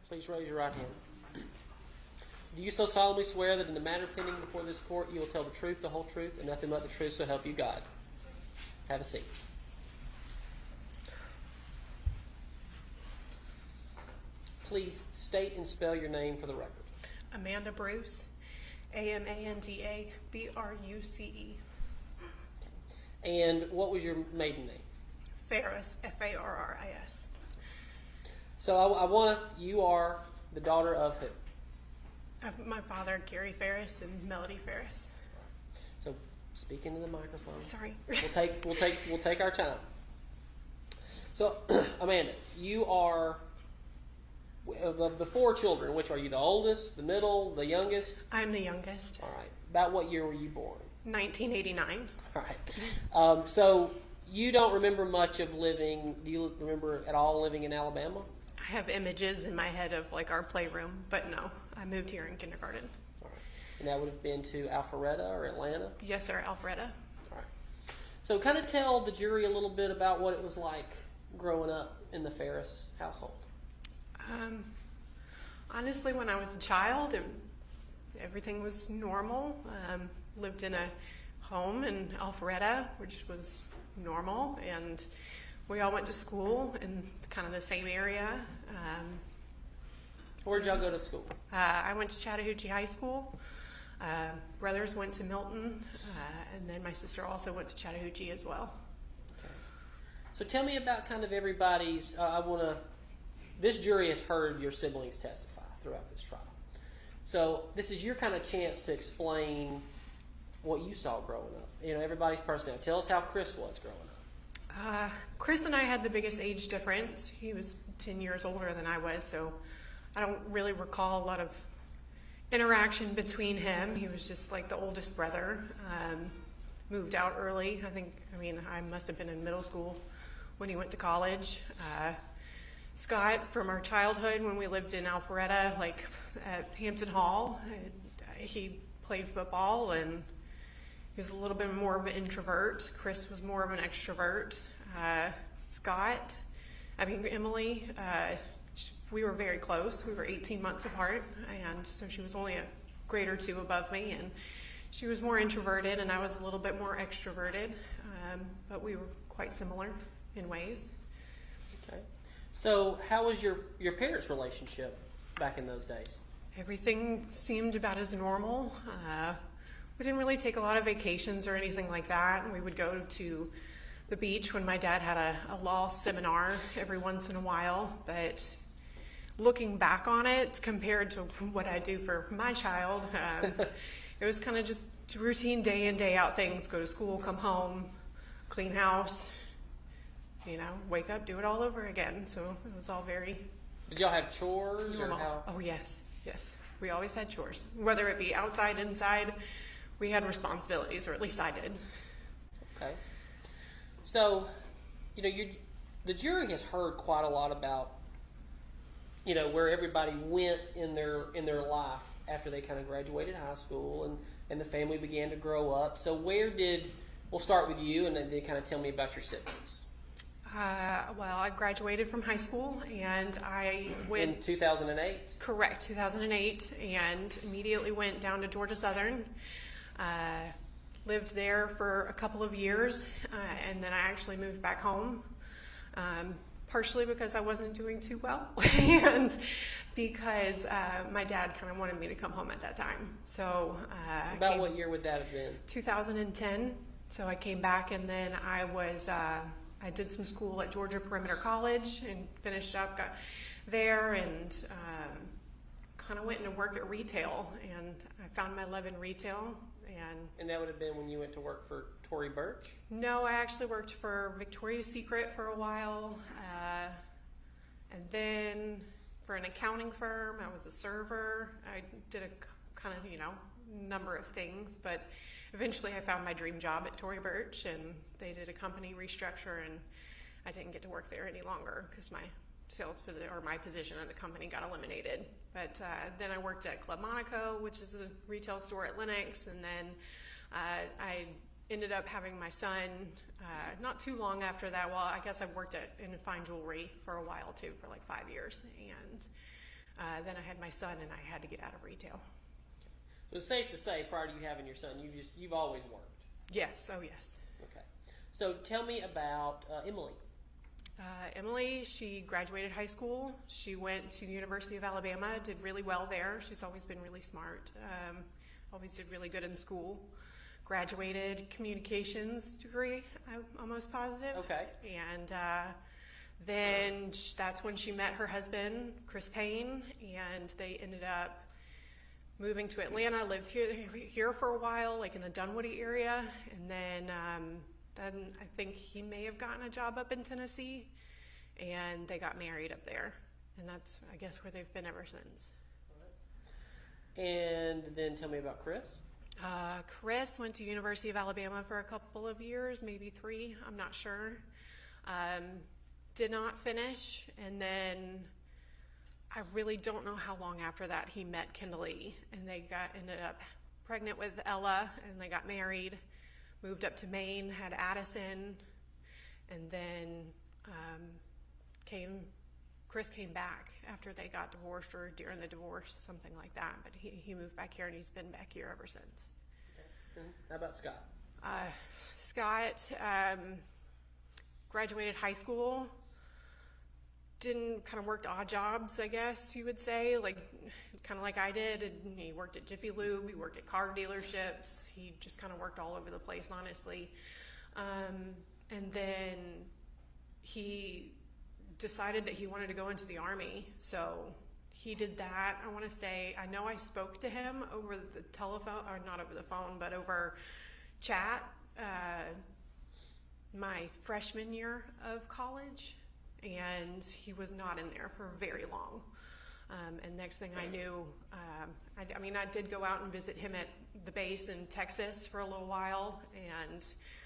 Please raise your right hand. Do you so solemnly swear that in the matter pending before this court you will tell the truth, the whole truth, and nothing but the truth, so help you God? Have a seat. Please state and spell your name for the record. Amanda Bruce, Amanda Bruce. And what was your maiden name? Farris, Farris. So you are the daughter of who? My father, Gary Farris, and Melody Farris. So speak into the microphone. Sorry. We'll take our time. So Amanda, you are of the four children. Which are you? The oldest, the middle, the youngest? I'm the youngest. All right. About what year were you born? 1989. All right. So you don't remember much of living. Do you remember at all living in Alabama? I have images in my head of like our playroom, but no, I moved here in kindergarten. All right. And that would have been to Alpharetta or Atlanta? Yes, sir, Alpharetta. All right. So kind of tell the jury a little bit about what it was like growing up in the Farris household. Honestly, when I was a child, everything was normal. Lived in a home in Alpharetta, which was normal, and we all went to school in kind of the same area. Where'd y'all go to school? I went to Chattahoochee High School. Brothers went to Milton, and then my sister also went to Chattahoochee as well. Okay. So tell me about kind of everybody's, this jury has heard your siblings testify throughout this trial. So this is your kind of chance to explain what you saw growing up. You know, everybody's personality. Tell us how Chris was growing up. Chris and I had the biggest age difference. He was 10 years older than I was, so I don't really recall a lot of interaction between him. He was just like the oldest brother. Moved out early. I must have been in middle school when he went to college. Scott, from our childhood when we lived in Alpharetta, like at Hampton Hall, he played football and he was a little bit more of an introvert. Chris was more of an extrovert. Emily, we were very close. We were 18 months apart, and so she was only a grade or two above me, and she was more introverted and I was a little bit more extroverted, but we were quite similar in ways. Okay. So how was your parents' relationship back in those days? Everything seemed about as normal. We didn't really take a lot of vacations or anything like that. We would go to the beach when my dad had a law seminar every once in a while, but looking back on it compared to what I do for my child, it was kind of just routine day in, day out things. Go to school, come home, clean house, wake up, do it all over again. So it was all very... Did y'all have chores normal. Or how? Oh, yes. We always had chores. Whether it be outside, inside, we had responsibilities, or at least I did. Okay. So, the jury has heard quite a lot about, where everybody went in their life after they kind of graduated high school and the family began to grow up. So we'll start with you and then kind of tell me about your siblings. I graduated from high school and I went... In 2008? Correct, 2008, and immediately went down to Georgia Southern. Lived there for a couple of years, and then I actually moved back home, partially because I wasn't doing too well, and because my dad kind of wanted me to come home at that time. So About what year would that have been? 2010. So I came back, and then I did some school at Georgia Perimeter College and finished up there, and kind of went into work at retail, and I found my love in retail. And that would have been when you went to work for Tory Burch? No, I actually worked for Victoria's Secret for a while, and then for an accounting firm. I was a server. I did a kind of, number of things, but eventually I found my dream job at Tory Burch, and they did a company restructure, and I didn't get to work there any longer because my my position in the company got eliminated. But then I worked at Club Monaco, which is a retail store at Lenox, and then I ended up having my son not too long after that. Well, I guess I worked in fine jewelry for a while too, for like 5 years, and Then I had my son, and I had to get out of retail. So it's safe to say, prior to you having your son, you've always worked. Yes. Oh, yes. Okay. So tell me about Emily. Emily, she graduated high school. She went to the University of Alabama, did really well there. She's always been really smart. Always did really good in school. Graduated communications degree, I'm almost positive. Okay. And then that's when she met her husband, Chris Payne, and they ended up moving to Atlanta. Lived here for a while, like in the Dunwoody area, and then I think he may have gotten a job up in Tennessee, and they got married up there, and that's, I guess, where they've been ever since. And then tell me about Chris. Chris went to University of Alabama for a couple of years, maybe 3, I'm not sure. Did not finish, and then I really don't know how long after that he met Kimberly, and they ended up pregnant with Ella, and they got married, moved up to Maine, had Addison, and then Chris came back after they got divorced, or during the divorce, something like that. But he moved back here, and he's been back here ever since. Okay. How about Scott? Scott graduated high school. Kind of worked odd jobs, I guess you would say, kind of like I did. And he worked at Jiffy Lube, he worked at car dealerships, he just kind of worked all over the place, honestly. And then he decided that he wanted to go into the Army, so he did that. I want to say, I know I spoke to him over the telephone, or not over the phone, but over chat, my freshman year of college. And he was not in there for very long. And next thing I knew, I did go out and visit him at the base in Texas for a little while. And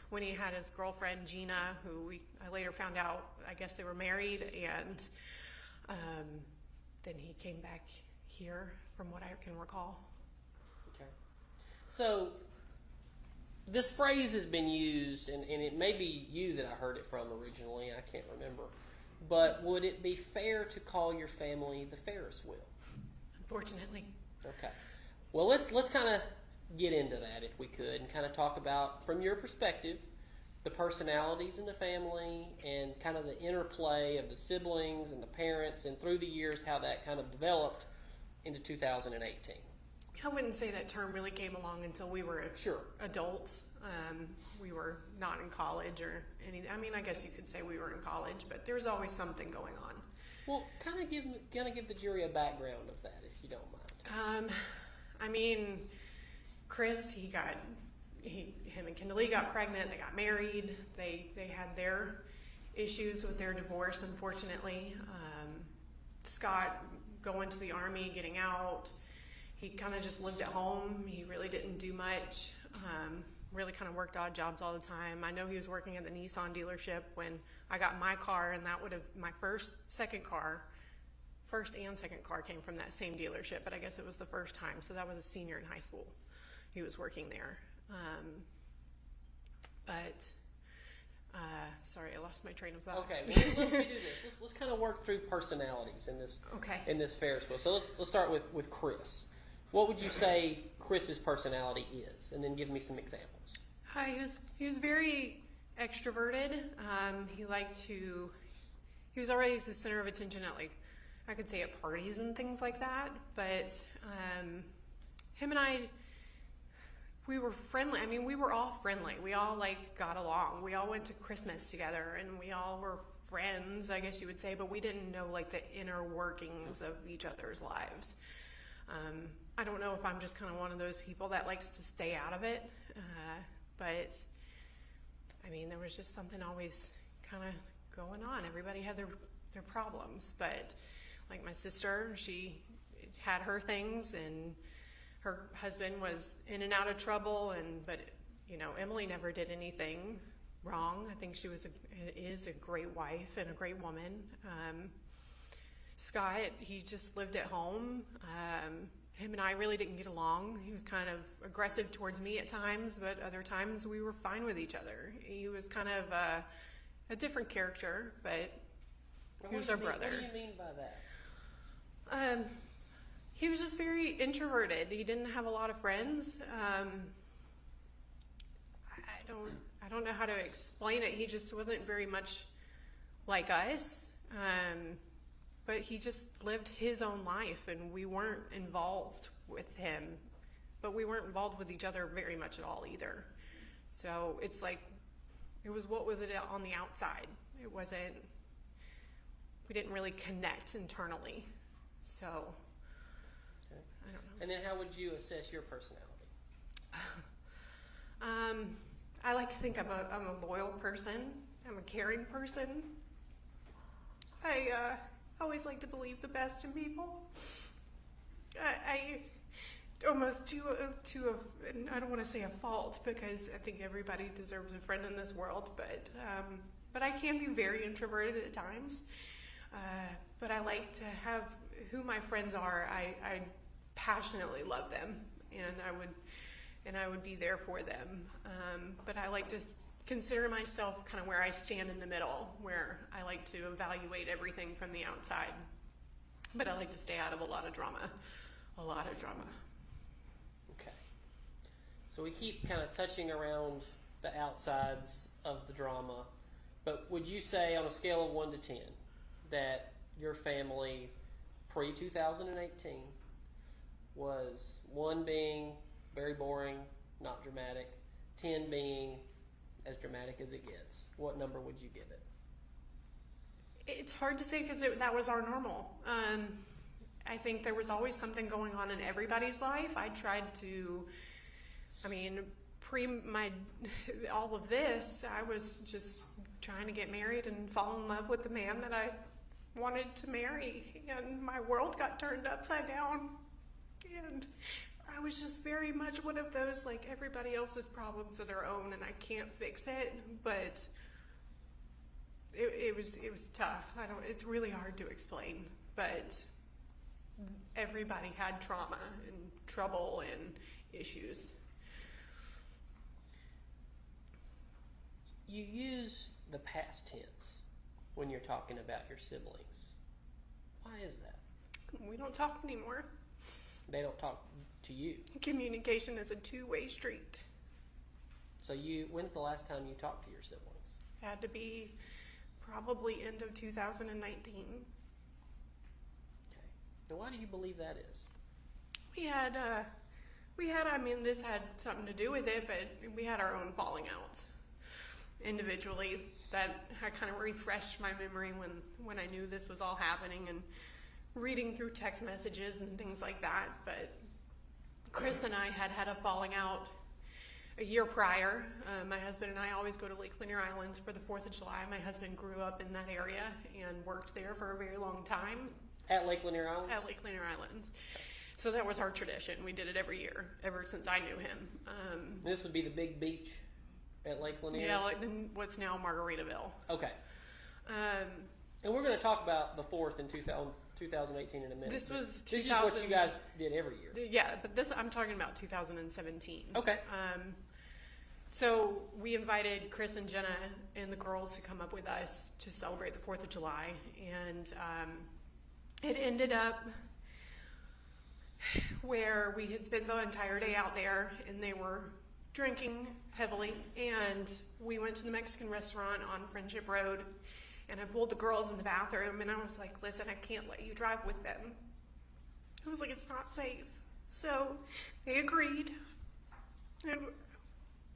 when he had his girlfriend, Gina, who I later found out, I guess they were married. And then he came back here, from what I can recall. Okay. So this phrase has been used, and it may be you that I heard it from originally, I can't remember. But would it be fair to call your family the Ferris wheel? Unfortunately. Okay. Well, let's kind of get into that, if we could, and kind of talk about, from your perspective, the personalities in the family and kind of the interplay of the siblings and the parents, and through the years how that kind of developed into 2018. I wouldn't say that term really came along until we were adults. We were not in college or anything. I guess you could say we were in college, but there's always something going on. Well, kind of give the jury a background of that, if you don't mind. Chris, him and Kimberly got pregnant. They got married. They had their issues with their divorce, unfortunately. Scott going to the Army, getting out. He kind of just lived at home. He really didn't do much. Really kind of worked odd jobs all the time. I know he was working at the Nissan dealership when I got my car, and that would have my first and second car came from that same dealership, but I guess it was the first time. So that was a senior in high school. He was working there. Sorry, I lost my train of thought. Okay, well, let me do this. Let's kind of work through personalities in this Ferris wheel. So let's start with Chris. What would you say Chris's personality is? And then give me some examples. He was very extroverted. He was always the center of attention at, I could say at parties and things like that. But him and I, we were friendly. We were all friendly. We all got along. We all went to Christmas together, and we all were friends, I guess you would say, but we didn't know the inner workings of each other's lives. I don't know if I'm just kind of one of those people that likes to stay out of it, but there was just something always kind of going on. Everybody had their problems, but my sister, she had her things, and her husband was in and out of trouble, but Emily never did anything wrong. I think she is a great wife and a great woman. Scott, he just lived at home. Him and I really didn't get along. He was kind of aggressive towards me at times, but other times we were fine with each other. He was kind of a different character, but he was our brother. What do you mean by that? He was just very introverted. He didn't have a lot of friends. I don't know how to explain it. He just wasn't very much like us. But he just lived his own life, and we weren't involved with him. But we weren't involved with each other very much at all either. So it's like, it was what was it on the outside. It wasn't, we didn't really connect internally. So, okay. I don't know. And then how would you assess your personality? I like to think I'm a loyal person. I'm a caring person. I always like to believe the best in people. I almost to and I don't want to say a fault, because I think everybody deserves a friend in this world, but I can be very introverted at times. But I like to have who my friends are. I passionately love them, and I would be there for them. But I like to consider myself kind of where I stand in the middle, where I like to evaluate everything from the outside. But I like to stay out of a lot of drama. Okay. So we keep kind of touching around the outsides of the drama, but would you say on a scale of 1 to 10 that your family pre-2018 was 1 being very boring, not dramatic, 10 being as dramatic as it gets? What number would you give it? It's hard to say, because that was our normal. I think there was always something going on in everybody's life. I tried to, all of this, I was just trying to get married and fall in love with the man that I wanted to marry. And my world got turned upside down. And I was just very much one of those, like, everybody else's problems are their own and I can't fix it. But it was tough. It's really hard to explain, but everybody had trauma and trouble and issues. You use the past tense when you're talking about your siblings. Why is that? We don't talk anymore. They don't talk to you. Communication is a two-way street. So when's the last time you talked to your siblings? Had to be probably end of 2019. Okay. And why do you believe that is? We had, this had something to do with it, but we had our own falling outs individually that had kind of refreshed my memory when I knew this was all happening, and reading through text messages and things like that. But Chris and I had a falling out a year prior. My husband and I always go to Lake Lanier Islands for the 4th of July. My husband grew up in that area and worked there for a very long time. At Lake Lanier Islands? At Lake Lanier Islands. So that was our tradition. We did it every year, ever since I knew him. This would be the big beach at Lake Lanier? Yeah, like what's now Margaritaville. Okay. And we're going to talk about the 4th in 2018 in a minute. This is what you guys did every year. Yeah, but I'm talking about 2017. Okay. So we invited Chris and Jenna and the girls to come up with us to celebrate the 4th of July. And it ended up where we had spent the entire day out there, and they were drinking heavily. And we went to the Mexican restaurant on Friendship Road, and I pulled the girls in the bathroom, and I was like, listen, I can't let you drive with them. I was like, it's not safe. So they agreed, and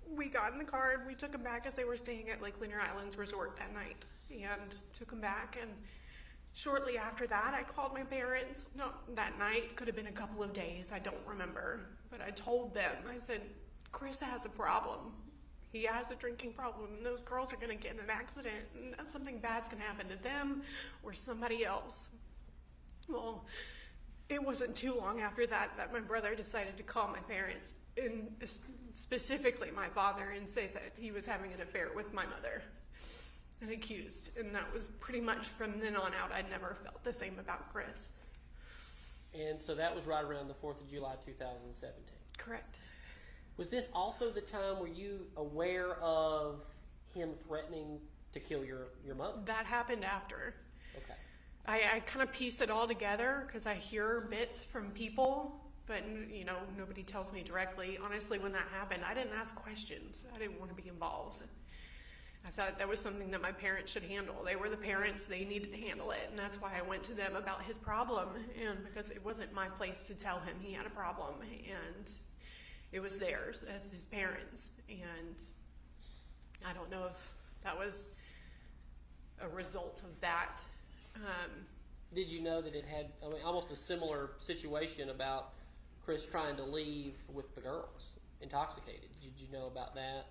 we got in the car, and we took them back, as they were staying at Lake Lanier Islands Resort that night, and took them back. And shortly after that, I called my parents. Not that night, could have been a couple of days, I don't remember. But I told them, I said, Chris has a problem. He has a drinking problem, and those girls are going to get in an accident, and something bad's going to happen to them or somebody else. Well, it wasn't too long after that my brother decided to call my parents, and specifically my father, and say that he was having an affair with my mother, and accused. And that was pretty much from then on out. I'd never felt the same about Chris. And so that was right around the 4th of July 2017. Correct. Was this also the time, were you aware of him threatening to kill your mother? That happened after. Okay. I kind of piece it all together because I hear bits from people, but nobody tells me directly. Honestly, when that happened, I didn't ask questions. I didn't want to be involved. I thought that was something that my parents should handle. They were the parents, they needed to handle it, and that's why I went to them about his problem, and because it wasn't my place to tell him he had a problem, and it was theirs as his parents. And I don't know if that was a result of that. Did you know that it had almost a similar situation about Chris trying to leave with the girls, intoxicated? Did you know about that?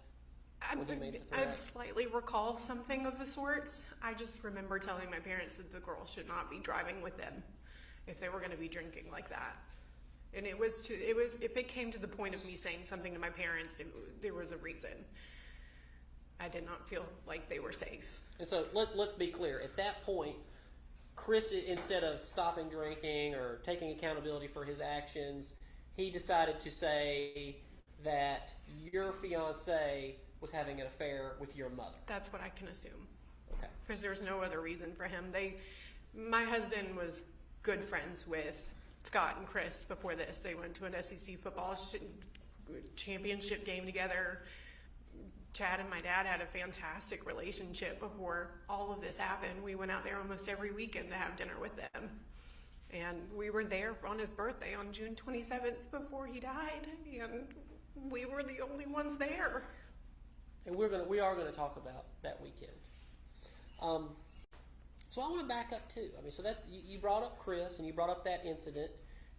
I slightly recall something of the sorts. I just remember telling my parents that the girls should not be driving with them if they were going to be drinking like that. And it was if it came to the point of me saying something to my parents, there was a reason. I did not feel like they were safe. And so let's be clear. At that point, Chris, instead of stopping drinking or taking accountability for his actions, he decided to say that your fiance was having an affair with your mother. That's what I can assume. Okay. Because there's no other reason for him. My husband was good friends with Scott and Chris before this. They went to an SEC football championship game together. Chad and my dad had a fantastic relationship before all of this happened. We went out there almost every weekend to have dinner with them. And we were there on his birthday on June 27th before he died. And we were the only ones there. And we are going to talk about that weekend. So I want to back up too. So that's you brought up Chris and you brought up that incident,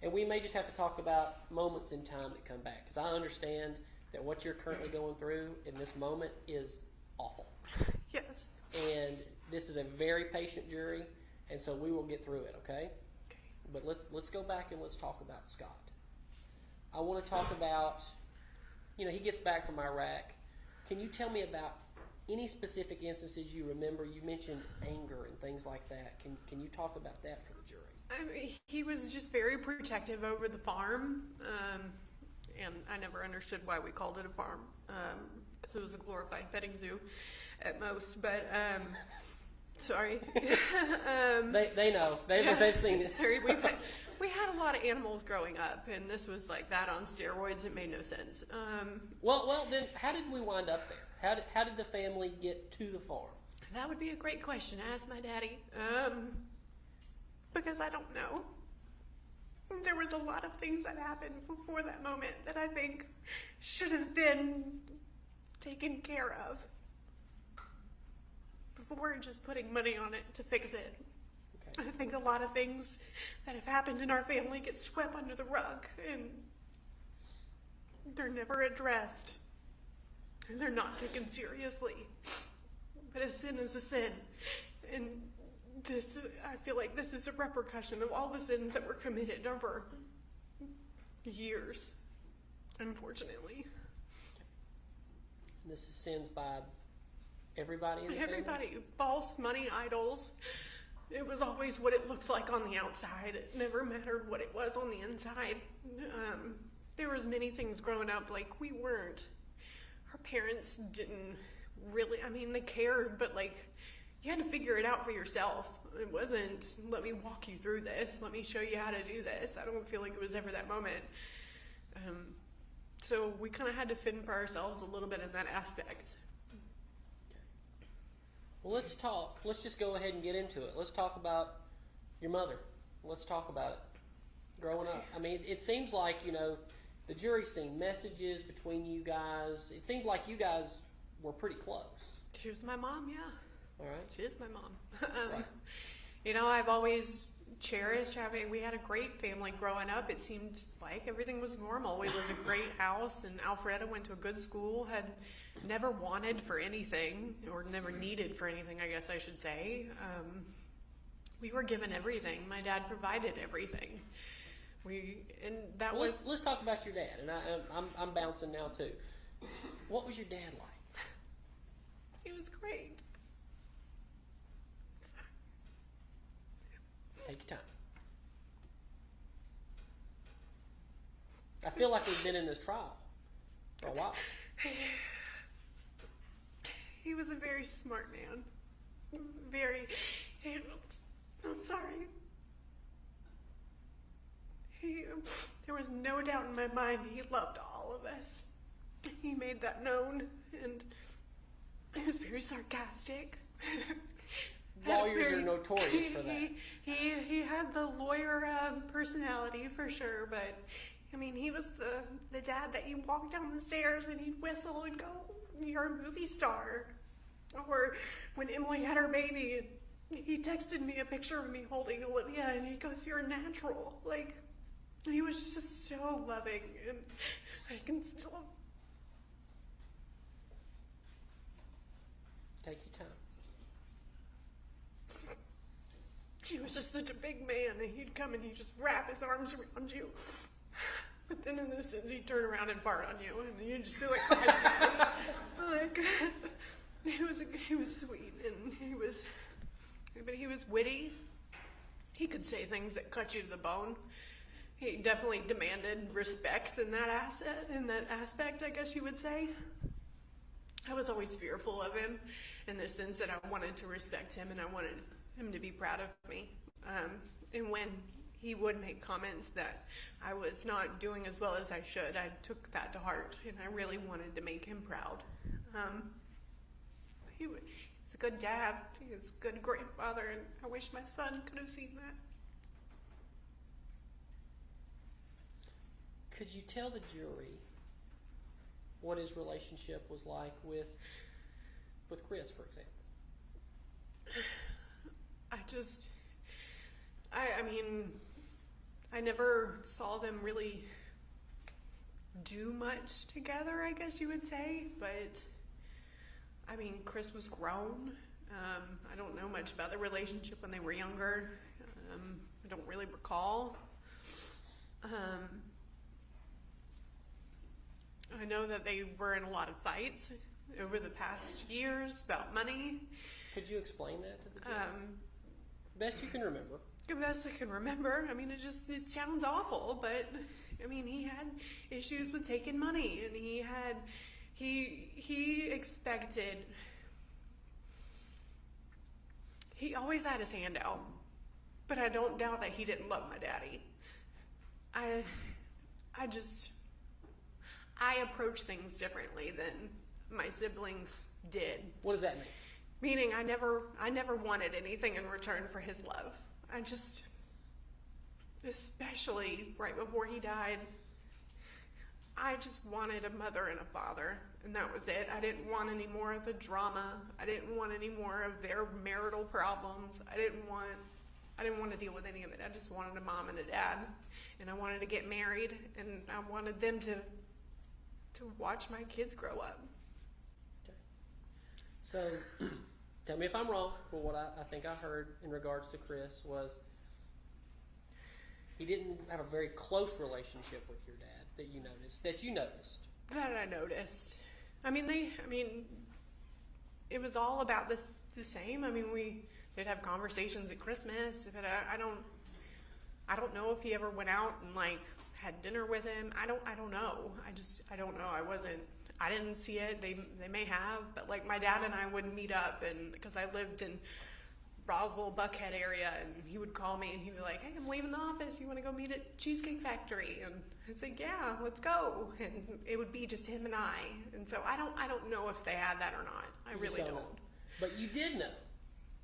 and we may just have to talk about moments in time that come back, because I understand that what you're currently going through in this moment is awful. Yes. And this is a very patient jury, and so we will get through it. Okay. But let's go back and let's talk about Scott. I want to talk about, he gets back from Iraq. Can you tell me about any specific instances you remember? You mentioned anger and things like that. Can you talk about that for the jury? He was just very protective over the farm, and I never understood why we called it a farm, because it was a glorified petting zoo at most. But sorry, they know they've seen it. Sorry, we had a lot of animals growing up, and this was like that on steroids. It made no sense. Well, then how did we wind up there? How did the family get to the farm? That would be a great question. Ask my daddy. Because I don't know. There was a lot of things that happened before that moment that I think should have been taken care of before just putting money on it to fix it. Okay. I think a lot of things that have happened in our family get swept under the rug, and they're never addressed. And they're not taken seriously. But a sin is a sin. And I feel like this is a repercussion of all the sins that were committed over years, unfortunately. This is sins by everybody in the family? Everybody. False money idols. It was always what it looked like on the outside. It never mattered what it was on the inside. There was many things growing up, like our parents didn't really, they cared, but you had to figure it out for yourself. It wasn't, let me walk you through this, let me show you how to do this. I don't feel like it was ever that moment. So we kind of had to fend for ourselves a little bit in that aspect. Well, let's talk. Let's just go ahead and get into it. Let's talk about your mother. Let's talk about it. Growing up. It seems like, the jury's seen messages between you guys. It seemed like you guys were pretty close. She was my mom, yeah. All right. She is my mom. Right. I've always cherished we had a great family growing up. It seemed like everything was normal. We lived in a great house, and Alfreda went to a good school, had never wanted for anything, or never needed for anything, I guess I should say. We were given everything. My dad provided everything. Let's talk about your dad, and I'm bouncing now too. What was your dad like? He was great. Take your time. I feel like we've been in this trial for a while. He was a very smart man. I'm sorry. was no doubt in my mind he loved all of us. He made that known, and he was very sarcastic. Lawyers are notorious for that. He had the lawyer personality for sure, but I mean, he was the dad that you walk down the stairs and he'd whistle and go, "You're a movie star." Or when Emily had her baby, he texted me a picture of me holding Olivia, and he goes, "You're natural." Like, he was just so loving, and I can still. Take your time. He was just such a big man, and he'd come and he'd just wrap his arms around you. But then in this sense, he'd turn around and fart on you, and you'd just be like, like, he was sweet, and he was witty. He could say things that cut you to the bone. He definitely demanded respect in that aspect, I guess you would say. I was always fearful of him in the sense that I wanted to respect him, and I wanted him to be proud of me. And when he would make comments that I was not doing as well as I should, I took that to heart, and I really wanted to make him proud. He was a good dad. He was a good grandfather, and I wish my son could have seen that. Could you tell the jury what his relationship was like with Chris, for example? I mean, I never saw them really do much together, I guess you would say, but I mean, Chris was grown. I don't know much about their relationship when they were younger. I don't really recall. I know that they were in a lot of fights over the past years about money. Could you explain that to the jury? Best you can remember. The best I can remember. I mean, it sounds awful, but I mean, he had issues with taking money, and he expected. He always had his hand out, but I don't doubt that he didn't love my daddy. I approach things differently than my siblings did. What does that mean? Meaning I never wanted anything in return for his love. I just, especially right before he died, I just wanted a mother and a father, and that was it. I didn't want any more of the drama. I didn't want any more of their marital problems. I didn't want to deal with any of it. I just wanted a mom and a dad, and I wanted to get married, and I wanted them to watch my kids grow up. Okay. So, tell me if I'm wrong, but what I think I heard in regards to Chris was he didn't have a very close relationship with your dad that you noticed. That I noticed. I mean, it was all about the same. I mean, they'd have conversations at Christmas, but I don't know if he ever went out and like had dinner with him. I don't know. I don't know. I didn't see it. They may have, but like my dad and I would meet up, and because I lived in Roswell, Buckhead area, and he would call me and he'd be like, "Hey, I'm leaving the office. You want to go meet at Cheesecake Factory?" And I'd say, "Yeah, let's go." And it would be just him and I. And so I don't know if they had that or not. I really don't. Know. But you did know.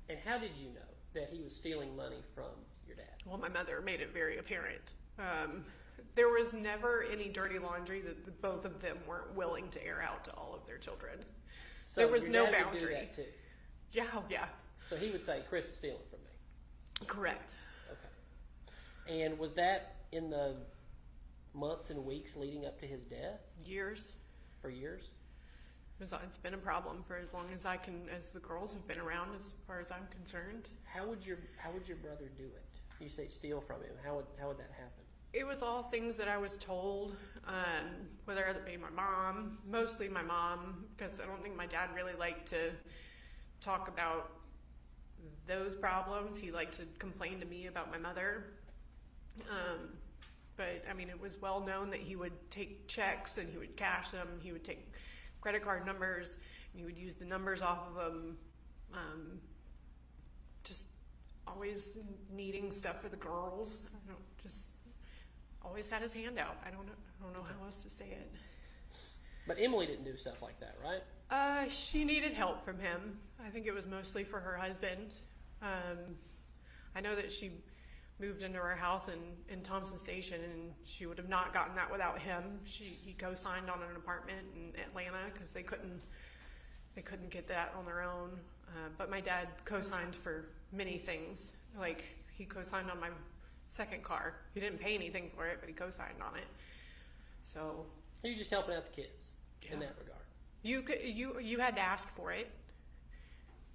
And how did you know that he was stealing money from your dad? Well, my mother made it very apparent. There was never any dirty laundry that the both of them weren't willing to air out to all of their children. So there was no your dad boundary. Would do that too. Yeah. So he would say, "Chris is stealing from me." Correct. Okay. And was that in the months and weeks leading up to his death? Years. For years? It's been a problem for as long as as the girls have been around, as far as I'm concerned. How would your brother do it? You say steal from him. How would that happen? It was all things that I was told, whether it be my mom, mostly my mom, because I don't think my dad really liked to talk about those problems. He liked to complain to me about my mother. But I mean, it was well known that he would take checks and he would cash them. He would take credit card numbers and he would use the numbers off of them. Just always needing stuff for the girls. always had his hand out. I don't know how else to say it. But Emily didn't do stuff like that, right? She needed help from him. I think it was mostly for her husband. I know that she moved into our house in Thompson Station, and she would have not gotten that without him. He co-signed on an apartment in Atlanta because they couldn't get that on their own. But my dad co-signed for many things. Like, he co-signed on my second car. He didn't pay anything for it, but he co-signed on it. So He was just helping out the kids in that regard. You had to ask for it,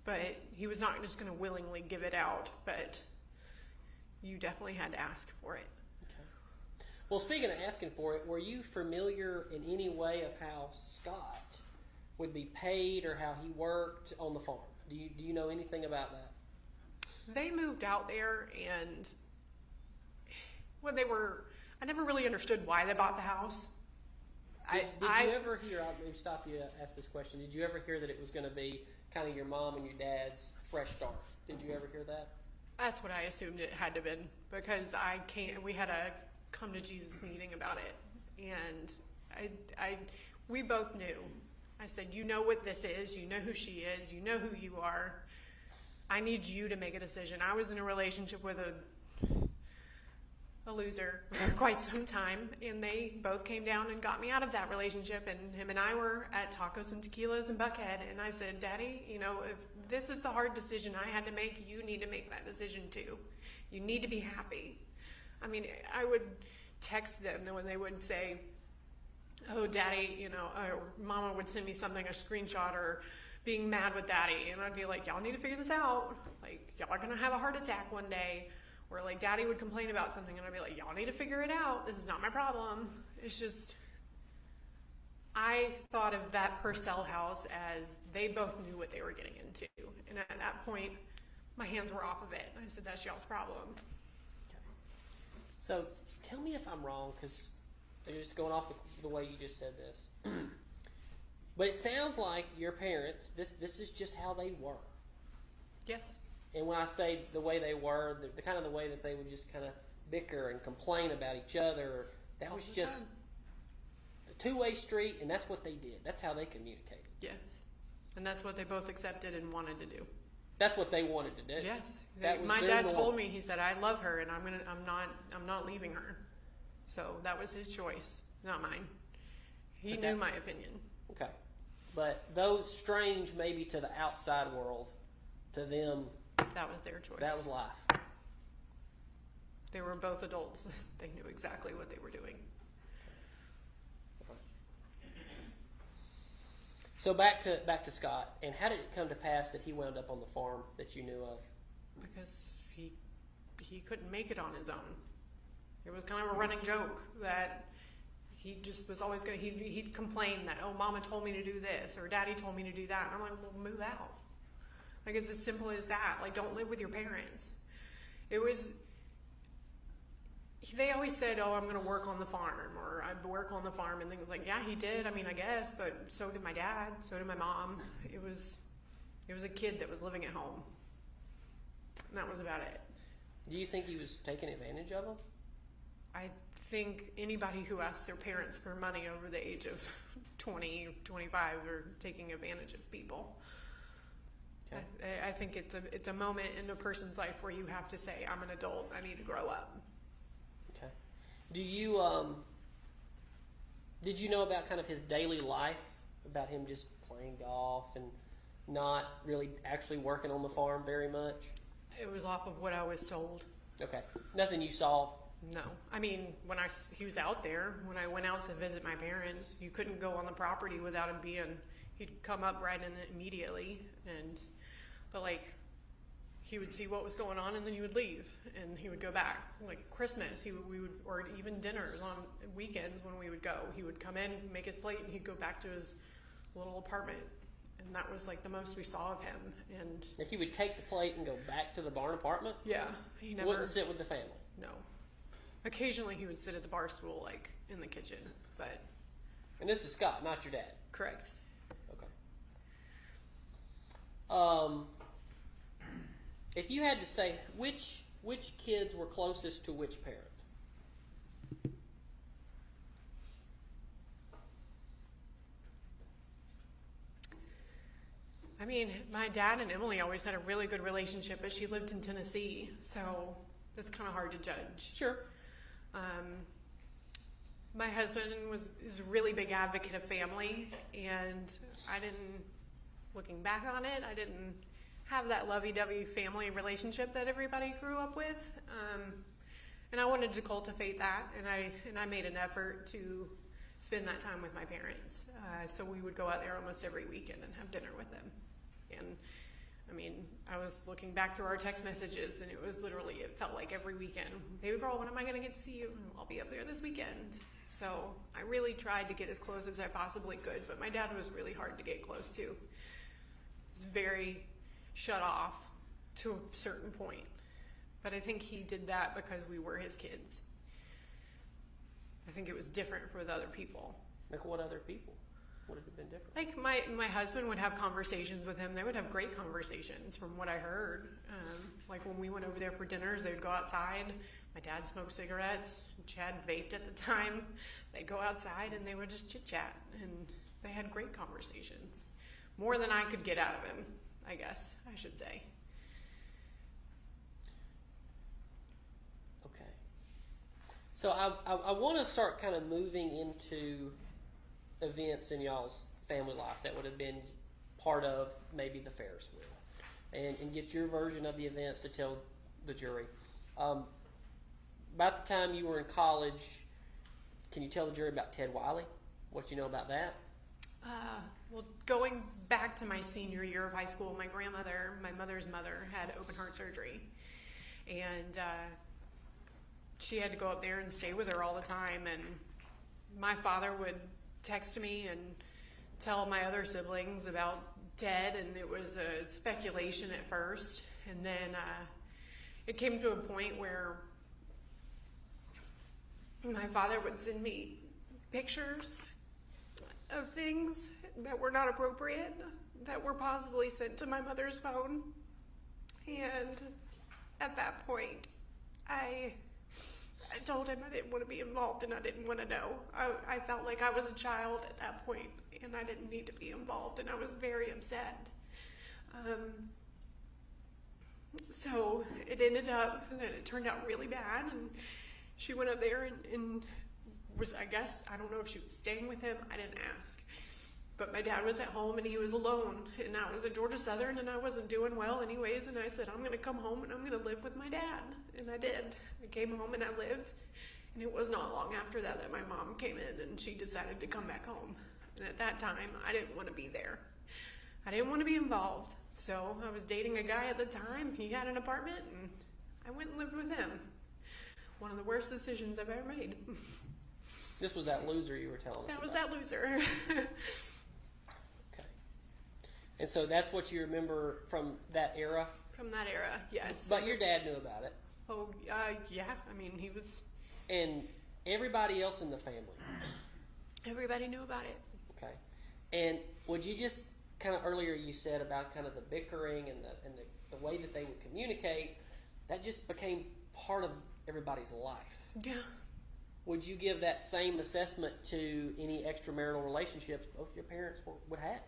but he was not just going to willingly give it out. But you definitely had to ask for it. Okay. Well, speaking of asking for it, were you familiar in any way of how Scott would be paid or how he worked on the farm? Do you know anything about that? They moved out there, and when I never really understood why they bought the house. Did you ever hear, I'll maybe stop you to ask this question, did you ever hear that it was going to be kind of your mom and your dad's fresh start? Did you ever hear that? That's what I assumed it had to have been, because we had a come to Jesus meeting about it, and we both knew. I said, you know what this is, you know who she is, you know who you are. I need you to make a decision. I was in a relationship with a loser for quite some time, and they both came down and got me out of that relationship, and him and I were at Tacos and Tequilas in Buckhead, and I said, Daddy, if this is the hard decision I had to make, you need to make that decision too. You need to be happy. I mean, I would text them when they would say, oh, Daddy, or Mama would send me something, a screenshot, or being mad with Daddy, and I'd be like, y'all need to figure this out. Like, y'all are going to have a heart attack one day. Or like Daddy would complain about something, and I'd be like, y'all need to figure it out. This is not my problem. It's just, I thought of that Purcell house as they both knew what they were getting into. And at that point, my hands were off of it. I said, that's y'all's problem. Okay. So tell me if I'm wrong, because just going off the way you just said this. But it sounds like your parents, this is just how they were. Yes. And when I say the way they were, the kind of the way that they would just kind of bicker and complain about each other, that was just a two-way street, and that's what they did. That's how they communicated. Yes. And that's what they both accepted and wanted to do. That's what they wanted to do. Yes. My dad told me, he said, I love her, and I'm not leaving her. So that was his choice, not mine. He knew my opinion. Okay. But though strange maybe to the outside world, to them, that was their choice. That was life. They were both adults. They knew exactly what they were doing. So back to Scott, and how did it come to pass that he wound up on the farm that you knew of? Because he couldn't make it on his own. It was kind of a running joke that he just was always going to, he'd complain that, oh, Mama told me to do this, or Daddy told me to do that. And I'm like, well, move out. Like, it's as simple as that. Like, don't live with your parents. They always said, oh, I'm going to work on the farm, or I work on the farm, and things like, yeah, he did. I mean, I guess, but so did my dad, so did my mom. It was a kid that was living at home. And that was about it. Do you think he was taking advantage of them? I think anybody who asks their parents for money over the age of 20, 25 are taking advantage of people. Okay. I think it's a moment in a person's life where you have to say, I'm an adult, I need to grow up. Okay. Do you did you know about kind of his daily life, about him just playing golf and not really actually working on the farm very much? It was off of what I was told. Okay. Nothing you saw? No. I mean, he was out there. When I went out to visit my parents, you couldn't go on the property without him he'd come up right in it immediately. But like, he would see what was going on, and then he would leave, and he would go back. Like Christmas, or even dinners on weekends when we would go. He would come in, make his plate, and he'd go back to his little apartment. And that was like the most we saw of him. And like, he would take the plate and go back to the barn apartment? Yeah. He never wouldn't sit with the family? No. Occasionally he would sit at the bar stool, like in the kitchen, but. And this is Scott, not your dad? Correct. Okay. If you had to say which kids were closest to which parent? I mean, my dad and Emily always had a really good relationship, but she lived in Tennessee, so that's kind of hard to judge. Sure. My husband is a really big advocate of family, and looking back on it, I didn't have that lovey-dovey family relationship that everybody grew up with, and I wanted to cultivate that, and I made an effort to spend that time with my parents. So we would go out there almost every weekend and have dinner with them. And I mean, I was looking back through our text messages, and it felt like every weekend, baby girl, when am I going to get to see you? I'll be up there this weekend. So I really tried to get as close as I possibly could, but my dad was really hard to get close to. He was very shut off to a certain point. But I think he did that because we were his kids. I think it was different for the other people. Like what other people? Would it have been different? Like my husband would have conversations with him. They would have great conversations from what I heard. Like when we went over there for dinners, they would go outside. My dad smoked cigarettes. Chad vaped at the time. They'd go outside and they would just chit chat. And they had great conversations. More than I could get out of him, I guess I should say. Okay. So I want to start kind of moving into events in y'all's family life that would have been part of maybe the Ferris wheel, and get your version of the events to tell the jury. About the time you were in college, can you tell the jury about Ted Wiley? What you know about that? Well, going back to my senior year of high school, my mother's mother, had open heart surgery, and she had to go up there and stay with her all the time. And my father would text me and tell my other siblings about Ted, and it was a speculation at first, and then it came to a point where my father would send me pictures of things that were not appropriate, that were possibly sent to my mother's phone. And at that point, I told him I didn't want to be involved and I didn't want to know. I felt like I was a child at that point and I didn't need to be involved, and I was very upset. So it ended up that it turned out really bad, and she went up there and was, I guess, I don't know if she was staying with him, I didn't ask. But my dad was at home and he was alone, and I was at Georgia Southern and I wasn't doing well anyways, and I said, I'm going to come home and I'm going to live with my dad. And I did. I came home and I lived, and it was not long after that that my mom came in and she decided to come back home. And at that time, I didn't want to be there. I didn't want to be involved. So I was dating a guy at the time. He had an apartment and I went and lived with him. One of the worst decisions I've ever made. This was that loser you were telling us That was about. that loser. Okay. And so that's what you remember from that era? From that era, yes. But your dad knew about it. Oh, yeah. I mean, he was... And everybody else in the family? Everybody knew about it. Okay. And would you just, kind of earlier you said about kind of the bickering and the way that they would communicate, that just became part of everybody's life. Yeah. Would you give that same assessment to any extramarital relationships both your parents would have?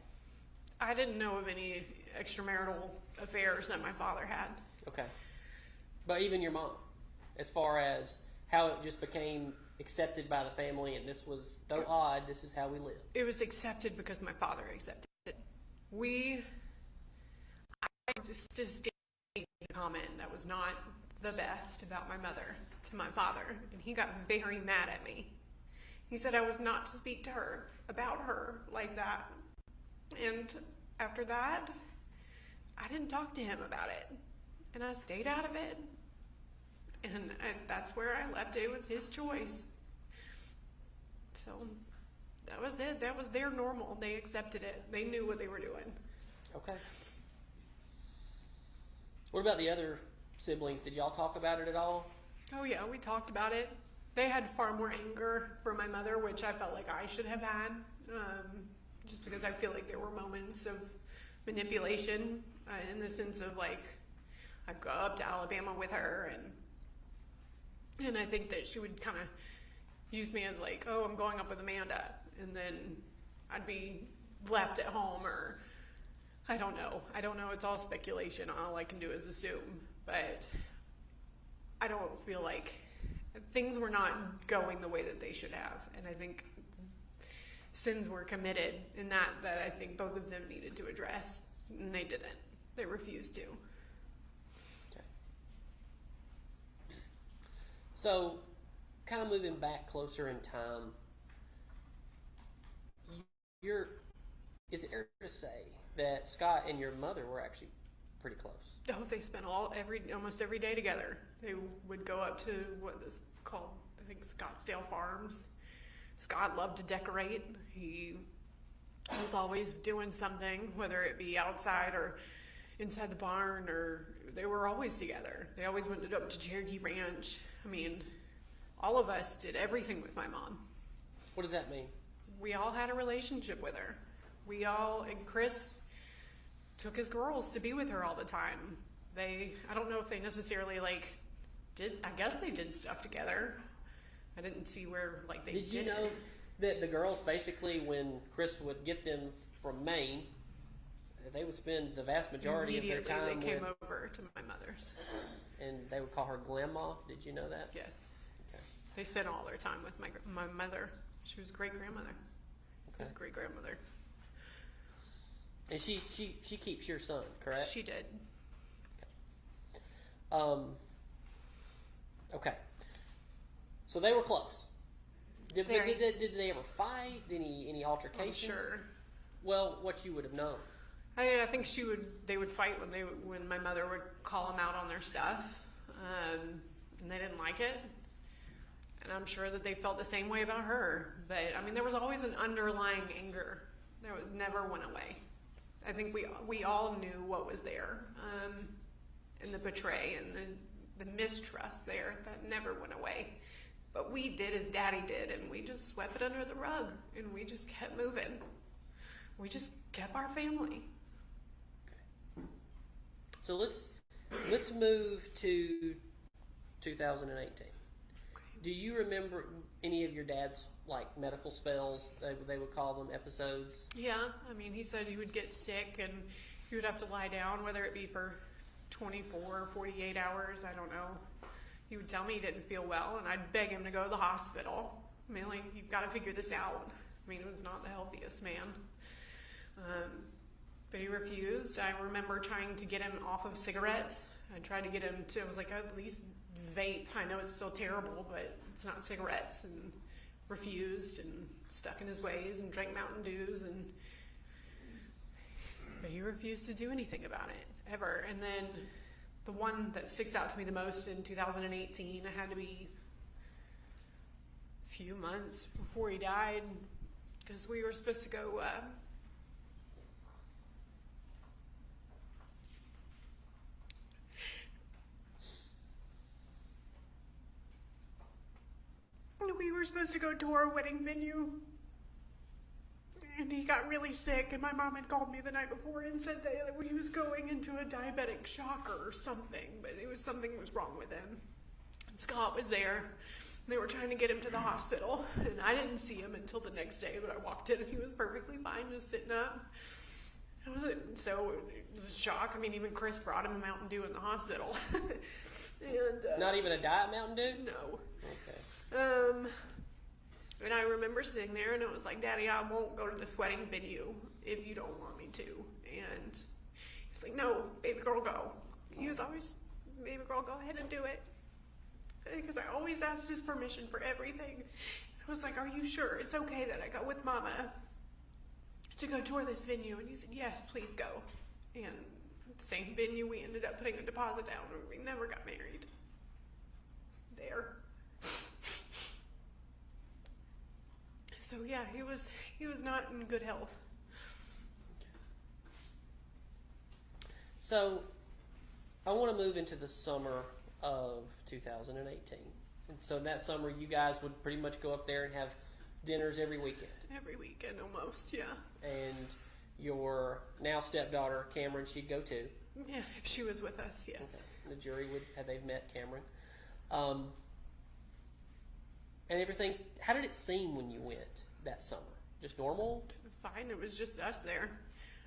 I didn't know of any extramarital affairs that my father had. Okay. But even your mom, as far as how it just became accepted by the family, and this was, though odd, this is how we live. It was accepted because my father accepted it. I just made a comment that was not the best about my mother to my father, and he got very mad at me. He said I was not to speak to her about her like that. And after that, I didn't talk to him about it, and I stayed out of it. And that's where I left it. It was his choice. So that was it. That was their normal. They accepted it. They knew what they were doing. Okay. What about the other siblings? Did y'all talk about it at all? Oh yeah, we talked about it. They had far more anger for my mother, which I felt like I should have had, just because I feel like there were moments of manipulation in the sense of like, I'd go up to Alabama with her, and I think that she would kind of use me as like, oh, I'm going up with Amanda, and then I'd be left at home, or I don't know. I don't know. It's all speculation. All I can do is assume. But I don't feel like things were not going the way that they should have. And I think sins were committed in that I think both of them needed to address. And they didn't. They refused to. Okay. So, kind of moving back closer in time, is it fair to say that Scott and your mother were actually pretty close? Oh, they spent almost every day together. They would go up to what is called, I think, Scottsdale Farms. Scott loved to decorate. He was always doing something, whether it be outside or inside the barn, or they were always together. They always went up to Cherokee Ranch. I mean, all of us did everything with my mom. What does that mean? We all had a relationship with her. And Chris took his girls to be with her all the time. I don't know if they necessarily I guess they did stuff together. I didn't see where they did. Did you know that the girls basically, when Chris would get them from Maine, they would spend the vast majority of their time they came over to my mother's. And they would call her Grandma. Did you know that? Yes. Okay. They spent all their time with my mother. She was a great grandmother. Okay. His great grandmother. And she keeps your son, correct? She did. Okay. So they were close. Did they ever fight? Any altercations? I'm sure. Well, what you would have known. I think they would fight when my mother would call them out on their stuff, and they didn't like it. And I'm sure that they felt the same way about her. But I mean, there was always an underlying anger that never went away. I think we all knew what was there, and the betray and the mistrust there that never went away. But we did as Daddy did, and we just swept it under the rug, and we just kept moving. We just kept our family. So let's move to 2018. Okay. Do you remember any of your dad's medical spells? They would call them episodes. Yeah, I mean, he said he would get sick and he would have to lie down, whether it be for 24 or 48 hours. I don't know. He would tell me he didn't feel well, and I'd beg him to go to the hospital. I mean, you've got to figure this out. I mean, he was not the healthiest man. But he refused. I remember trying to get him off of cigarettes. I tried to get him to, I was like, at least vape. I know it's still terrible, but it's not cigarettes. And refused and stuck in his ways and drank Mountain Dews. But he refused to do anything about it, ever. And then the one that sticks out to me the most in 2018, it had to be a few months before he died, because we were supposed to go to our wedding venue, and he got really sick, and my mom had called me the night before and said that he was going into a diabetic shock or something, but something was wrong with him. And Scott was there. They were trying to get him to the hospital, and I didn't see him until the next day, but I walked in and he was perfectly fine, just sitting up. So it was a shock. I mean, even Chris brought him a Mountain Dew in the hospital. And not even a Diet Mountain Dew? No. Okay. And I remember sitting there, and it was like, Daddy, I won't go to this wedding venue if you don't want me to. And he's like, no, baby girl, go. He was always, baby girl, go ahead and do it. Because I always asked his permission for everything. I was like, are you sure it's okay that I go with Mama to go tour this venue? And he said, yes, please go. And same venue, we ended up putting a deposit down, and we never got married there. So yeah, he was not in good health. So I want to move into the summer of 2018. And so in that summer, you guys would pretty much go up there and have dinners every weekend. Every weekend, almost, yeah. And your now stepdaughter, Cameron, she'd go too. Yeah, if she was with us, yes. Okay. The jury would have they met Cameron. And everything, how did it seem when you went that summer? Just normal? Fine, it was just us there.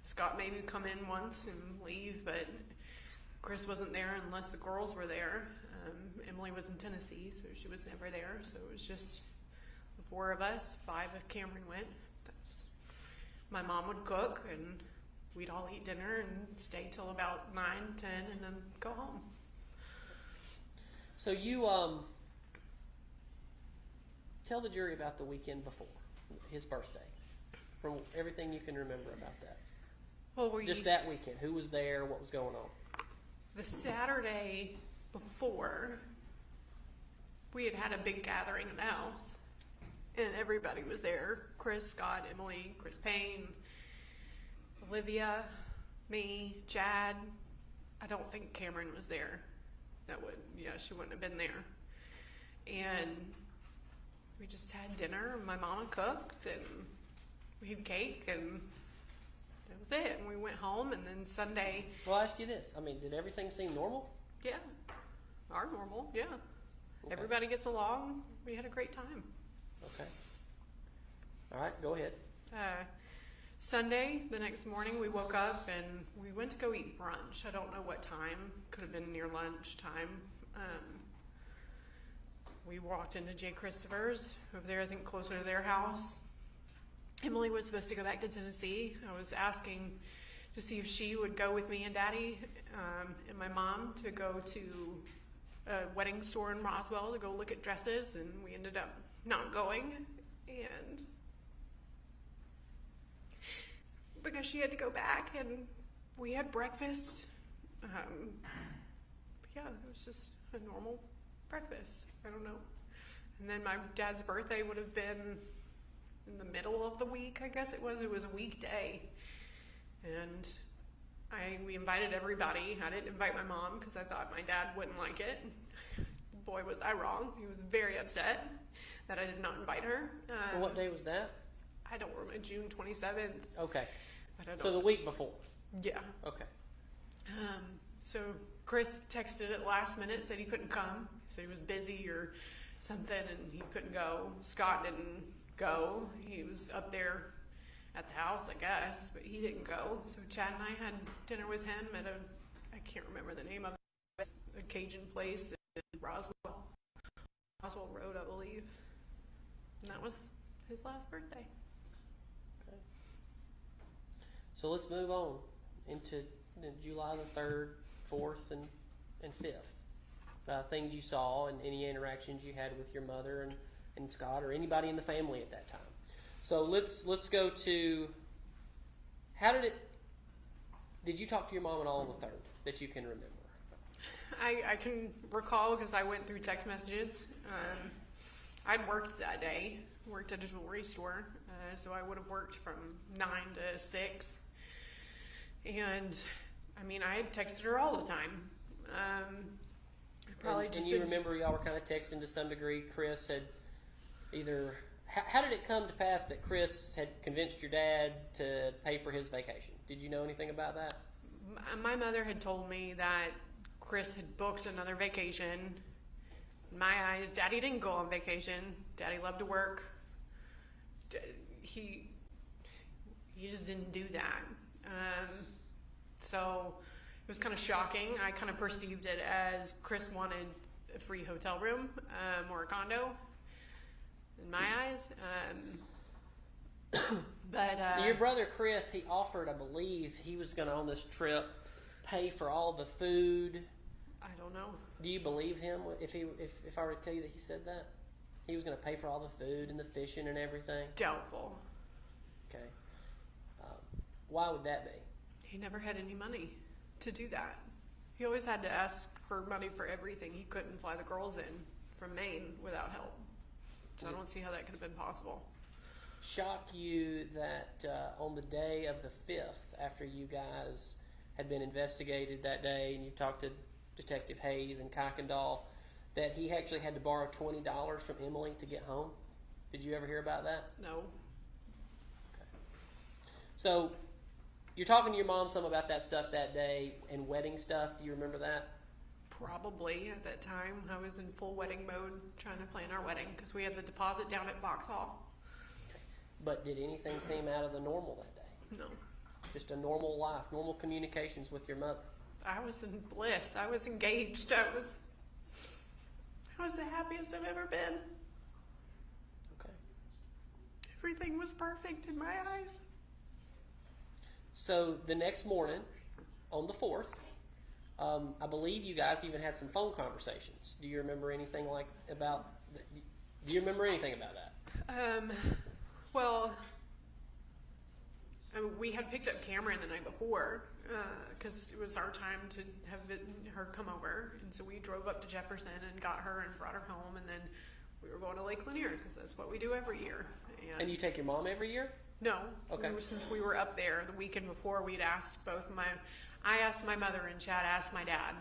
Scott maybe come in once and leave, but Chris wasn't there unless the girls were there. Emily was in Tennessee, so she was never there. So it was just the four of us. 5 if Cameron went. My mom would cook, and we'd all eat dinner and stay till about 9, 10, and then go home. So you tell the jury about the weekend before his birthday, from everything you can remember about that. Well, just that weekend. Who was there? What was going on? The Saturday before, we had a big gathering in the house, and everybody was there. Chris, Scott, Emily, Chris Payne, Olivia, me, Chad. I don't think Cameron was there. She wouldn't have been there. And we just had dinner, and my mama cooked, and we had cake, and that was it. And we went home, and then Sunday... Well, I'll ask you this. I mean, did everything seem normal? Yeah. Our normal, yeah. Okay. Everybody gets along. We had a great time. Okay. All right, go ahead. Sunday, the next morning, we woke up, and we went to go eat brunch. I don't know what time. Could have been near lunch time. We walked into Jay Christopher's over there, I think closer to their house. Emily was supposed to go back to Tennessee. I was asking to see if she would go with me and Daddy and my mom to go to a wedding store in Roswell to go look at dresses, and we ended up not going. And because she had to go back, and we had breakfast. Yeah, it was just a normal breakfast. I don't know. And then my dad's birthday would have been in the middle of the week, I guess it was. It was a weekday. And we invited everybody. I didn't invite my mom because I thought my dad wouldn't like it. Boy, was I wrong. He was very upset that I did not invite her. Well, what day was that? I don't remember. June 27th. Okay. So the week before? Yeah. Okay. So Chris texted at last minute, said he couldn't come. He said he was busy or something and he couldn't go. Scott didn't go. He was up there at the house, I guess, but he didn't go. So Chad and I had dinner with him at I can't remember the name of it, a Cajun place in Roswell Road, I believe. And that was his last birthday. Okay. So let's move on into July the 3rd, 4th, and 5th. Things you saw and any interactions you had with your mother and Scott or anybody in the family at that time. So let's go to, did you talk to your mom at all on the 3rd that you can remember? I can recall because I went through text messages. I'd worked that day, worked at a jewelry store, so I would have worked from 9 to 6. And I mean, I had texted her all the time. And you remember y'all were kind of texting to some degree. Chris had either... How did it come to pass that Chris had convinced your dad to pay for his vacation? Did you know anything about that? My mother had told me that Chris had booked another vacation. In my eyes, Daddy didn't go on vacation. Daddy loved to work. He just didn't do that. So it was kind of shocking. I kind of perceived it as Chris wanted a free hotel room or a condo. In my eyes, but your brother Chris, he offered, I believe, he was going to on this trip pay for all the food. I don't know. Do you believe him if I were to tell you that he said that he was going to pay for all the food and the fishing and everything? Doubtful. Okay. Why would that be? He never had any money to do that. He always had to ask for money for everything. He couldn't fly the girls in from Maine without help. So I don't see how that could have been possible. Shock you that on the day of the 5th, after you guys had been investigated that day and you talked to Detective Hayes and Kuykendall, that he actually had to borrow $20 from Emily to get home? Did you ever hear about that? No. Okay. So you're talking to your mom some about that stuff that day and wedding stuff. Do you remember that? Probably at that time. I was in full wedding mode trying to plan our wedding because we had the deposit down at Vauxhall. But did anything seem out of the normal that day? No. Just a normal life, normal communications with your mother. I was in bliss. I was engaged. I was the happiest I've ever been. Okay. Everything was perfect in my eyes. So the next morning, on the 4th, I believe you guys even had some phone conversations. Do you remember anything do you remember anything about that? Well, we had picked up Cameron the night before because it was our time to have her come over, and so we drove up to Jefferson and got her and brought her home, and then we were going to Lake Lanier because that's what we do every year. And you take your mom every year? No. Okay. Since we were up there the weekend before, we'd asked I asked my mother and Chad asked my dad.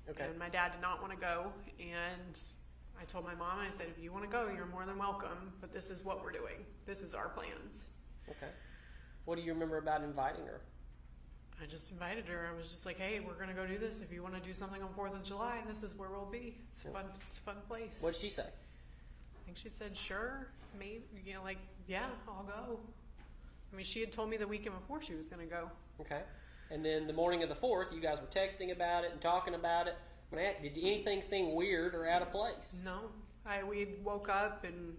Okay. And my dad did not want to go, and I told my mom, I said, if you want to go, you're more than welcome, but this is what we're doing. This is our plans. Okay. What do you remember about inviting her? I just invited her. I was just like, hey, we're going to go do this. If you want to do something on 4th of July, this is where we'll be. It's fun. It's a fun place. What did she say? I think she said, sure, maybe, yeah, I'll go. I mean, she had told me the weekend before she was going to go. Okay. And then the morning of the 4th, you guys were texting about it and talking about it. Did anything seem weird or out of place? No. We woke up and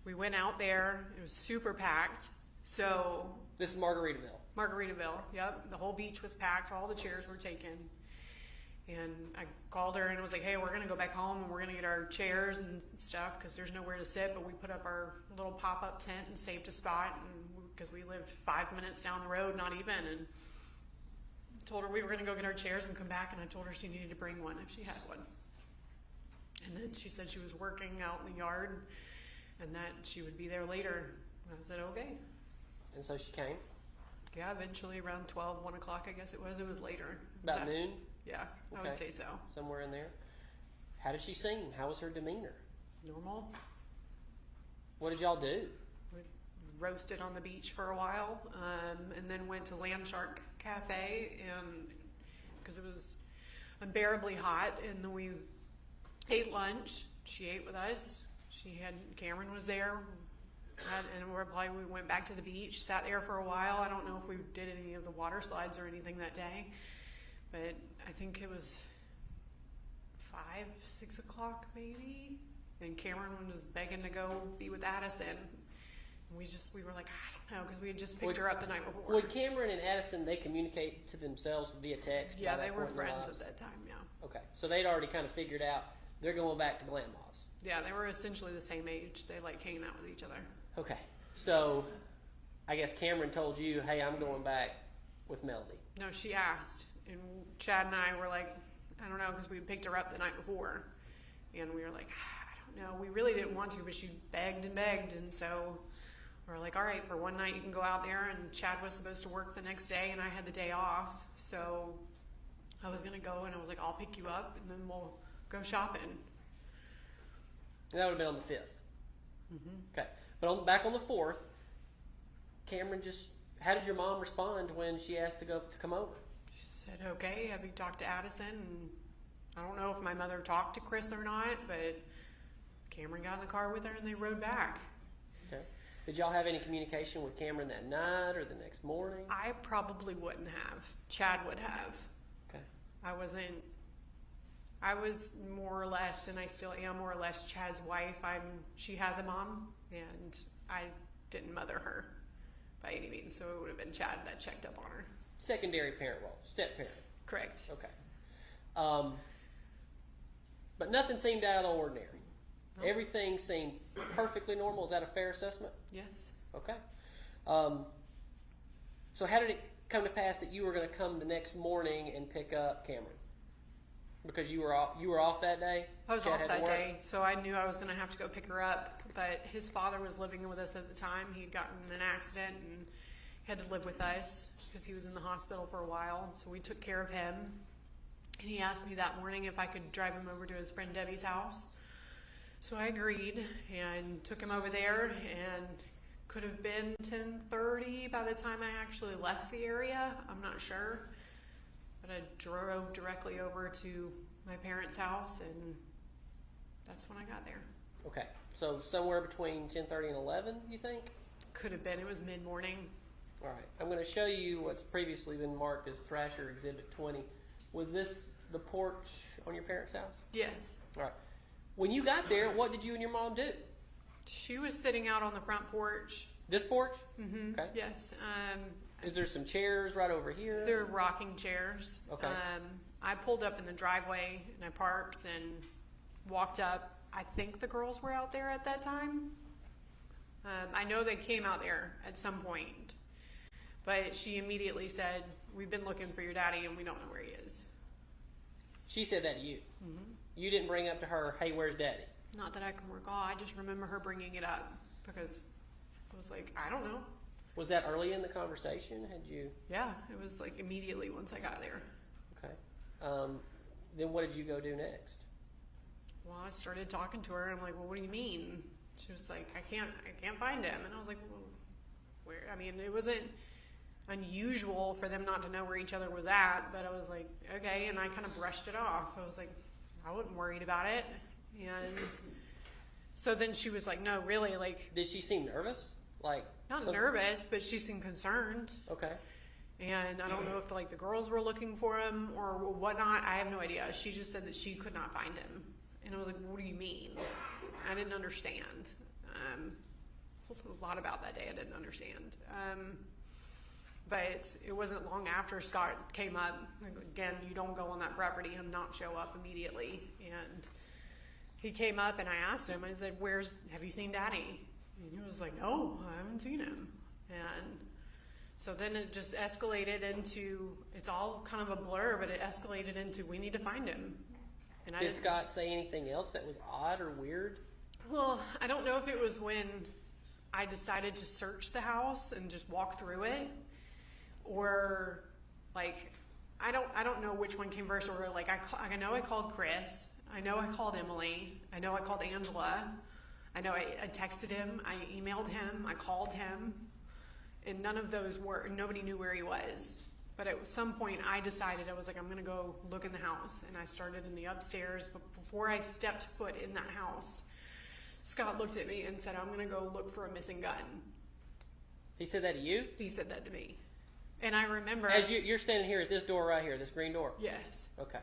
we went out there. It was super packed. So This is Margaritaville. Margaritaville, yep. The whole beach was packed. All the chairs were taken. And I called her and was like, hey, we're going to go back home and we're going to get our chairs and stuff because there's nowhere to sit. But we put up our little pop-up tent and saved a spot because we lived 5 minutes down the road, not even. And told her we were going to go get our chairs and come back. And I told her she needed to bring one if she had one. And then she said she was working out in the yard and that she would be there later. And I said, okay. And so she came? Yeah, eventually around 12, 1 o'clock, I guess it was. It was later. About noon? Yeah, I Okay. would say so. Somewhere in there. How did she seem? How was her demeanor? Normal. What did y'all do? We roasted on the beach for a while, and then went to Land Shark Cafe, and because it was unbearably hot, and then we ate lunch. She ate with us. Cameron was there, and we went back to the beach, sat there for a while. I don't know if we did any of the water slides or anything that day, but I think it was 5, 6 o'clock maybe, and Cameron was begging to go be with Addison. We were like, I don't know, because we had just picked her up the night before. Would Cameron and Addison, they communicate to themselves via text? Yeah, they were friends at that time, yeah. Okay, so they'd already kind of figured out they're going back to Grandma's. Yeah, they were essentially the same age. They like hanging out with each other. Okay, so I guess Cameron told you, hey, I'm going back with Melody. No, she asked, and Chad and I were like, I don't know, because we picked her up the night before, and we were like, I don't know, we really didn't want to, but she begged, and so we were like, all right, for one night you can go out there, and Chad was supposed to work the next day, and I had the day off, so I was going to go, and I was like, I'll pick you up, and then we'll go shopping. And that would have been on the 5th. Mm-hmm. Okay, but back on the 4th, Cameron how did your mom respond when she asked to come over? She said, okay, have you talked to Addison? And I don't know if my mother talked to Chris or not, but Cameron got in the car with her and they rode back. Okay. Did y'all have any communication with Cameron that night or the next morning? I probably wouldn't have. Chad would have. Okay. I was more or less, and I still am more or less, Chad's wife. She has a mom, and I didn't mother her by any means, so it would have been Chad that checked up on her. Secondary parent role, step parent. Correct. Okay. But nothing seemed out of the ordinary. No. Everything seemed perfectly normal. Is that a fair assessment? Yes. Okay. So how did it come to pass that you were going to come the next morning and pick up Cameron? Because you were off that day? I was Chad off that day, so I knew I was going to have to go pick her up. But his father was living with us at the time. He'd gotten in an accident and had to live with us because he was in the hospital for a while. So we took care of him. And he asked me that morning if I could drive him over to his friend Debbie's house. So I agreed and took him over there, and could have been 10:30 by the time I actually left the area. I'm not sure. But I drove directly over to my parents' house, and that's when I got there. Okay. So somewhere between 10:30 and 11, you think? Could have been. It was mid-morning. All right. I'm going to show you what's previously been marked as Thrasher Exhibit 20. Was this the porch on your parents' house? Yes. All right. When you got there, what did you and your mom do? She was sitting out on the front porch. This porch? Mm-hmm. Okay. Yes. Is there some chairs right over here? They're rocking chairs. Okay. I pulled up in the driveway and I parked and walked up. I think the girls were out there at that time. I know they came out there at some point, but she immediately said, "We've been looking for your daddy and we don't know where he is." She said that to you? Mm-hmm. You didn't bring up to her, "Hey, where's daddy"? Not that I can recall. I just remember her bringing it up because I was like, I don't know. Was that early in the conversation? Had you? Yeah, it was like immediately once I got there. Okay. Then what did you go do next? Well, I started talking to her and I'm like, "Well, what do you mean?" She was like, I can't find him. And I was like, "Well, where?" I mean, it wasn't unusual for them not to know where each other was at, but I was like, okay, and I kind of brushed it off. I was like, I wasn't worried about it. And so then she was like, "No, really, like..." Did she seem nervous? Like Not nervous, but she seemed concerned. Okay. And I don't know if the girls were looking for him or whatnot. I have no idea. She just said that she could not find him. And I was like, "What do you mean?" I didn't understand. A lot about that day I didn't understand. But it wasn't long after Scott came up. Again, you don't go on that property and not show up immediately. And he came up and I asked him, I said, "Have you seen Daddy?" And he was like, "No, I haven't seen him." And so then it just escalated into, it's all kind of a blur, but it escalated into, we need to find him. And Did Scott say anything else that was odd or weird? Well, I don't know if it was when I decided to search the house and just walk through it, or like, I don't know which one came first, or like, I know I called Chris, I know I called Emily, I know I called Angela, I know I texted him, I emailed him, I called him, and none of those nobody knew where he was. But at some point I decided, I was like, I'm going to go look in the house. And I started in the upstairs, but before I stepped foot in that house, Scott looked at me and said, "I'm going to go look for a missing gun." He said that to you? He said that to me. And I remember... As you're standing here at this door right here, this green door? Yes. Okay.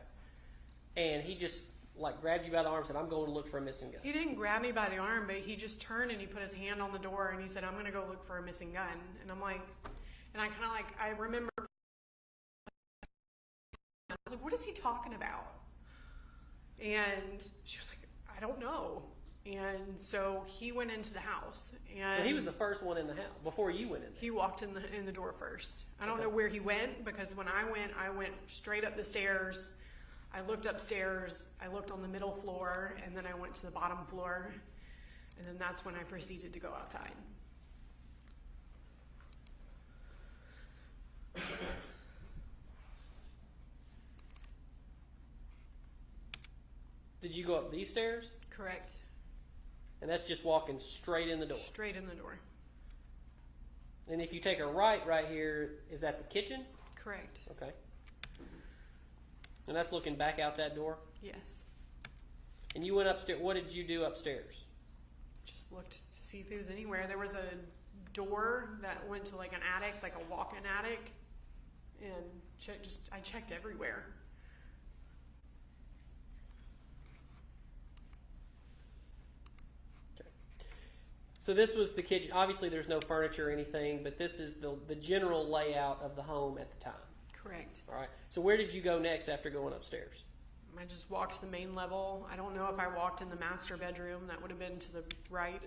And he just like grabbed you by the arm and said, "I'm going to look for a missing gun." He didn't grab me by the arm, but he just turned and he put his hand on the door and he said, "I'm going to go look for a missing gun." And I'm like, and I kind of like, I remember, I was like, "What is he talking about?" And she was like, "I don't know." And so he went into the house. And so he was the first one in the house before you went in there. He walked in the door first. I don't Okay. know where he went, because when I went straight up the stairs. I looked upstairs, I looked on the middle floor, and then I went to the bottom floor. And then that's when I proceeded to go outside. Did you go up these stairs? Correct. And that's just walking straight in the door. Straight in the door. And if you take a right here, is that the kitchen? Correct. Okay. And that's looking back out that door? Yes. And you went upstairs. What did you do upstairs? Just looked to see if he was anywhere. There was a door that went to like an attic, like a walk-in attic. And I checked everywhere. So this was the kitchen. Obviously, there's no furniture or anything, but this is the general layout of the home at the time. Correct. All right. So where did you go next after going upstairs? I just walked to the main level. I don't know if I walked in the master bedroom. That would have been to the right,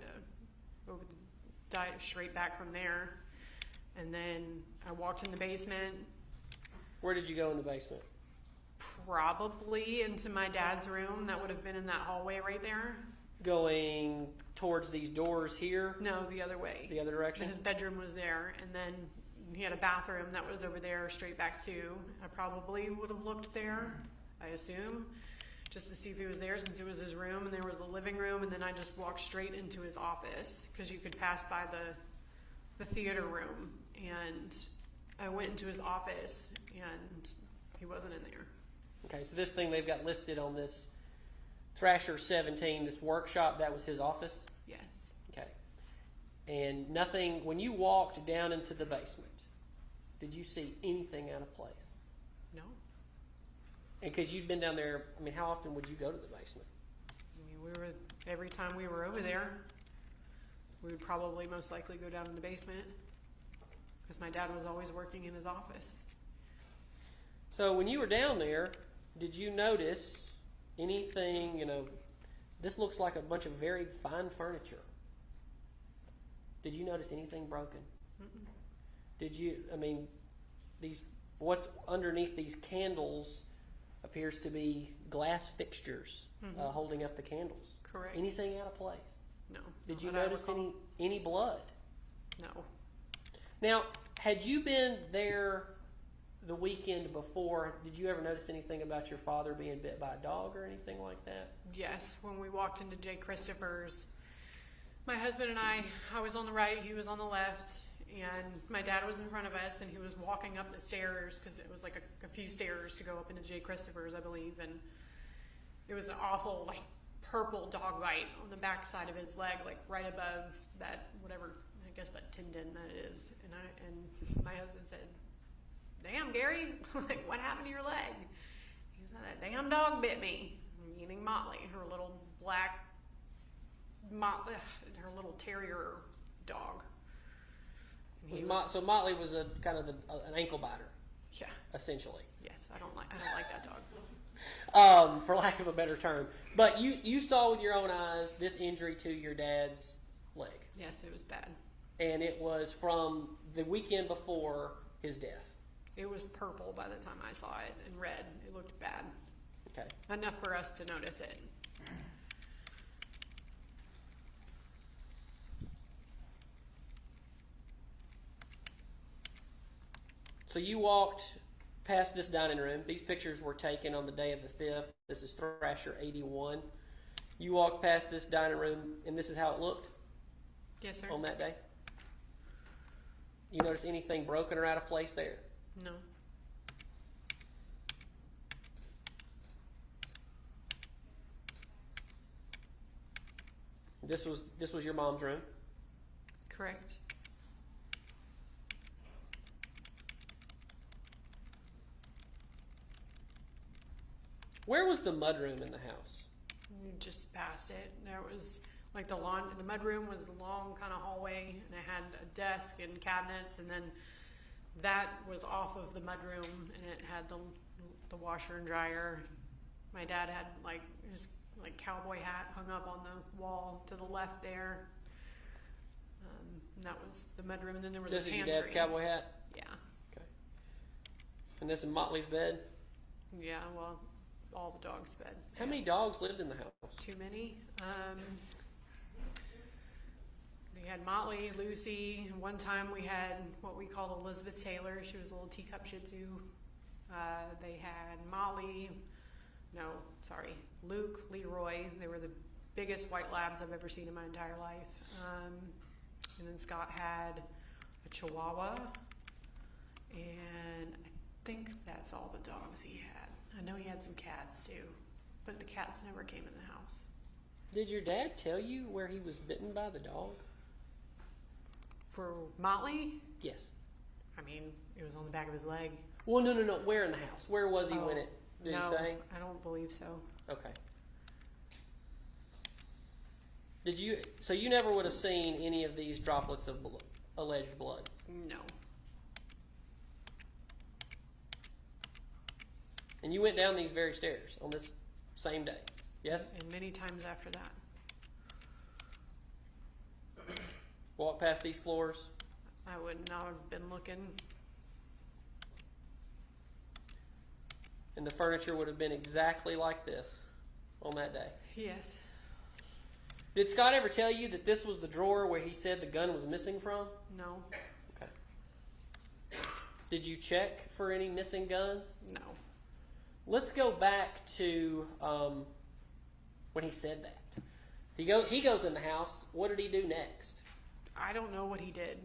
straight back from there. And then I walked in the basement. Where did you go in the basement? Probably into my dad's room. That would have been in that hallway right there. Going towards these doors here? No, the other way. The other direction? His bedroom was there, and then he had a bathroom that was over there straight back too. I probably would have looked there, I assume, just to see if he was there, since it was his room, and there was the living room, and then I just walked straight into his office, because you could pass by the theater room, and I went into his office, and he wasn't in there. Okay, so this thing they've got listed on this Thrasher 17, this workshop, that was his office? Yes. Okay. And nothing, when you walked down into the basement, did you see anything out of place? No. And because you'd been down there, I mean, how often would you go to the basement? I mean, every time we were over there, we would probably most likely go down in the basement because my dad was always working in his office. So when you were down there, did you notice anything, this looks like a bunch of very fine furniture. Did you notice anything broken? Mm-mm. Did you, what's underneath these candles appears to be glass fixtures holding up the candles. Correct. Anything out of place? No. Did you notice any blood? No. Now, had you been there the weekend before, did you ever notice anything about your father being bit by a dog or anything like that? Yes. When we walked into Jay Christopher's, my husband and I was on the right, he was on the left, and my dad was in front of us, and he was walking up the stairs because it was like a few stairs to go up into Jay Christopher's, I believe, and it was an awful, like, purple dog bite on the back side of his leg, like right above that, whatever, I guess that tendon that is. And my husband said, "Damn, Gary, like, what happened to your leg?" He said, "That damn dog bit me," meaning Motley, her little black, her little terrier dog. So Motley was a kind of an ankle biter. Yeah. Essentially. Yes, I don't like that dog. For lack of a better term. But you saw with your own eyes this injury to your dad's leg. Yes, it was bad. And it was from the weekend before his death. It was purple by the time I saw it, and red. It looked bad. Okay. Enough for us to notice it. So you walked past this dining room. These pictures were taken on the day of the 5th. This is Thrasher 81. You walked past this dining room, and this is how it looked? Yes, sir. On that day? You notice anything broken or out of place there? No. This was your mom's room? Correct. Where was the mudroom in the house? You just passed it. There was like the mudroom was the long kind of hallway, and it had a desk and cabinets, and then that was off of the mudroom, and it had the washer and dryer. My dad had like his cowboy hat hung up on the wall to the left there. And that was the mudroom, and then there was a pantry. This is your dad's cowboy hat? Yeah. Okay. And this is Motley's bed? Yeah, well, all the dogs' bed. How many dogs lived in the house? Too many. We had Motley, Lucy. One time we had what we called Elizabeth Taylor. She was a little teacup Shih Tzu. They had Luke, Leroy. They were the biggest white labs I've ever seen in my entire life. And then Scott had a Chihuahua. And I think that's all the dogs he had. I know he had some cats too, but the cats never came in the house. Did your dad tell you where he was bitten by the dog? For Motley? Yes. I mean, it was on the back of his leg. Well, no. Where in the house? Where was he when it? Did he say? I don't believe so. Okay. So you never would have seen any of these droplets of alleged blood? No. And you went down these very stairs on this same day, yes? And many times after that. Walked past these floors? I would not have been looking. And the furniture would have been exactly like this on that day? Yes. Did Scott ever tell you that this was the drawer where he said the gun was missing from? No. Okay. Did you check for any missing guns? No. Let's go back to when he said that. He goes in the house. What did he do next? I don't know what he did.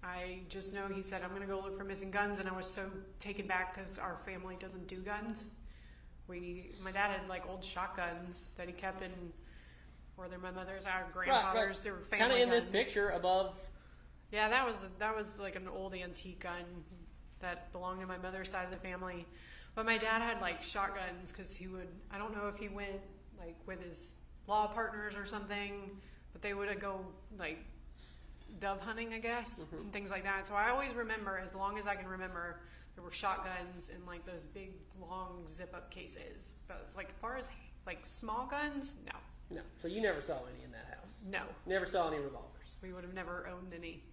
I just know he said, "I'm going to go look for missing guns," and I was so taken back because our family doesn't do guns. My dad had like old shotguns that he kept in, or they're my mother's, our grandfather's. They were family kind of in guns. this picture above. Yeah, that was like an old antique gun that belonged to my mother's side of the family. But my dad had like shotguns because he would, I don't know if he went like with his law partners or something, but they would go like dove hunting, I guess, and things like that. So I always remember, as long as I can remember, there were shotguns in like those big long zip up cases. But it's like as far as like small guns, no. No. So you never saw any in that house? No. Never saw any revolvers? We would have never owned any.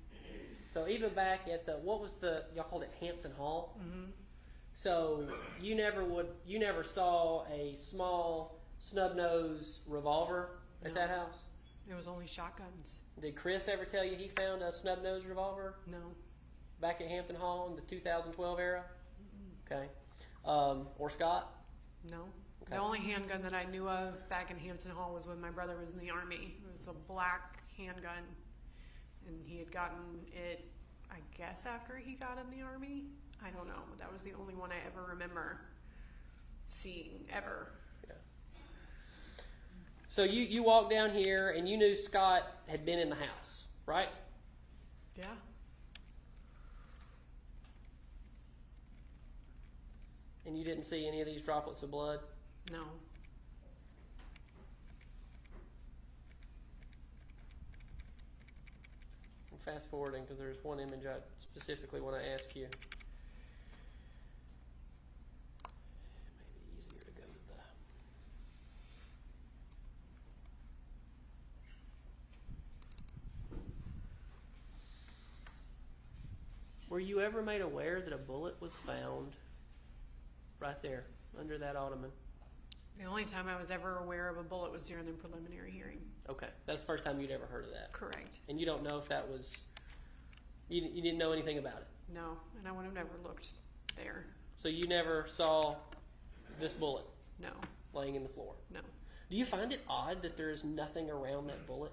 So even back at y'all called it Hampton Hall? Mm-hmm. So you never saw a small snub-nose revolver at that house? It was only shotguns. Did Chris ever tell you he found a snub-nose revolver? No. Back at Hampton Hall in the 2012 era? Okay. Or Scott? No. Okay. The only handgun that I knew of back in Hampton Hall was when my brother was in the Army. It was a black handgun, and he had gotten it, I guess, after he got in the Army. I don't know. That was the only one I ever remember seeing, ever. Yeah. So you walked down here, and you knew Scott had been in the house, right? Yeah. And you didn't see any of these droplets of blood? No. I'm fast forwarding because there's one image I specifically want to ask you. It may be easier to go to the... Were you ever made aware that a bullet was found right there under that ottoman? The only time I was ever aware of a bullet was during the preliminary hearing. Okay, that's the first time you'd ever heard of that. Correct. And you don't know if that was, you didn't know anything about it? No, and I would have never looked there. So you never saw this bullet No. laying in the floor? No. Do you find it odd that there is nothing around that bullet?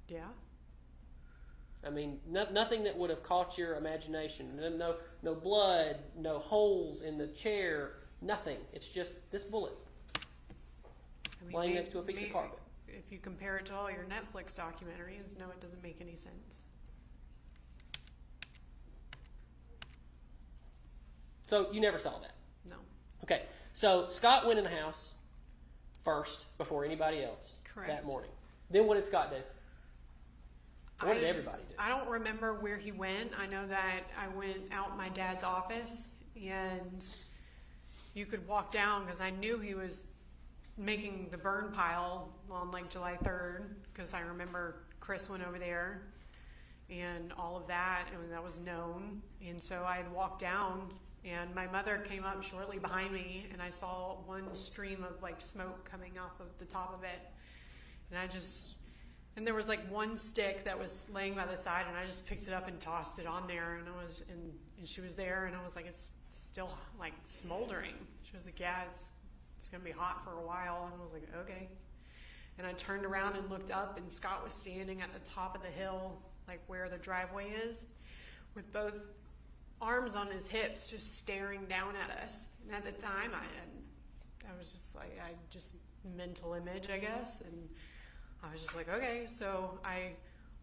Yeah. I mean, nothing that would have caught your imagination. No blood, no holes in the chair, nothing. It's just this bullet laying next to a piece of carpet. If you compare it to all your Netflix documentaries, no, it doesn't make any sense. So you never saw that? No. Okay, so Scott went in the house first before anybody else. Correct. That morning. Then what did Scott do? What did everybody do? I don't remember where he went. I know that I went out my dad's office, and you could walk down because I knew he was making the burn pile on like July 3rd because I remember Chris went over there and all of that, and that was known. And so I had walked down, and my mother came up shortly behind me, and I saw one stream of like smoke coming off of the top of it, and there was like one stick that was laying by the side, and I just picked it up and tossed it on there, and and she was there, and I was like, it's still like smoldering. She was like, yeah, it's gonna be hot for a while, and I was like, okay. And I turned around and looked up, and Scott was standing at the top of the hill, like where the driveway is, with both arms on his hips, just staring down at us. And at the time, I was just like, mental image, I guess, and I was just like, okay. So I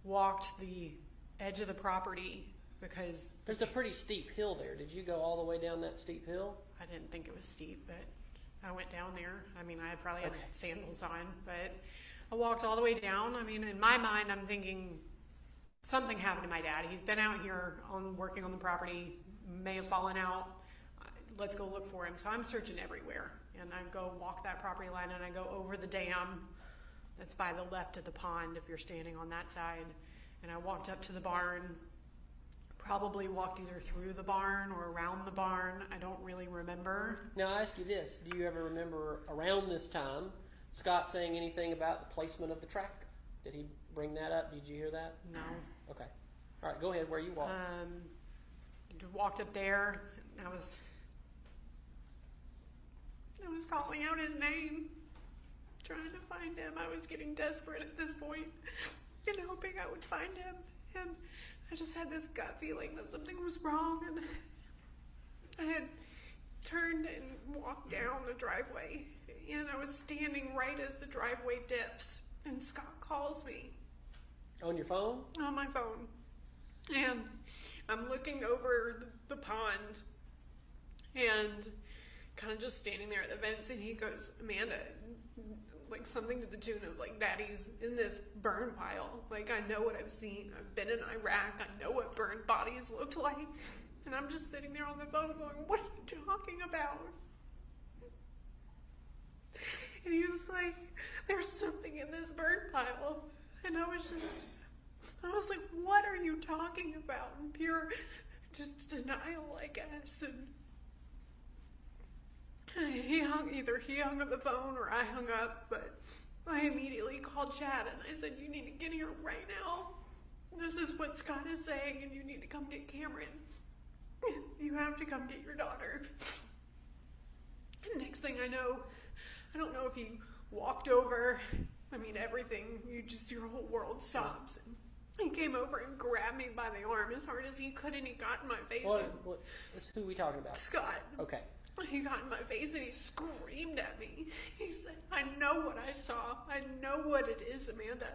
walked the edge of the property because there's a pretty steep hill there. Did you go all the way down that steep hill? I didn't think it was steep, but I went down there. I mean, I probably had sandals on, but I walked all the way down. I mean, in my mind, I'm thinking something happened to my dad. He's been out here working on the property, may have fallen out. Let's go look for him. So I'm searching everywhere, and I go walk that property line, and I go over the dam that's by the left of the pond if you're standing on that side. And I walked up to the barn, probably walked either through the barn or around the barn. I don't really remember. Now, I ask you this. Do you ever remember around this time Scott saying anything about the placement of the tractor? Did he bring that up? Did you hear that? No. Okay. All right, go ahead. Where you walked? Walked up there, and I was calling out his name, trying to find him. I was getting desperate at this point and hoping I would find him. And I just had this gut feeling that something was wrong, and I had turned and walked down the driveway, and I was standing right as the driveway dips, and Scott calls me. On your phone? On my phone. And I'm looking over the pond and kind of just standing there at the fence, and he goes, Amanda, like something to the tune of like, Daddy's in this burn pile. Like, I know what I've seen. I've been in Iraq. I know what burned bodies looked like. And I'm just sitting there on the phone going, what are you talking about? And he was like, there's something in this burn pile. And I was like, what are you talking about? In pure just denial, I guess. And either he hung up the phone or I hung up, but I immediately called Chad and I said, you need to get here right now. This is what Scott is saying, and you need to come get Cameron. You have to come get your daughter. And next thing I know, I don't know if he walked over. I mean, everything, your whole world stops. And he came over and grabbed me by the arm as hard as he could, and he got in my face. Who are we talking about? Scott. Okay. He got in my face and he screamed at me. He said, I know what I saw. I know what it is, Amanda.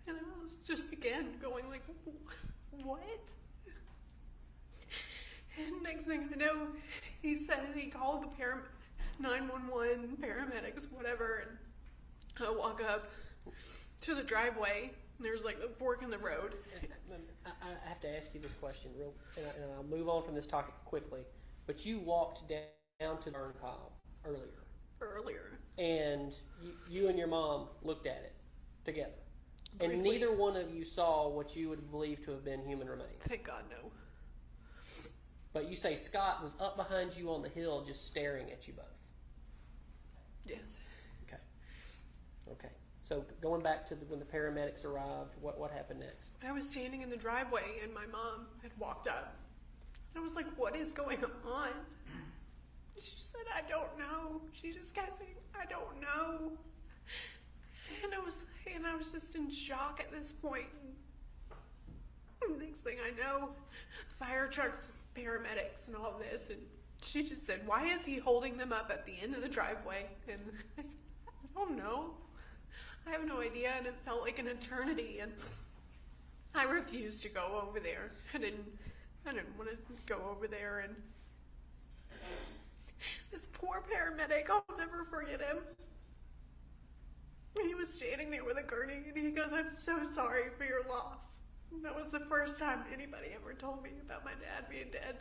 And I was just, again, going like, what? And next thing I know, he said he called the 911, paramedics, whatever, and I walk up to the driveway, and there's like a fork in the road. I have to ask you this question, and I'll move on from this topic quickly. But you walked down to the burn pile earlier. And you and your mom looked at it together. Briefly. And neither one of you saw what you would believe to have been human remains. Thank God, no. But you say Scott was up behind you on the hill just staring at you both. Yes. Okay. So going back to when the paramedics arrived, what happened next? I was standing in the driveway and my mom had walked up. I was like, what is going on? She said, I don't know. She just kept saying, I don't know. And I was just in shock at this point. And next thing I know, fire trucks, paramedics, and all this. And she just said, why is he holding them up at the end of the driveway? And I said, I don't know. I have no idea. And it felt like an eternity. And I refused to go over there. I didn't want to go over there, and this poor paramedic, I'll never forget him. He was standing there with a gurney, and he goes, I'm so sorry for your loss. And that was the first time anybody ever told me about my dad being dead.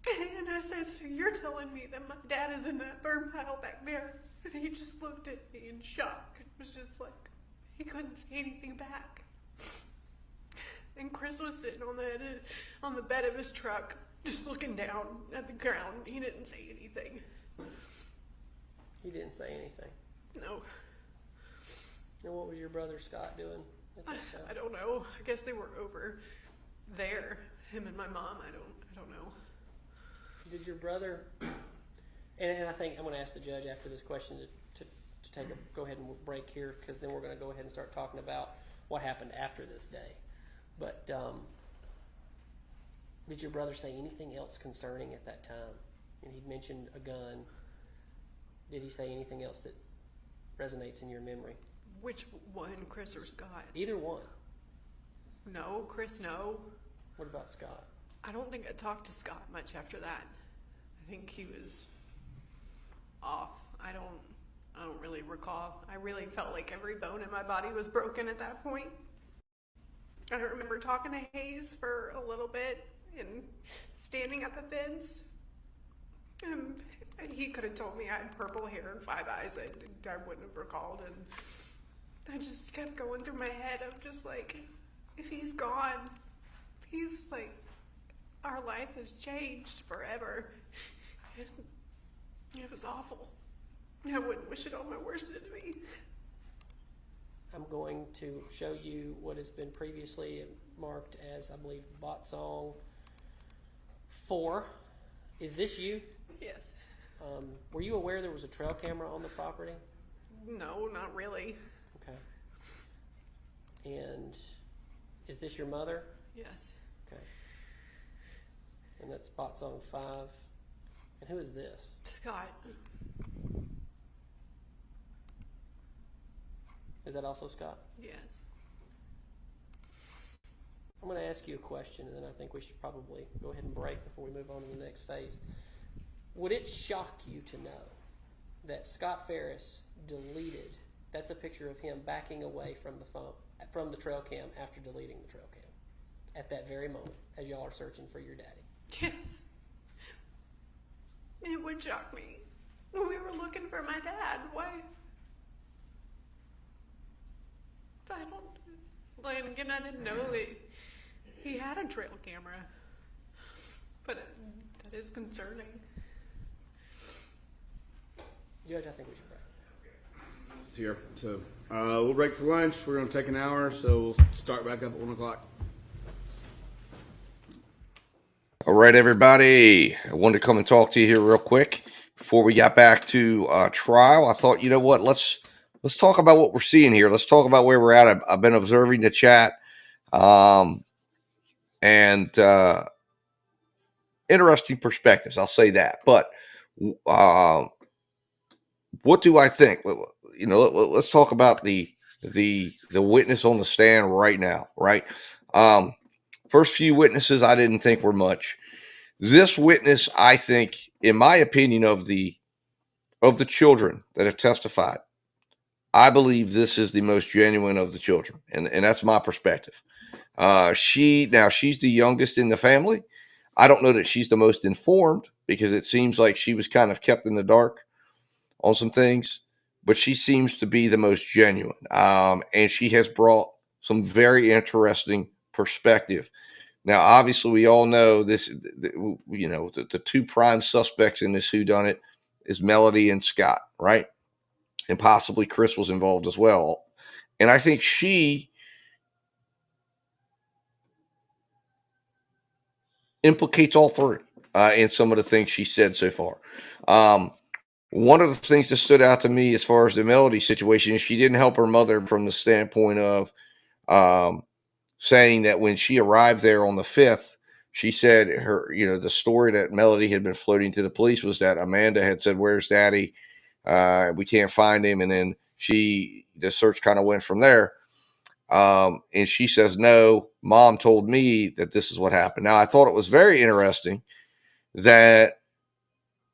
And I said, so you're telling me that my dad is in that burn pile back there? And he just looked at me in shock. It was just like, he couldn't say anything back. And Chris was sitting on the bed of his truck, just looking down at the ground. He didn't say anything. He didn't say anything? No. And what was your brother Scott doing at that time? I don't know. I guess they were over there, him and my mom. I don't know. Did your brother, and I think I'm going to ask the judge after this question to go ahead and break here, because then we're going to go ahead and start talking about what happened after this day. But did your brother say anything else concerning at that time? And he'd mentioned a gun. Did he say anything else that resonates in your memory? Which one, Chris or Scott? Either one. No, Chris, no. What about Scott? I don't think I talked to Scott much after that. I think he was off. I don't really recall. I really felt like every bone in my body was broken at that point. I remember talking to Hayes for a little bit and standing at the fence. And he could have told me I had purple hair and 5 eyes. I wouldn't have recalled. And I just kept going through my head of just like, if he's gone, he's like, our life has changed forever. And it was awful. I wouldn't wish it on my worst enemy. I'm going to show you what has been previously marked as, I believe, bot song 4. Is this you? Yes. Were you aware there was a trail camera on the property? No, not really. Okay. And is this your mother? Yes. Okay. And that's bot song 5. And who is this? Scott. Is that also Scott? Yes. I'm going to ask you a question, and then I think we should probably go ahead and break before we move on to the next phase. Would it shock you to know that Scott Farris deleted? That's a picture of him backing away from the phone, from the trail cam after deleting the trail cam at that very moment as y'all are searching for your daddy. Yes. It would shock me. We were looking for my dad. Why? I don't. Like, again, I didn't know that he had a trail camera. But that is concerning. Judge, I think we should break. It's here. So we'll break for lunch. We're going to take an hour, so we'll start back up at 1 o'clock. All right, everybody. I wanted to come and talk to you here real quick before we got back to trial. I thought, you know what? Let's talk about what we're seeing here. Let's talk about where we're at. I've been observing the chat, and interesting perspectives. I'll say that. But what do I think? You know, let's talk about the witness on the stand right now. Right. First few witnesses, I didn't think were much. This witness, I think, in my opinion, of the children that have testified, I believe this is the most genuine of the children, and that's my perspective. She's the youngest in the family. I don't know that she's the most informed, because it seems like she was kind of kept in the dark on some things, but she seems to be the most genuine, and she has brought some very interesting perspective. Now, obviously, we all know this. You know, the two prime suspects in this whodunit is Melody and Scott, right? And possibly Chris was involved as well. And I think she implicates all three in some of the things she said so far. One of the things that stood out to me as far as the Melody situation is she didn't help her mother from the standpoint of saying that when she arrived there on the 5th, she said the story that Melody had been floating to the police was that Amanda had said, "Where's Daddy? We can't find him." And then the search kind of went from there. And she says, "No, Mom told me that this is what happened." Now, I thought it was very interesting that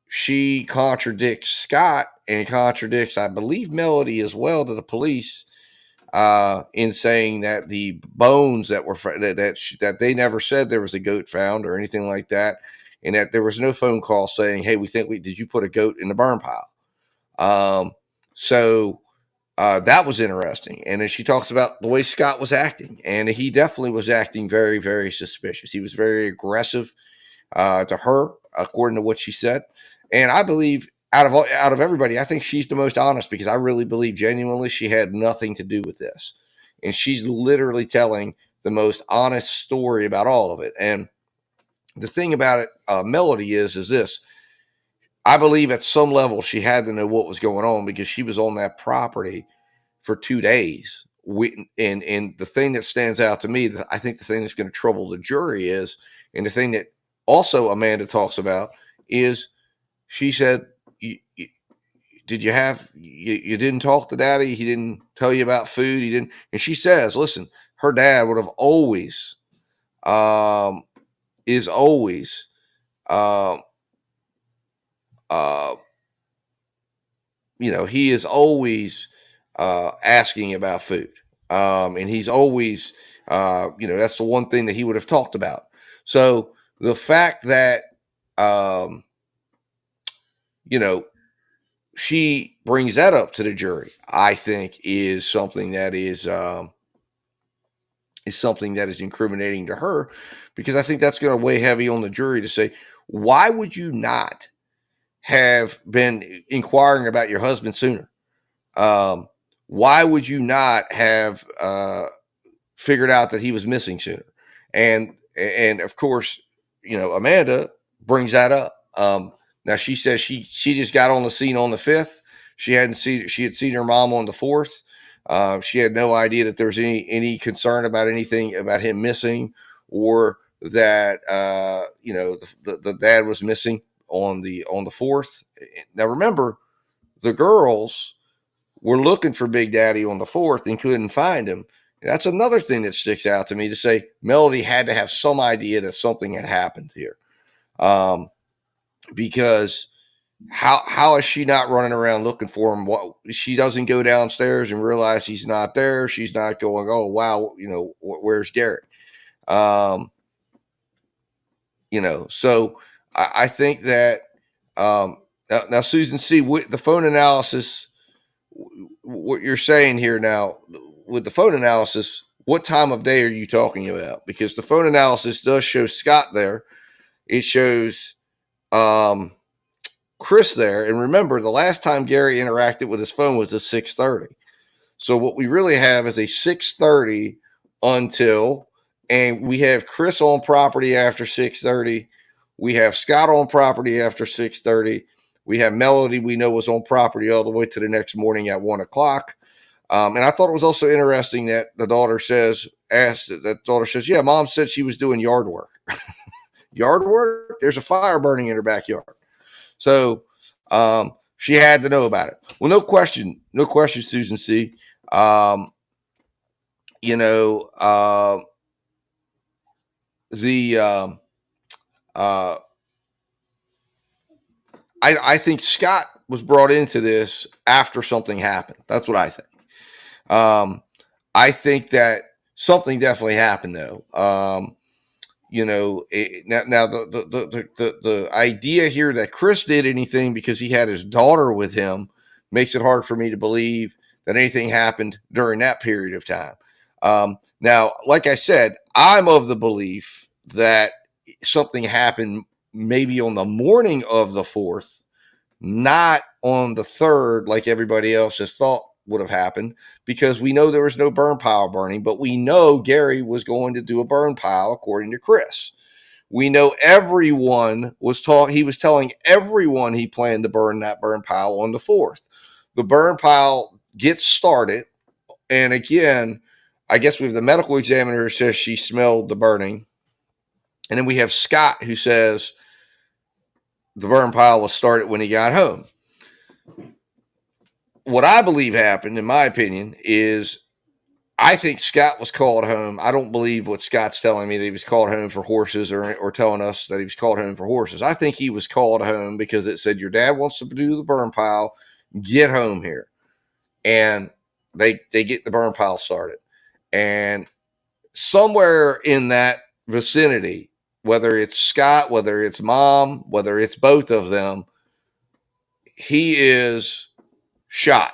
she contradicts Scott and contradicts, I believe, Melody as well to the police, in saying that the bones that were that they never said there was a goat found or anything like that, and that there was no phone call saying, "Hey, did you put a goat in the burn pile?" So that was interesting. And then she talks about the way Scott was acting, and he definitely was acting very, very suspicious. He was very aggressive to her, according to what she said. And I believe out of everybody, I think she's the most honest, because I really believe genuinely she had nothing to do with this. And she's literally telling the most honest story about all of it. And the thing about it, Melody, is this. I believe at some level she had to know what was going on, because she was on that property for 2 days. And the thing that stands out to me, I think the thing that's going to trouble the jury is, and the thing that also Amanda talks about is, she said, you didn't talk to Daddy? He didn't tell you about food? He didn't? And she says, listen, her dad would have always, is always, he is always asking about food. And he's always, that's the one thing that he would have talked about. So the fact that, she brings that up to the jury, I think is something that is incriminating to her, because I think that's going to weigh heavy on the jury to say, why would you not have been inquiring about your husband sooner? Why would you not have figured out that he was missing sooner? And of course, Amanda brings that up. Now she says she just got on the scene on the 5th. She had seen her mom on the 4th. She had no idea that there was any concern about anything about him missing, or that the dad was missing on the 4th. Now remember, the girls were looking for Big Daddy on the 4th and couldn't find him, That's another thing that sticks out to me, to say Melody had to have some idea that something had happened here. Because how is she not running around looking for him? What, she doesn't go downstairs and realize he's not there. She's not going, oh, wow, where's Garrett? So I think that now, Susan C., the phone analysis, what you're saying here now with the phone analysis, what time of day are you talking about? Because the phone analysis does show Scott there. It shows Chris there. And remember, the last time Gary interacted with his phone was at 6:30. So what we really have is a 6:30 until, and we have Chris on property after 6:30. We have Scott on property after 6:30. We have Melody, we know, was on property all the way to the next morning at 1 o'clock. And I thought it was also interesting that the daughter says, yeah, Mom said she was doing yard work. Yard work? There's a fire burning in her backyard. So she had to know about it. Well, no question, Susan C. I think Scott was brought into this after something happened. That's what I think. I think that something definitely happened, though. Now the idea here that Chris did anything because he had his daughter with him makes it hard for me to believe that anything happened during that period of time. Now, like I said, I'm of the belief that something happened maybe on the morning of the 4th, not on the 3rd, like everybody else has thought would have happened, because we know there was no burn pile burning, but we know Gary was going to do a burn pile according to Chris. We know everyone he was telling everyone he planned to burn that burn pile on the 4th. The burn pile gets started, and again, I guess we have the medical examiner who says she smelled the burning, and then we have Scott who says the burn pile was started when he got home. What I believe happened, in my opinion, is I think Scott was called home. I don't believe what Scott's telling me, that he was called home for horses, or telling us that he was called home for horses. I think he was called home because it said, your dad wants to do the burn pile, get home here. And they get the burn pile started. And somewhere in that vicinity, whether it's Scott, whether it's Mom, whether it's both of them, he is shot.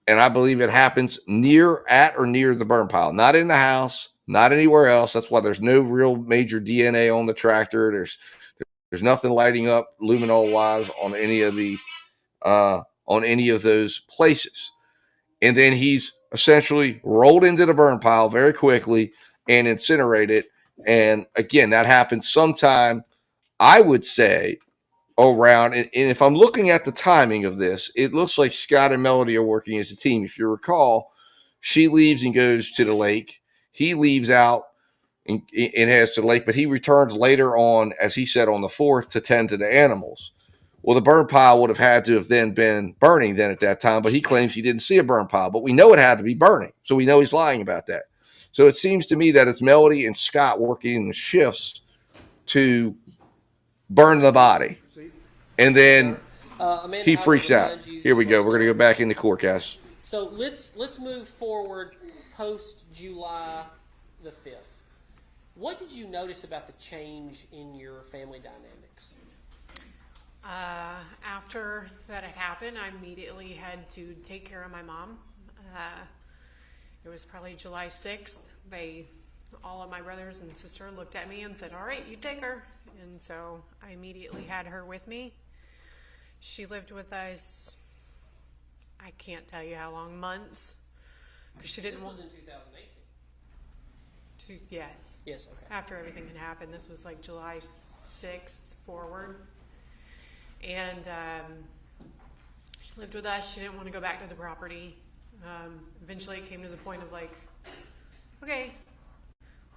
And I believe it happens at or near the burn pile, not in the house, not anywhere else. That's why there's no real major DNA on the tractor. There's nothing lighting up luminol wise on any of those places. And then he's essentially rolled into the burn pile very quickly and incinerated. And again, that happens sometime, I would say, around, and if I'm looking at the timing of this, it looks like Scott and Melody are working as a team. If you recall, she leaves and goes to the lake. He leaves out and heads to the lake, but he returns later on, as he said, on the 4th to tend to the animals. Well, the burn pile would have had to have then been burning then at that time, but he claims he didn't see a burn pile, but we know it had to be burning. So we know he's lying about that. So it seems to me that it's Melody and Scott working in the shifts to burn the body. And then Amanda, he freaks out. Here we go. We're going to go back into Courtcast. So let's move forward post July the 5th. What did you notice about the change in your family dynamics? After that had happened, I immediately had to take care of my mom. It was probably July 6th. All of my brothers and sister looked at me and said, all right, you take her. And so I immediately had her with me. She lived with us, I can't tell you how long, months. Because she didn't. This was in 2018. Yes. Yes. Okay. After everything had happened, this was like July 6th forward, and she lived with us. She didn't want to go back to the property. Eventually, it came to the point of like, okay,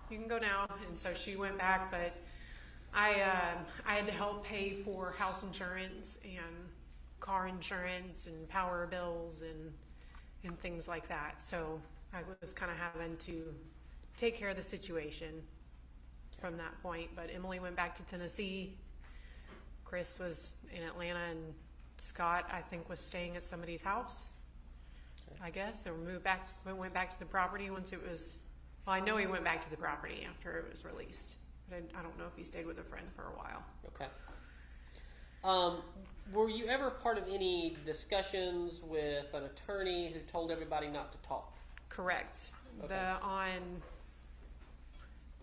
you can go now, and so she went back, but I had to help pay for house insurance and car insurance and power bills and things like that. So I was kind of having to take care of the situation from that point. But Emily went back to Tennessee. Chris was in Atlanta, and Scott, I think, was staying at somebody's house, I guess, or went back to the property once it was, well, I know he went back to the property after it was released, but I don't know if he stayed with a friend for a while. Okay. Were you ever part of any discussions with an attorney who told everybody not to talk? Correct. Okay. On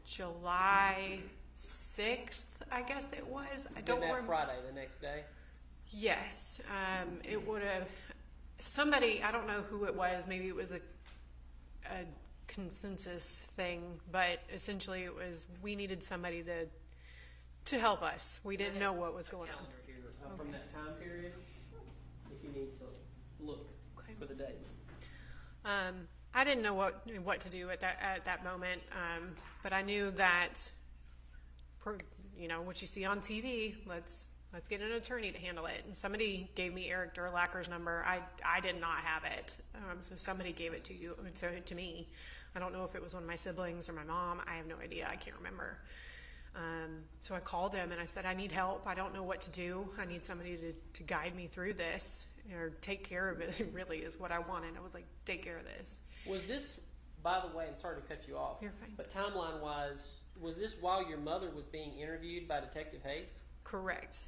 July 6th, I guess it was. I don't remember. Friday, the next day? Yes. It would have, somebody, I don't know who it was, maybe it was a consensus thing, but essentially it was, we needed somebody to help us. We didn't know what was going on. Here, from that time period, if you need to look for the date. I didn't know what to do at that moment, but I knew that, what you see on TV, let's get an attorney to handle it. And somebody gave me Eric Durlacker's number. I did not have it, so somebody gave it to me. I don't know if it was one of my siblings or my mom. I have no idea. I can't remember. So I called him and I said, I need help. I don't know what to do. I need somebody to guide me through this, or take care of it, really is what I wanted. I was like, take care of this. Was this, by the way, and sorry to cut you off, You're fine. but timeline-wise, was this while your mother was being interviewed by Detective Hayes? Correct.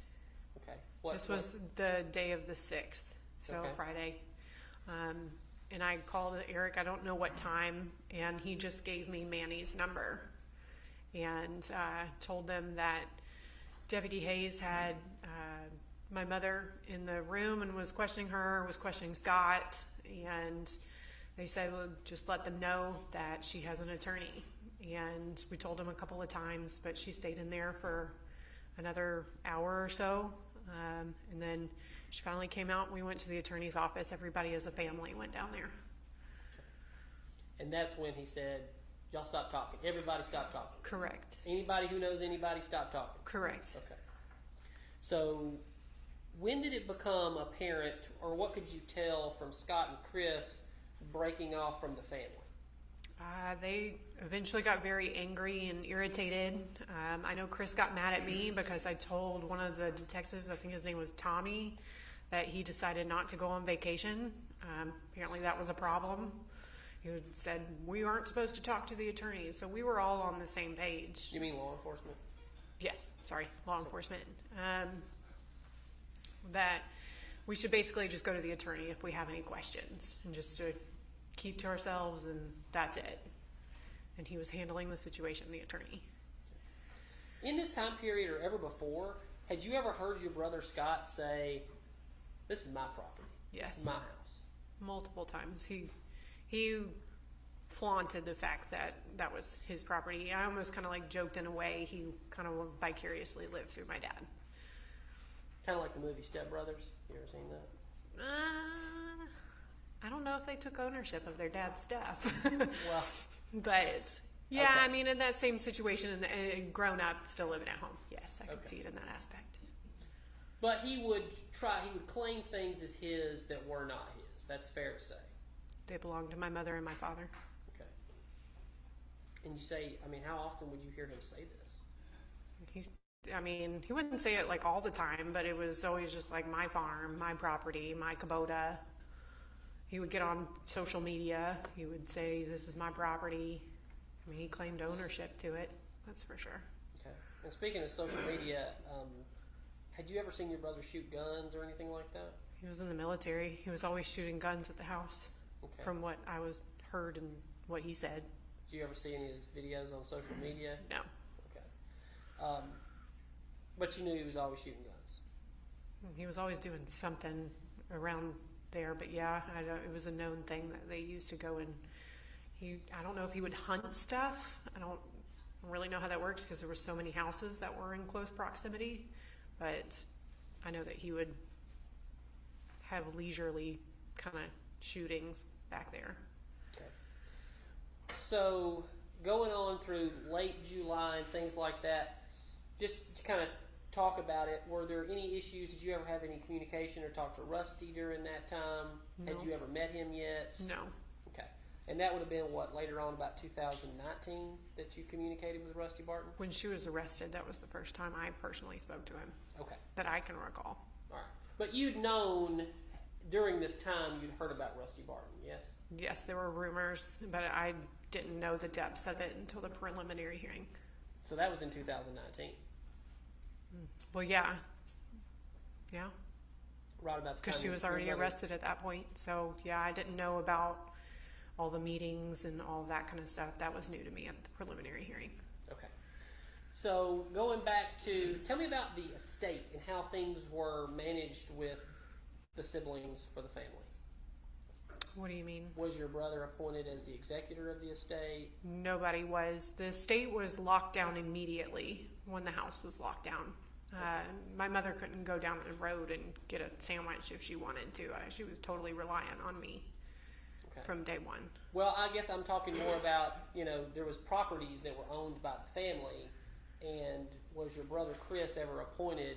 Okay. This was the day of the 6th, so Okay. Friday. And I called Eric, I don't know what time, and he just gave me Manny's number and told them that Deputy Hayes had my mother in the room and was questioning Scott, and they said, well, just let them know that she has an attorney. And we told him a couple of times, but she stayed in there for another hour or so. And then she finally came out and we went to the attorney's office. Everybody as a family went down there. And that's when he said, y'all stop talking. Everybody stop talking. Correct. Anybody who knows anybody, stop talking. Correct. Okay. So when did it become apparent, or what could you tell from Scott and Chris breaking off from the family? They eventually got very angry and irritated. I know Chris got mad at me because I told one of the detectives, I think his name was Tommy, that he decided not to go on vacation. Apparently that was a problem. He said, we aren't supposed to talk to the attorneys. So we were all on the same page. You mean law enforcement? Yes, sorry, law enforcement. That we should basically just go to the attorney if we have any questions, and just to keep to ourselves, and that's it. And he was handling the situation, the attorney. In this time period or ever before, had you ever heard your brother Scott say, this is my property? Yes. This is my house? Multiple times. He flaunted the fact that that was his property. I almost kind of like joked in a way he kind of vicariously lived through my dad. Kind of like the movie Step Brothers. You ever seen that? I don't know if they took ownership of their dad's stuff. Well, but yeah, okay. I mean, in that same situation, and grown up, still living at home. Yes, I could Okay. see it in that aspect. but he would claim things as his that were not his. That's fair to say. They belonged to my mother and my father. Okay. And you say, I mean, how often would you hear him say this? He wouldn't say it like all the time, but it was always just like my farm, my property, my Kubota. He would get on social media. He would say, this is my property. I mean, he claimed ownership to it. That's for sure. Okay. And speaking of social media, had you ever seen your brother shoot guns or anything like that? He was in the military. He was always shooting guns at the house, Okay. from what I heard and what he said. Did you ever see any of his videos on social media? No. Okay. But you knew he was always shooting guns. He was always doing something around there, but yeah, it was a known thing that they used to go and I don't know if he would hunt stuff. I don't really know how that works because there were so many houses that were in close proximity, but I know that he would have leisurely kind of shootings back there. Okay. So going on through late July and things like that, just to kind of talk about it, were there any issues? Did you ever have any communication or talk to Rusty during that time? No. Had you ever met him yet? No. Okay. And that would have been what, later on, about 2019, that you communicated with Rusty Barton? When she was arrested, that was the first time I personally spoke to him Okay. that I can recall. All right. But you'd known during this time, you'd heard about Rusty Barton, yes? Yes, there were rumors, but I didn't know the depths of it until the preliminary hearing. So that was in 2019, Well, yeah. Yeah. right about the time Because she your was already mother- arrested at that point. So, yeah, I didn't know about all the meetings and all that kind of stuff. That was new to me at the preliminary hearing. Okay. So going back to, tell me about the estate and how things were managed with the siblings for the family. What do you mean? Was your brother appointed as the executor of the estate? Nobody was. The estate was locked down immediately when the house was locked down. My mother couldn't go down the road and get a sandwich if she wanted to. She was totally reliant on me from day one. Well, I guess I'm talking more about, there was properties that were owned by the family, and was your brother Chris ever appointed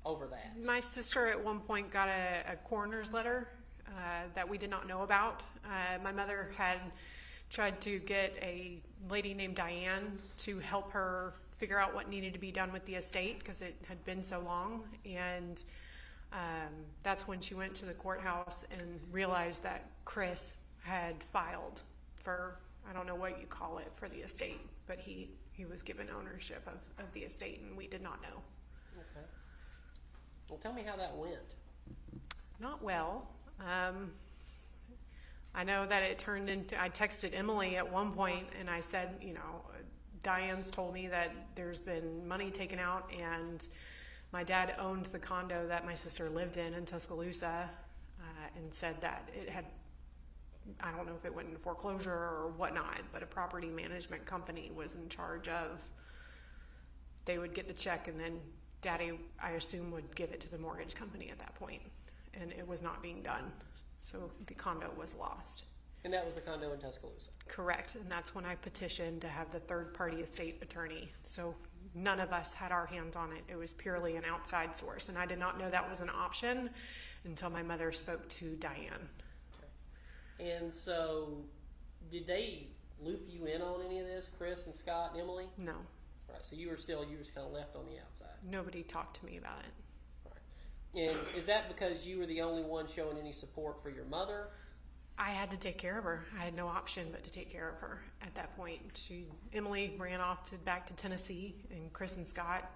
over that? My sister at one point got a coroner's letter that we did not know about. My mother had tried to get a lady named Diane to help her figure out what needed to be done with the estate because it had been so long, and that's when she went to the courthouse and realized that Chris had filed for, I don't know what you call it, for the estate, but he was given ownership of the estate, and we did not know. Okay. Well, tell me how that went. Not well. I know that it turned into, I texted Emily at one point and I said, Diane's told me that there's been money taken out, and my dad owned the condo that my sister lived in Tuscaloosa, and said that it had, I don't know if it went into foreclosure or whatnot, but a property management company was in charge of, they would get the check and then Daddy, I assume, would give it to the mortgage company at that point, and it was not being done. So the condo was lost. And that was the condo in Tuscaloosa? Correct, and that's when I petitioned to have the third-party estate attorney. So none of us had our hands on it. It was purely an outside source, and I did not know that was an option until my mother spoke to Diane. Okay. And so did they loop you in on any of this, Chris and Scott and Emily? No, Right, so you were just kind of left on the outside. nobody talked to me about it. Right. And is that because you were the only one showing any support for your mother? I had to take care of her. I had no option but to take care of her at that point. Emily ran off back to Tennessee, and Chris and Scott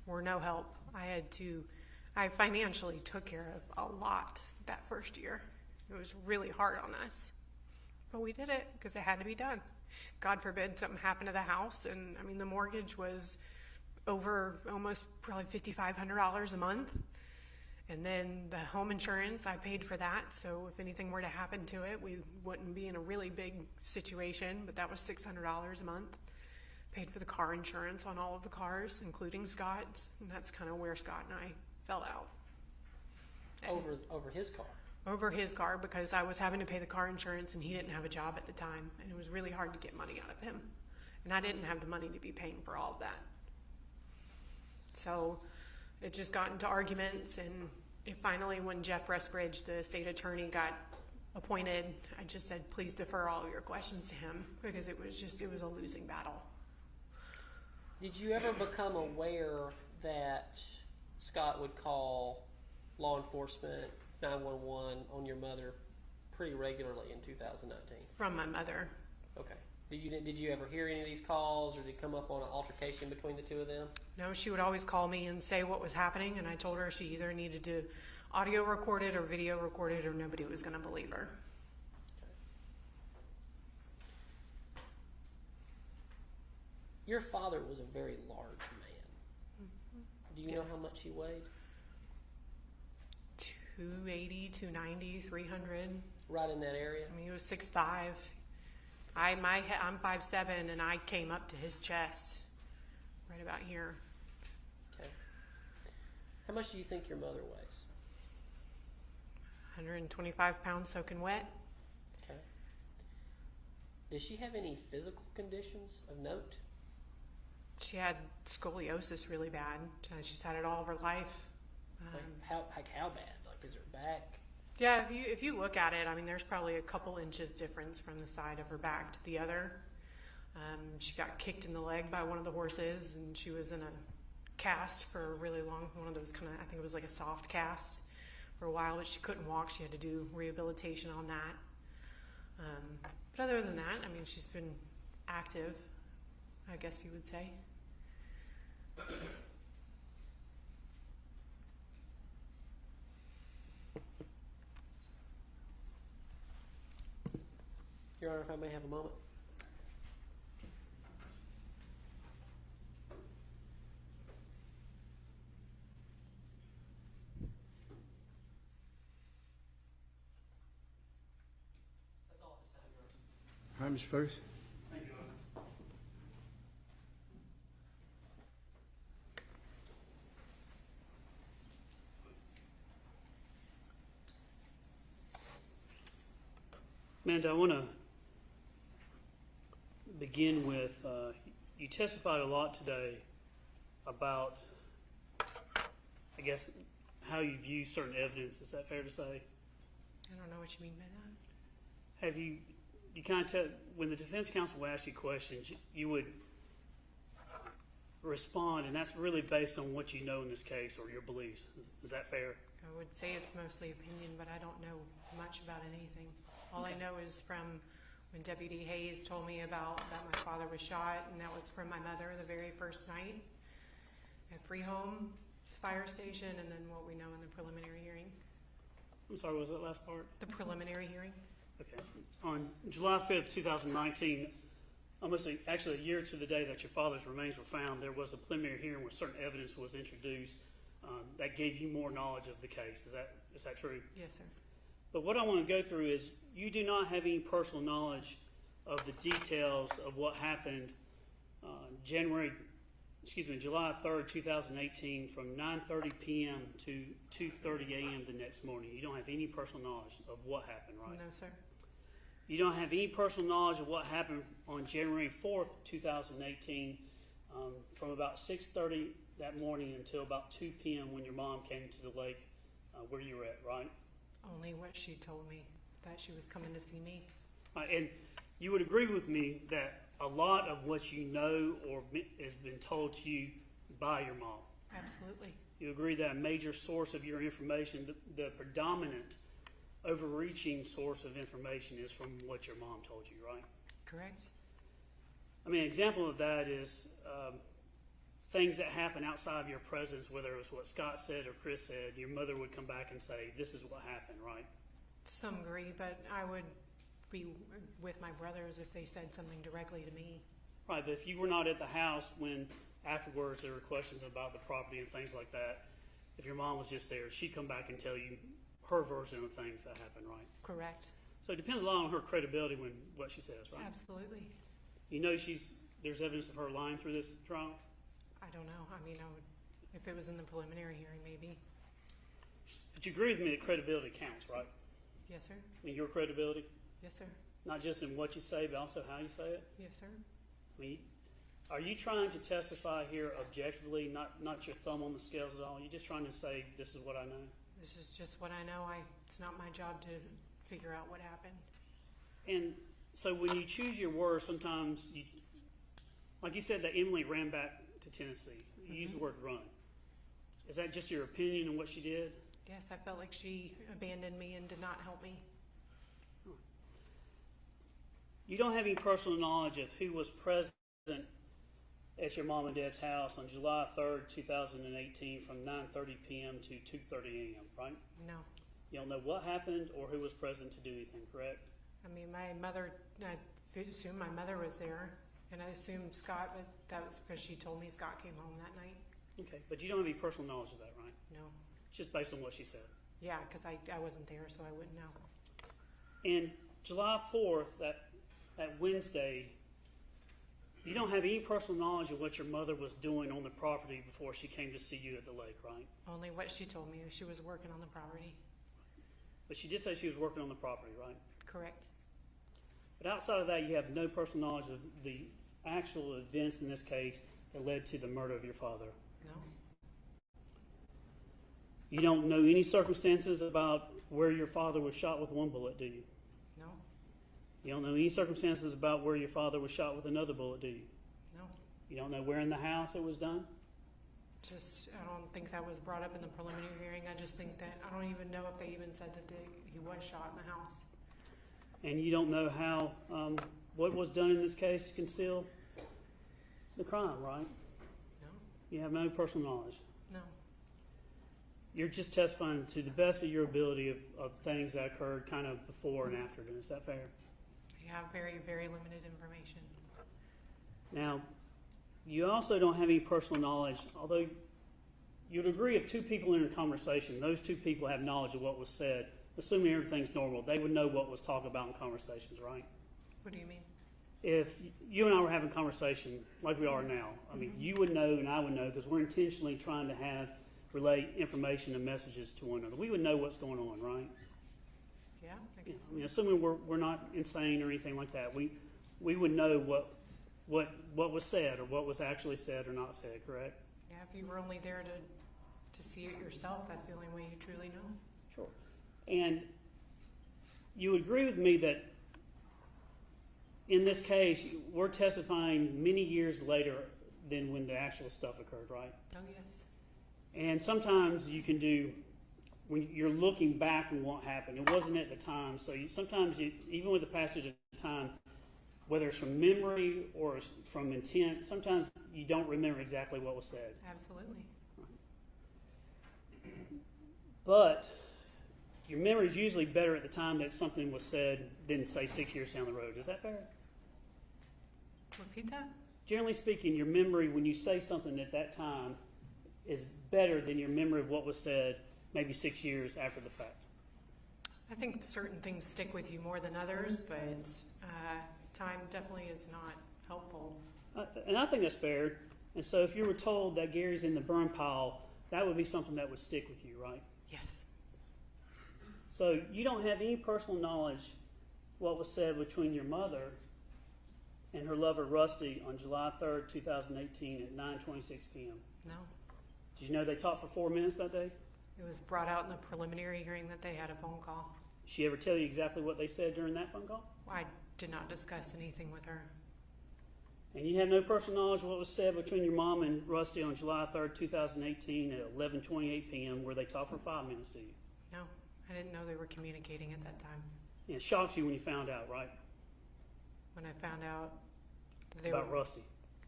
were no help. I financially took care of a lot that first year. It was really hard on us, but we did it because it had to be done. God forbid something happened to the house, and the mortgage was over almost probably $5,500 a month. And then the home insurance, I paid for that. So if anything were to happen to it, we wouldn't be in a really big situation, but that was $600 a month. Paid for the car insurance on all of the cars, including Scott's. And that's kind of where Scott and I fell out. Over his car? Over his car, because I was having to pay the car insurance and he didn't have a job at the time. And it was really hard to get money out of him. And I didn't have the money to be paying for all of that. So it just got into arguments, and finally, when Jeff Restbridge, the state attorney, got appointed, I just said, please defer all of your questions to him, because it was a losing battle. Did you ever become aware that Scott would call law enforcement, 911 on your mother pretty regularly in 2019? From my mother. Okay. Did you ever hear any of these calls, or did it come up on an altercation between the two of them? No, she would always call me and say what was happening, and I told her she either needed to audio record it or video record it, or nobody was going to believe her. Your father was a very large man. Do you know how much he weighed? 280, 290, 300. Right in that area? He was 6'5". I'm 5'7", and I came up to his chest, right about here. Okay. How much do you think your mother weighs? 125 pounds soaking wet. Okay. Does she have any physical conditions of note? She had scoliosis really bad. She's had it all of her life. How bad? Like, is her back? Yeah, if you look at it, I mean, there's probably a couple inches difference from the side of her back to the other. She got kicked in the leg by one of the horses, and she was in a cast for a really long, one of those kind of, I think it was like a soft cast for a while, but she couldn't walk. She had to do rehabilitation on that. But other than that, I mean, she's been active, I guess you would say. Your Honor, if I may have a moment. That's all this time, Your Honor. All right, Mr. Ferris. Thank you, Your Honor. Amanda, I want to begin with, you testified a lot today about, I guess, how you view certain evidence. Is that fair to say? I don't know what you mean by that. Have you kind of when the defense counsel will ask you questions, you would respond, and that's really based on what you know in this case or your beliefs. Is that fair? I would say it's mostly opinion, but I don't know much about anything. All I know is from when Deputy Hayes told me about that my father was shot, and that was from my mother the very first night at Freehome Fire Station, and then what we know in the preliminary hearing. I'm sorry, what was that last part? The preliminary hearing. Okay. On July 5th, 2019, almost actually a year to the day that your father's remains were found, there was a preliminary hearing where certain evidence was introduced that gave you more knowledge of the case. Is that true? Yes, sir. But what I want to go through is you do not have any personal knowledge of the details of what happened July 3rd, 2018 from 9:30 p.m. to 2:30 a.m. the next morning. You don't have any personal knowledge of what happened, right? No, sir. You don't have any personal knowledge of what happened on January 4th, 2018 from about 6:30 that morning until about 2 p.m. when your mom came to the lake where you were at, right? Only what she told me, that she was coming to see me. And you would agree with me that a lot of what you know or has been told to you by your mom. Absolutely. You agree that a major source of your information, the predominant, overreaching source of information is from what your mom told you, right? Correct. I mean, an example of that is things that happen outside of your presence, whether it was what Scott said or Chris said, your mother would come back and say, this is what happened, right? To some degree, but I would be with my brothers if they said something directly to me. Right, but if you were not at the house when afterwards there were questions about the property and things like that, if your mom was just there, she'd come back and tell you her version of things that happened, right? Correct. So it depends a lot on her credibility when what she says, right? Absolutely. You know there's evidence of her lying through this trial? I don't know. I mean, if it was in the preliminary hearing, maybe. But you agree with me that credibility counts, right? Yes, sir. I mean, your credibility? Yes, sir. Not just in what you say, but also how you say it? Yes, sir. I mean, are you trying to testify here objectively, not your thumb on the scales at all? You're just trying to say, this is what I know? This is just what I know. It's not my job to figure out what happened. And so when you choose your words, sometimes, like you said that Emily ran back to Tennessee. You used the word run. Is that just your opinion on what she did? Yes, I felt like she abandoned me and did not help me. You don't have any personal knowledge of who was present at your mom and dad's house on July 3rd, 2018 from 9:30 p.m. to 2:30 a.m., right? No. You don't know what happened or who was present to do anything, correct? I mean, my mother, I assumed my mother was there, and I assumed Scott, but that was because she told me Scott came home that night. Okay, but you don't have any personal knowledge of that, right? No. It's just based on what she said. Yeah, because I wasn't there, so I wouldn't know. And July 4th, that Wednesday, you don't have any personal knowledge of what your mother was doing on the property before she came to see you at the lake, right? Only what she told me. She was working on the property. But she did say she was working on the property, right? Correct. But outside of that, you have no personal knowledge of the actual events in this case that led to the murder of your father. No. You don't know any circumstances about where your father was shot with one bullet, do you? No. You don't know any circumstances about where your father was shot with another bullet, do you? No. You don't know where in the house it was done? I don't think that was brought up in the preliminary hearing. I just think that, I don't even know if they even said that he was shot in the house. And you don't know how, what was done in this case to conceal the crime, right? No. You have no personal knowledge. No. You're just testifying to the best of your ability of things that occurred kind of before and after. Is that fair? I have very, very limited information. Now, you also don't have any personal knowledge, although you'd agree if two people in a conversation, those two people have knowledge of what was said, assuming everything's normal, they would know what was talked about in conversations, right? What do you mean? If you and I were having a conversation like we are now, I mean, you would know and I would know because we're intentionally trying to relate information and messages to one another. We would know what's going on, right? Yeah, I guess. I mean, assuming we're not insane or anything like that, we would know what was said or what was actually said or not said, correct? Yeah, if you were only there to see it yourself, that's the only way you truly know. Sure. And you agree with me that in this case, we're testifying many years later than when the actual stuff occurred, right? Oh, yes. And sometimes you can do, when you're looking back on what happened, it wasn't at the time. So sometimes, even with the passage of time, whether it's from memory or from intent, sometimes you don't remember exactly what was said. Absolutely. But your memory is usually better at the time that something was said than, say, 6 years down the road. Is that fair? Repeat that? Generally speaking, your memory when you say something at that time is better than your memory of what was said maybe 6 years after the fact. I think certain things stick with you more than others, but time definitely is not helpful. And I think that's fair. And so if you were told that Gary's in the burn pile, that would be something that would stick with you, right? Yes. So you don't have any personal knowledge what was said between your mother and her lover Rusty on July 3rd, 2018 at 9:26 p.m. No. Did you know they talked for 4 minutes that day? It was brought out in the preliminary hearing that they had a phone call. Did she ever tell you exactly what they said during that phone call? I did not discuss anything with her. And you have no personal knowledge of what was said between your mom and Rusty on July 3rd, 2018 at 11:28 p.m. where they talked for 5 minutes, do you? No, I didn't know they were communicating at that time. And it shocked you when you found out, right? When I found out that they About were Rusty.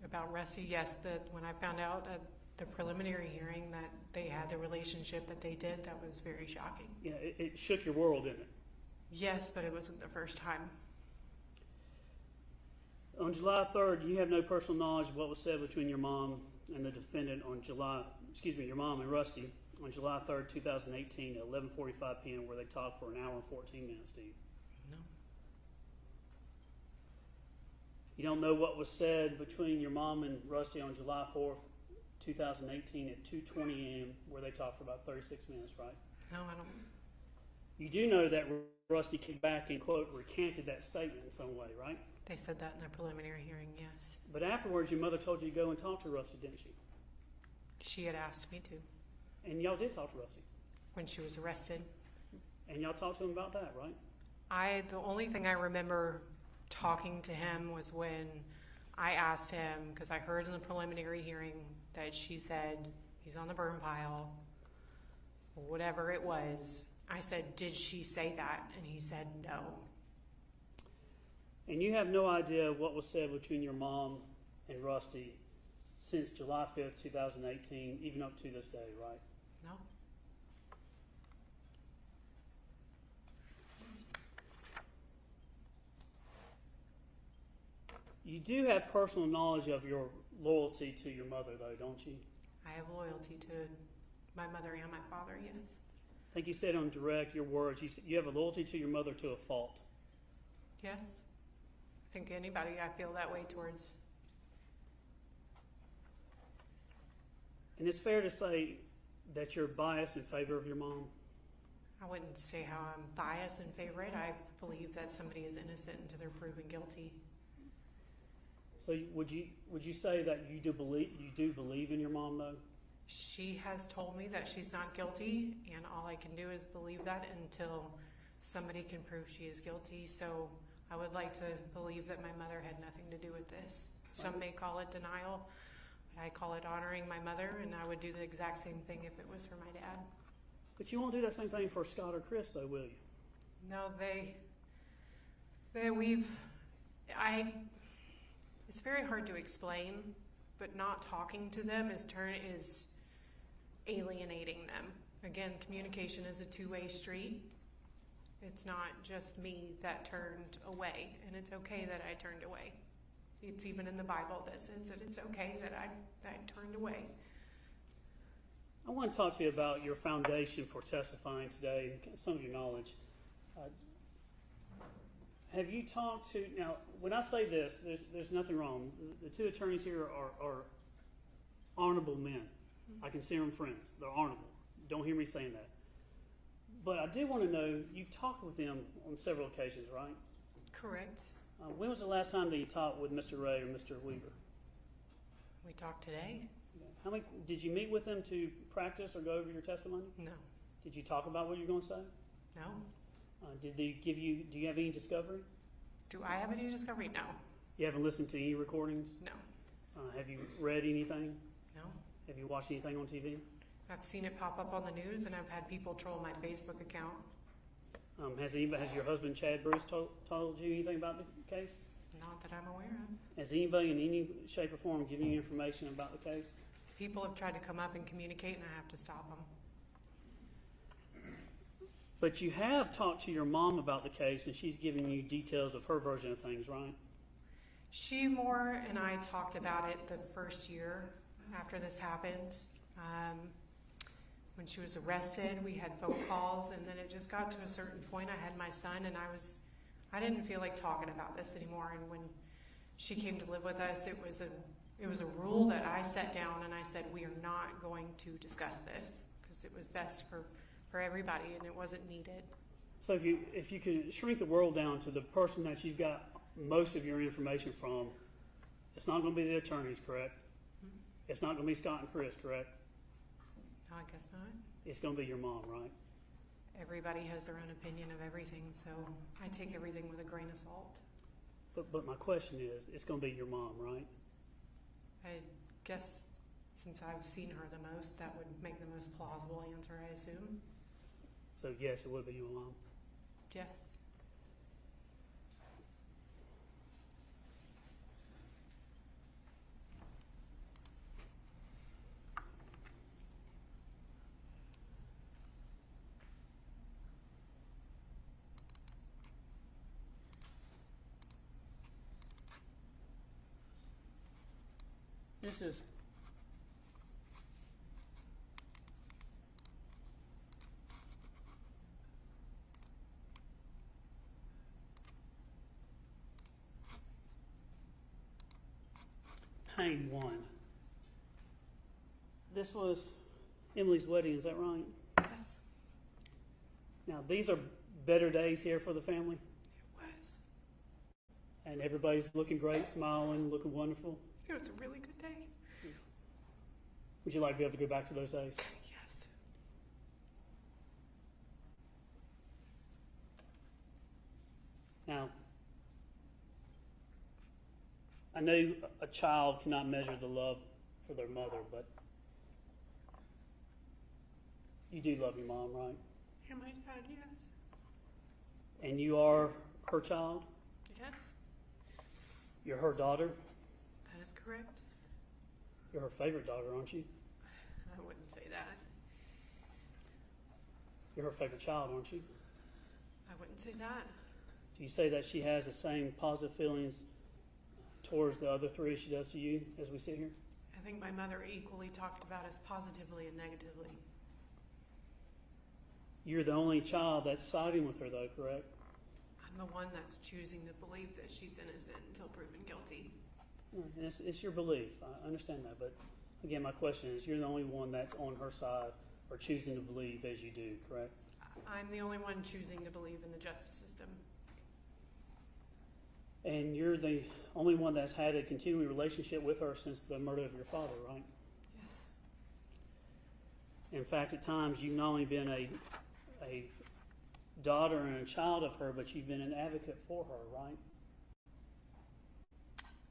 about Rusty, yes. That when I found out at the preliminary hearing that they had the relationship that they did, that was very shocking. Yeah, it shook your world, didn't it? Yes, but it wasn't the first time. On July 3rd, you have no personal knowledge of what was said between your mom and the defendant on your mom and Rusty on July 3rd, 2018 at 11:45 p.m. where they talked for an hour and 14 minutes, do you? No. You don't know what was said between your mom and Rusty on July 4th, 2018 at 2:20 a.m. where they talked for about 36 minutes, right? No, I don't. You do know that Rusty came back and, quote, recanted that statement in some way, right? They said that in the preliminary hearing, yes. But afterwards, your mother told you to go and talk to Rusty, didn't she? She had asked me to And y'all did talk to Rusty. when she was arrested. And y'all talked to him about that, right? The only thing I remember talking to him was when I asked him, because I heard in the preliminary hearing that she said he's on the burn pile, or whatever it was. I said, did she say that? And he said no. And you have no idea what was said between your mom and Rusty since July 5th, 2018, even up to this day, right? No. You do have personal knowledge of your loyalty to your mother, though, don't you? I have loyalty to my mother and my father, yes. I think you said on direct your words, you have a loyalty to your mother to a fault. Yes. I think anybody I feel that way towards. And it's fair to say that you're biased in favor of your mom. I wouldn't say how I'm biased in favor of it. I believe that somebody is innocent until they're proven guilty. So would you say that you do believe in your mom, though? She has told me that she's not guilty, and all I can do is believe that until somebody can prove she is guilty. So I would like to believe that my mother had nothing to do with this. Some may call it denial, but I call it honoring my mother, and I would do the exact same thing if it was for my dad. But you won't do that same thing for Scott or Chris, though, will you? No, it's very hard to explain, but not talking to them is alienating them. Again, communication is a two-way street. It's not just me that turned away, and it's okay that I turned away. It's even in the Bible that says that it's okay that I turned away. I want to talk to you about your foundation for testifying today and some of your knowledge. Have you talked to, now, when I say this, there's nothing wrong. The two attorneys here are honorable men. I consider them friends. They're honorable. Don't hear me saying that. But I did want to know, you've talked with them on several occasions, right? Correct. When was the last time that you talked with Mr. Ray or Mr. Weaver? We talked today? How many, did you meet with them to practice or go over your testimony? No. Did you talk about what you're going to say? No. Did they give you, do you have any discovery? Do I have any discovery? No. You haven't listened to any recordings? No. Have you read anything? No. Have you watched anything on TV? I've seen it pop up on the news, and I've had people troll my Facebook account. Has your husband Chad Bruce told you anything about the case? Not that I'm aware of. Has anybody in any shape or form given you information about the case? People have tried to come up and communicate, and I have to stop them. But you have talked to your mom about the case, and she's given you details of her version of things, right? She more and I talked about it the first year after this happened. When she was arrested, we had phone calls, and then it just got to a certain point. I had my son, and I didn't feel like talking about this anymore. And when she came to live with us, it was a rule that I set down, and I said, we are not going to discuss this because it was best for everybody, and it wasn't needed. So if you could shrink the world down to the person that you've got most of your information from, it's not going to be the attorneys, correct? Mm-hmm. It's not going to be Scott and Chris, correct? No, I guess not. It's going to be your mom, right? Everybody has their own opinion of everything, so I take everything with a grain of salt. But my question is, it's going to be your mom, right? I guess since I've seen her the most, that would make the most plausible answer, I assume. So yes, it would be your mom. Yes. This is Payne 1. This was Emily's wedding, is that right? Yes. Now, these are better days here for the family, It was. and everybody's looking great, smiling, looking wonderful. It was a really good day. Would you like to be able to go back to those days? Yes. Now, I know a child cannot measure the love for their mother, but you do love your mom, right? And my dad, yes. And you are her child? Yes, You're her daughter? that is correct. You're her favorite daughter, aren't you? I wouldn't say that. You're her favorite child, aren't you? I wouldn't say that. Do you say that she has the same positive feelings towards the other three as she does to you as we sit here? I think my mother equally talked about us positively and negatively. You're the only child that's siding with her, though, correct? I'm the one that's choosing to believe that she's innocent until proven guilty. And it's your belief. I understand that. But again, my question is, you're the only one that's on her side or choosing to believe as you do, correct? I'm the only one choosing to believe in the justice system. And you're the only one that's had a continuing relationship with her since the murder of your father, right? Yes. In fact, at times you've not only been a daughter and a child of her, but you've been an advocate for her, right?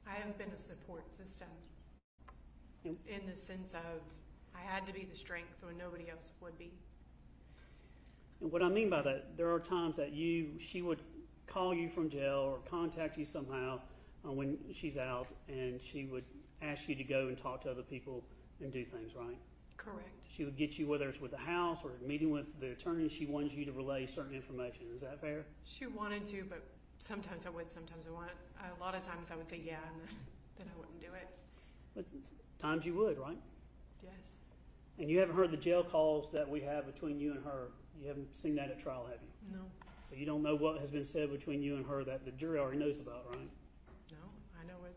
I have been a support system Yep. in the sense of I had to be the strength when nobody else would be. And what I mean by that, there are times that she would call you from jail or contact you somehow when she's out, and she would ask you to go and talk to other people and do things, right? Correct. She would get you, whether it's with the house or meeting with the attorney, she wanted you to relay certain information. Is that fair? She wanted to, but sometimes I would, sometimes I wouldn't. A lot of times I would say yeah, and then I wouldn't do it. But times you would, right? Yes. And you haven't heard the jail calls that we have between you and her. You haven't seen that at trial, have you? No. So you don't know what has been said between you and her that the jury already knows about, right? No. I know it.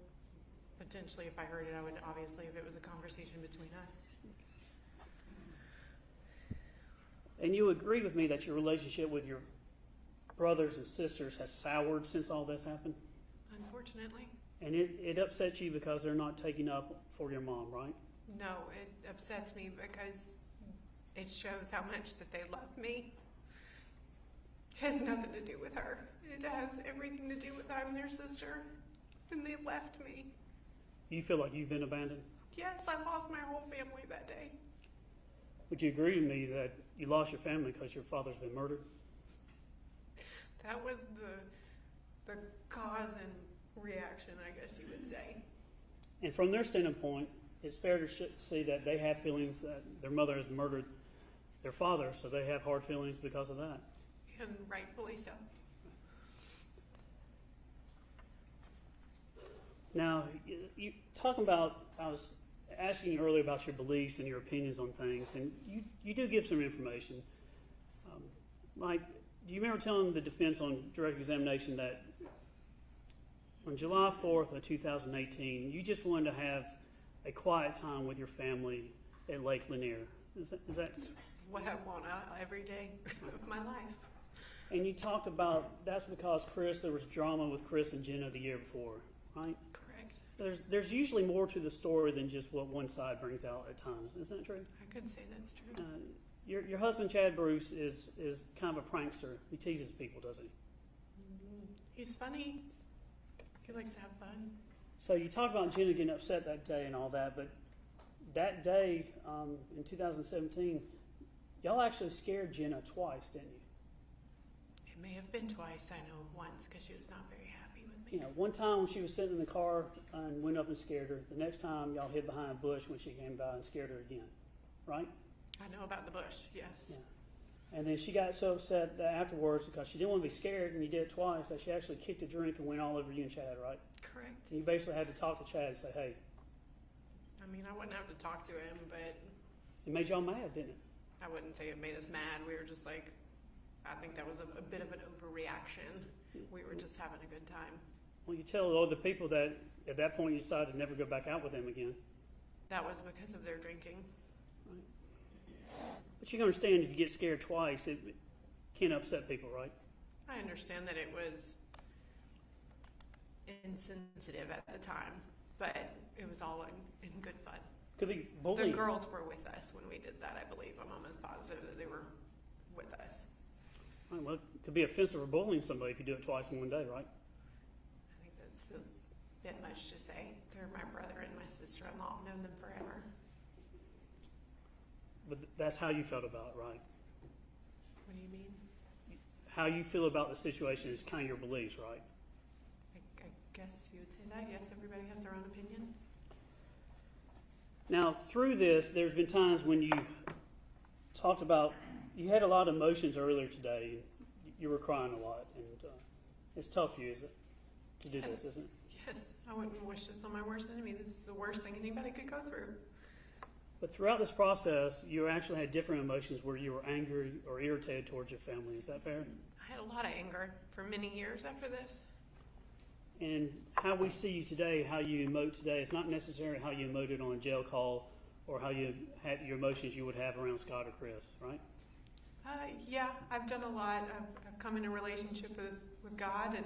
Potentially, if I heard it, I would obviously, if it was a conversation between us. And you agree with me that your relationship with your brothers and sisters has soured since all this happened? Unfortunately. And it upsets you because they're not taking up for your mom, right? No, it upsets me because it shows how much that they love me. It has nothing to do with her. It has everything to do with I'm their sister, and they left me. You feel like you've been abandoned? Yes, I lost my whole family that day. Would you agree with me that you lost your family because your father's been murdered? That was the cause and reaction, I guess you would say. And from their standpoint, it's fair to see that they have feelings that their mother has murdered their father, so they have hard feelings because of that. And rightfully so. Now, you talking about, I was asking you earlier about your beliefs and your opinions on things, and you do give some information. Like, do you remember telling the defense on direct examination that on July 4th of 2018, you just wanted to have a quiet time with your family at Lake Lanier? Is that What I want every day of my life. And you talked about that's because there was drama with Chris and Jenna the year before, right? Correct. There's usually more to the story than just what one side brings out at times. Isn't that true? I could say that's true. Your husband, Chad Bruce, is kind of a prankster. He teases people, doesn't he? He's funny. He likes to have fun. So you talk about Jenna getting upset that day and all that, but that day in 2017, y'all actually scared Jenna twice, didn't you? It may have been twice. I know of once because she was not very happy with me. You know, one time when she was sitting in the car and went up and scared her. The next time y'all hid behind a bush when she came by and scared her again, right? I know about the bush, yes. Yeah. And then she got so upset that afterwards because she didn't want to be scared, and you did it twice, that she actually kicked a drink and went all over you and Chad, right? Correct. And you basically had to talk to Chad and say, hey. I mean, I wouldn't have to talk to him, but It made y'all mad, didn't it? I wouldn't say it made us mad. We were just like, I think that was a bit of an overreaction. We were just having a good time. Well, you tell all the people that at that point you decided to never go back out with them again. That was because of their drinking. Right. But you can understand if you get scared twice, it can upset people, right? I understand that it was insensitive at the time, but it was all in good fun. Could be bullying. The girls were with us when we did that, I believe. I'm almost positive that they were with us. Right, well, it could be offensive or bullying somebody if you do it twice in one day, right? I think that's a bit much to say. They're my brother and my sister-in-law. I've known them forever. But that's how you felt about it, right? What do you mean? How you feel about the situation is kind of your beliefs, right? I guess you would say that. Yes, everybody has their own opinion. Now, through this, there's been times when you talked about, you had a lot of emotions earlier today. You were crying a lot, and it's tough for you, is it, to do this, isn't it? Yes, I wouldn't wish this on my worst enemy. This is the worst thing anybody could go through. But throughout this process, you actually had different emotions where you were angry or irritated towards your family. Is that fair? I had a lot of anger for many years after this. And how we see you today, how you emote today, is not necessarily how you emoted on a jail call or how you had your emotions you would have around Scott or Chris, right? Yeah, I've done a lot. I've come in a relationship with God, and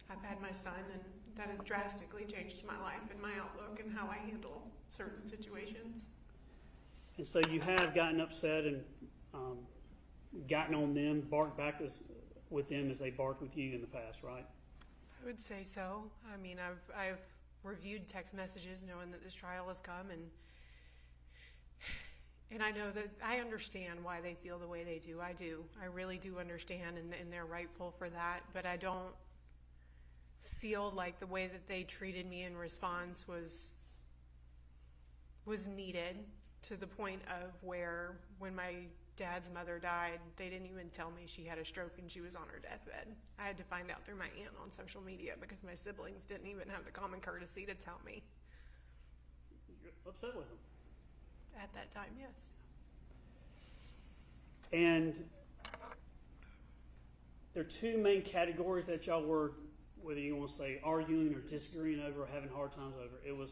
I've had my son, and that has drastically changed my life and my outlook and how I handle certain situations. And so you have gotten upset and gotten on them, barked back with them as they barked with you in the past, right? I would say so. I mean, I've reviewed text messages knowing that this trial has come, and I know that I understand why they feel the way they do. I do. I really do understand, and they're rightful for that. But I don't feel like the way that they treated me in response was needed, to the point of where when my dad's mother died, they didn't even tell me she had a stroke and she was on her deathbed. I had to find out through my aunt on social media because my siblings didn't even have the common courtesy to tell me. You're upset with them. At that time, yes. And there are two main categories that y'all were, whether you want to say arguing or disagreeing over or having hard times over. It was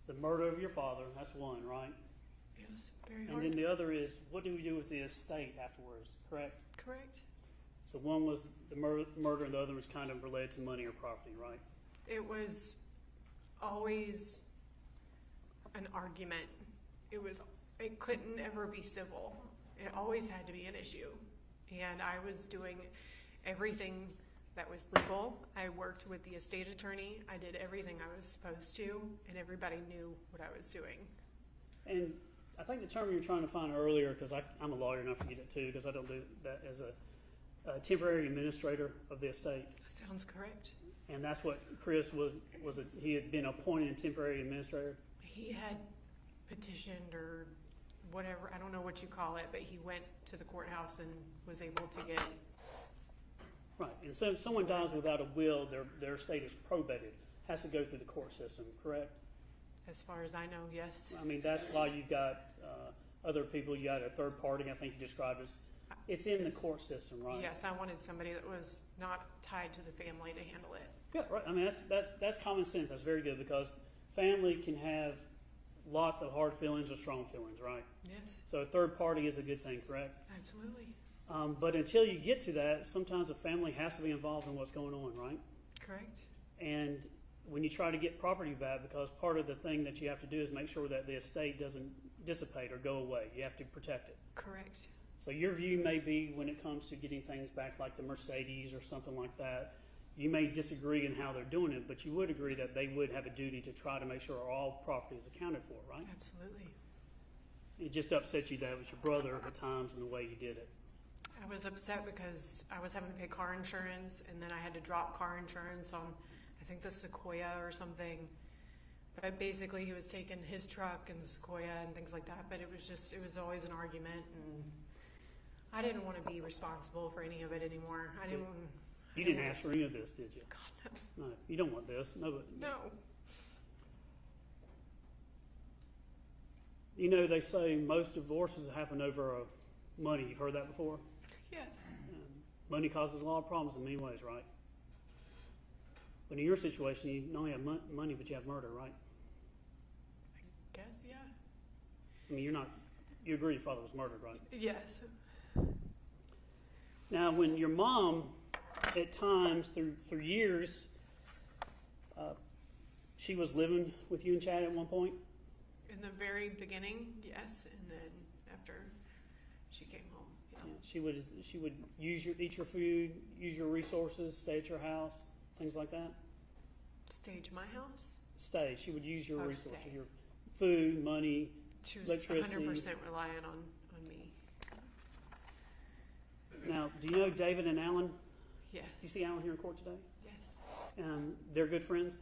the murder of your father. That's one, right? Yes, very And hard. then the other is, what do we do with the estate afterwards, correct? Correct. So one was the murder and the other was kind of related to money or property, right? It was always an argument. It couldn't ever be civil. It always had to be an issue. And I was doing everything that was legal. I worked with the estate attorney. I did everything I was supposed to, and everybody knew what I was doing. And I think the term you were trying to find earlier, because I'm a lawyer and I forget it too, because I don't do that as a temporary administrator of the estate. Sounds correct. And that's what Chris he had been appointed temporary administrator. He had petitioned or whatever, I don't know what you call it, but he went to the courthouse and was able to get. Right, and so if someone dies without a will, their estate is probated, has to go through the court system, correct? As far as I know, yes. I mean, that's why you've got other people, you got a third party, I think you described as, it's in the court system, right? Yes, I wanted somebody that was not tied to the family to handle it. Yeah, right, I mean, that's common sense, that's very good, because family can have lots of hard feelings or strong feelings, right? Yes, So a third party is a good thing, correct? absolutely. But until you get to that, sometimes the family has to be involved in what's going on, right? Correct. And when you try to get property back, because part of the thing that you have to do is make sure that the estate doesn't dissipate or go away. You have to protect it. Correct. So your view may be, when it comes to getting things back like the Mercedes or something like that, you may disagree in how they're doing it, but you would agree that they would have a duty to try to make sure all property is accounted for, right? Absolutely. It just upset you that it was your brother at times and the way you did it. I was upset because I was having to pay car insurance, and then I had to drop car insurance on, I think, the Sequoia or something. But basically, he was taking his truck and the Sequoia and things like that. But it was always an argument, and I didn't want to be responsible for any of it anymore. You didn't ask for any of this, did you? God, No, you don't want this. No. no. You know, they say most divorces happen over money. You've heard that before? Yes. Money causes a lot of problems in many ways, right? But in your situation, you not only have money, but you have murder, right? I guess, yeah. I mean, you agree your father was murdered, right? Yes. Now, when your mom, at times, through years, she was living with you and Chad at one point? In the very beginning, yes, and then after she came home, yeah. Yeah, she would eat your food, use your resources, stay at your house, things like that? Stage my house. Stay. She would use your Oh, resources, stay. your food, money, She was electricity. 100% reliant on me. Now, do you know David and Alan? Yes. Do you see Alan here in court today? Yes. They're good friends,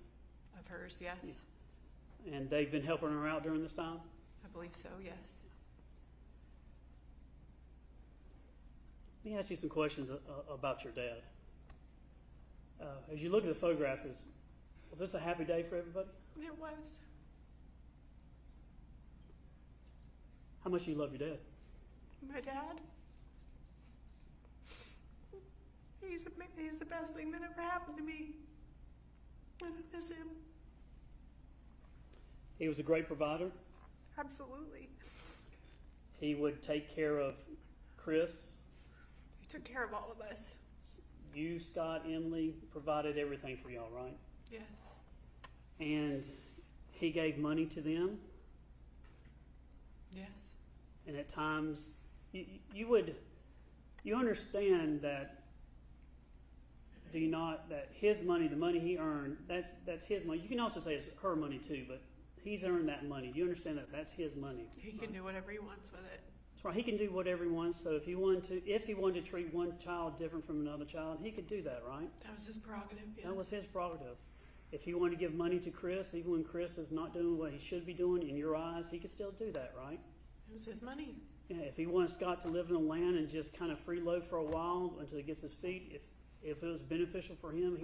Of hers, yes. Yeah. And they've been helping her out during this time? I believe so, yes. Let me ask you some questions about your dad. As you look at the photograph, was this a happy day for everybody? It was. How much do you love your dad? My dad? He's the best thing that ever happened to me. I don't miss him. He was a great provider. Absolutely. He would take care of Chris. He took care of all of us. You, Scott, Emily, provided everything for y'all, right? Yes. And he gave money to them. Yes. and at times you understand that. Do you not, that his money, the money he earned, that's his money. You can also say it's her money too, but he's earned that money. You understand that that's his money. He can do whatever he wants with it. That's right. He can do whatever he wants. So if he wanted to treat one child different from another child, he could do that, right? That was his prerogative, yes. That was his prerogative. If he wanted to give money to Chris, even when Chris is not doing what he should be doing in your eyes, he could still do that, right? It was his money. Yeah, if he wanted Scott to live in the land and just kind of freeload for a while until he gets his feet, if it was beneficial for him,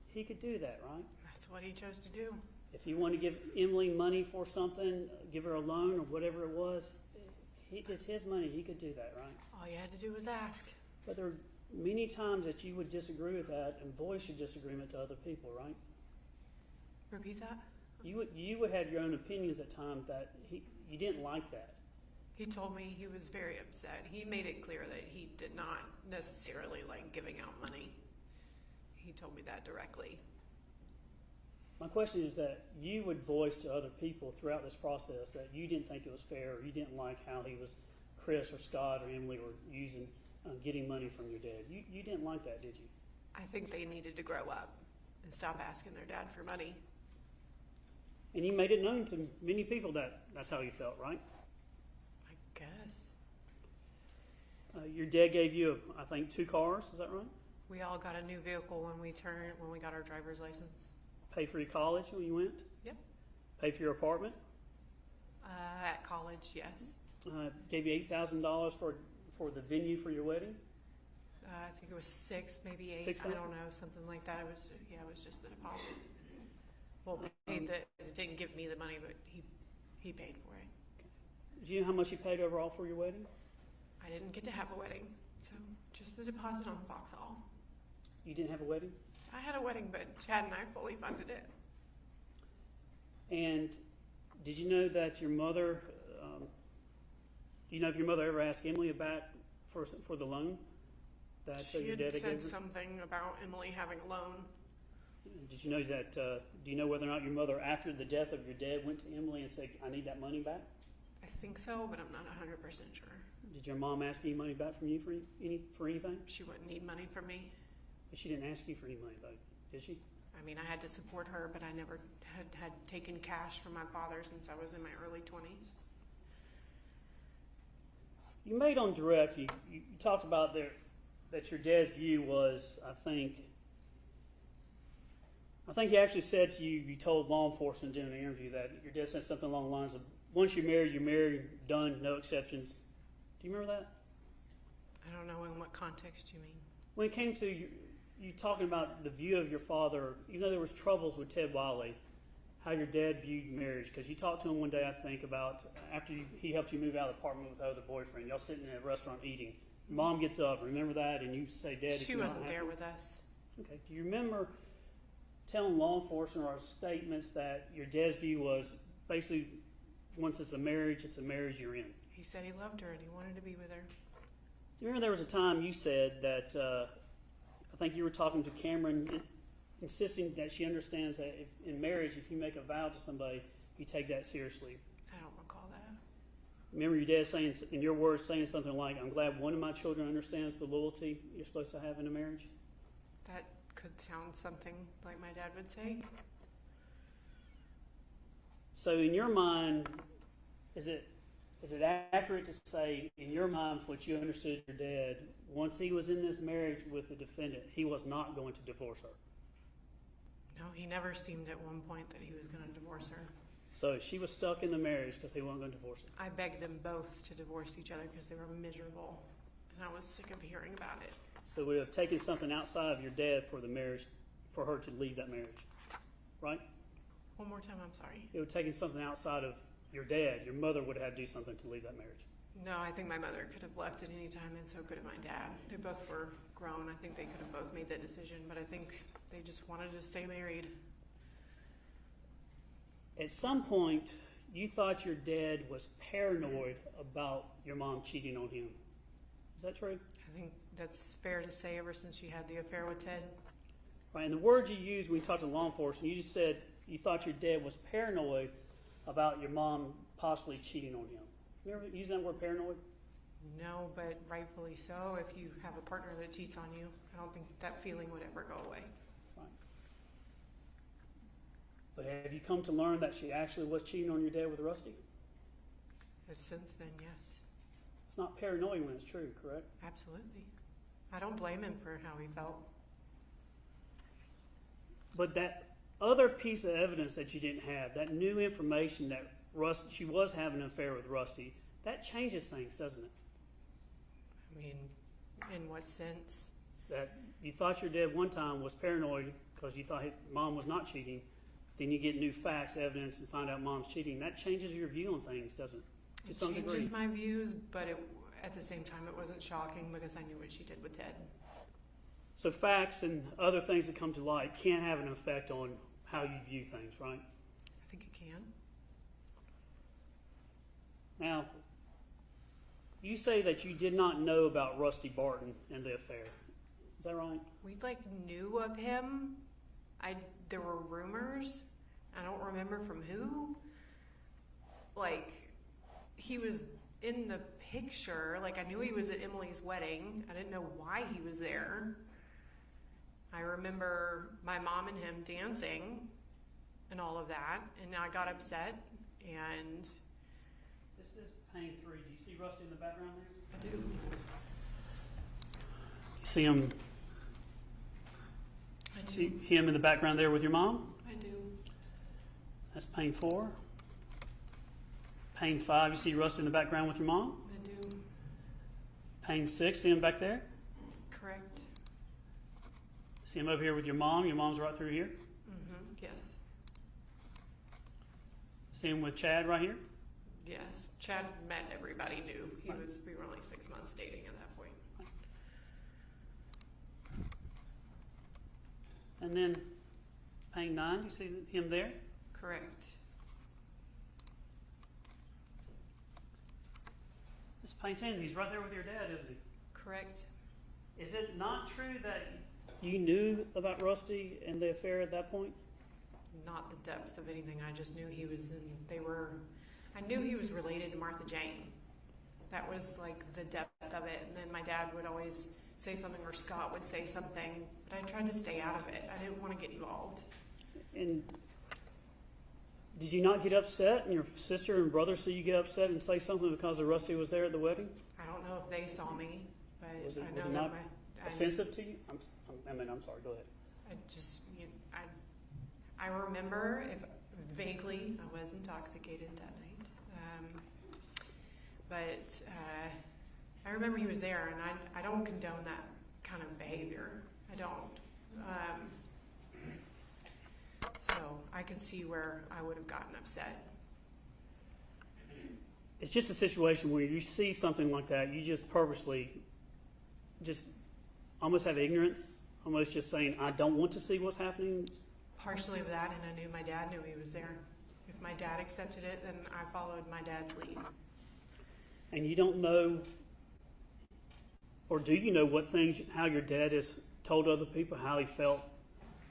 he could do that, right? That's what he chose to do. If he wanted to give Emily money for something, give her a loan or whatever it was, it's his money. He could do that, right? All you had to do was ask. But there are many times that you would disagree with that and voice your disagreement to other people, right? Repeat that? You would have your own opinions at times that you didn't like that. He told me he was very upset. He made it clear that he did not necessarily like giving out money. He told me that directly. My question is that you would voice to other people throughout this process that you didn't think it was fair, or you didn't like how Chris or Scott or Emily were getting money from your dad. You didn't like that, did you? I think they needed to grow up and stop asking their dad for money. And you made it known to many people that that's how you felt, right? I guess. Your dad gave you, I think, 2 cars. Is that right? We all got a new vehicle when we got our driver's license. Pay for your college when you went? Yep. Pay for your apartment? At college, yes. Gave you $8,000 for the venue for your wedding? I think it was 6, maybe 8. 6,000? I don't know, something like that. It was just the deposit. Well, it didn't give me the money, but he paid for it. Do you know how much you paid overall for your wedding? I didn't get to have a wedding, so just the deposit on Foxhall. You didn't have a wedding? I had a wedding, but Chad and I fully funded it. And did you know that your mother, do you know if your mother ever asked Emily back for the loan? That She your had dad said gave her? something about Emily having a loan. Did you know that, do you know whether or not your mother, after the death of your dad, went to Emily and said, I need that money back? I think so, but I'm not 100% sure. Did your mom ask any money back from you for anything? She wouldn't need money from me. But she didn't ask you for any money, though, did she? I mean, I had to support her, but I never had taken cash from my father since I was in my early 20s. You made on direct, you talked about that your dad's view was, I think he actually said to you, you told law enforcement during the interview that your dad said something along the lines of, once you're married, done, no exceptions. Do you remember that? I don't know in what context you mean. When it came to you talking about the view of your father, even though there was troubles with Ted Wiley, how your dad viewed marriage, because you talked to him one day, I think, about after he helped you move out of the apartment with the other boyfriend. Y'all sitting in a restaurant eating. Mom gets up, remember that, and you say, Dad, She wasn't there with us. Okay. Do you remember telling law enforcement or statements that your dad's view was basically once it's a marriage you're in? He said he loved her and he wanted to be with her. Do you remember there was a time you said that I think you were talking to Cameron, insisting that she understands that in marriage, if you make a vow to somebody, you take that seriously. I don't recall that. Remember your dad saying, in your words, saying something like, I'm glad one of my children understands the loyalty you're supposed to have in a marriage? That could sound something like my dad would say. So in your mind, is it accurate to say, in your mind, what you understood your dad, once he was in this marriage with the defendant, he was not going to divorce her? No, he never seemed at one point that he was going to divorce her. So she was stuck in the marriage because he wasn't going to divorce her. I begged them both to divorce each other because they were miserable, and I was sick of hearing about it. So it would have taken something outside of your dad for the marriage, for her to leave that marriage, right? One more time, I'm sorry. It would have taken something outside of your dad. Your mother would have had to do something to leave that marriage. No, I think my mother could have left at any time, and so could have my dad. They both were grown. I think they could have both made that decision, but I think they just wanted to stay married. At some point, you thought your dad was paranoid about your mom cheating on him. Is that true? I think that's fair to say ever since she had the affair with Ted. Right, and the word you used when you talked to law enforcement, you just said you thought your dad was paranoid about your mom possibly cheating on him. You ever use that word paranoid? No, but rightfully so. If you have a partner that cheats on you, I don't think that feeling would ever go away. Right. But have you come to learn that she actually was cheating on your dad with Rusty? But since then, yes, It's not paranoia when it's true, correct? absolutely. I don't blame him for how he felt. But that other piece of evidence that you didn't have, that new information that she was having an affair with Rusty, that changes things, doesn't it? I mean, in what sense? That you thought your dad one time was paranoid because you thought mom was not cheating. Then you get new facts, evidence, and find out mom's cheating. That changes your view on things, doesn't it? To It some degree. changes my views, but at the same time, it wasn't shocking because I knew what she did with Ted. So facts and other things that come to light can have an effect on how you view things, right? I think it can. Now, you say that you did not know about Rusty Barton and the affair. Is that right? We knew of him. There were rumors. I don't remember from who. He was in the picture. I knew he was at Emily's wedding. I didn't know why he was there. I remember my mom and him dancing and all of that, and I got upset, and This is pane 3. Do you see Rusty in the background there? I do. You see him? I do. See him in the background there with your mom? I do. That's pane 4. Pane 5, you see Rusty in the background with your mom? I do. Pane 6, see him back there? Correct. See him over here with your mom? Your mom's right through here. Mm-hmm. Yes. See him with Chad right here? Yes. Chad met everybody new. We were only 6 months dating at that point. And then pane 9, you see him there? Correct. This is pane 10. He's right there with your dad, isn't he? Correct. Is it not true that you knew about Rusty and the affair at that point? Not the depth of anything. I just knew he was I knew he was related to Martha Jane. That was the depth of it. And then my dad would always say something, or Scott would say something, but I tried to stay out of it. I didn't want to get involved. And did you not get upset, and your sister and brother see you get upset and say something because of Rusty was there at the wedding? I don't know if they saw me, but Was it I know not that offensive to you? I'm sorry. Go ahead. I remember vaguely I was intoxicated that night, but I remember he was there, and I don't condone that kind of behavior. I don't. So I can see where I would have gotten upset. It's just a situation where you see something like that, you just purposely just almost have ignorance, almost just saying, I don't want to see what's happening. Partially of that, and I knew my dad knew he was there. If my dad accepted it, then I followed my dad's lead. And you don't know, or do you know how your dad has told other people how he felt,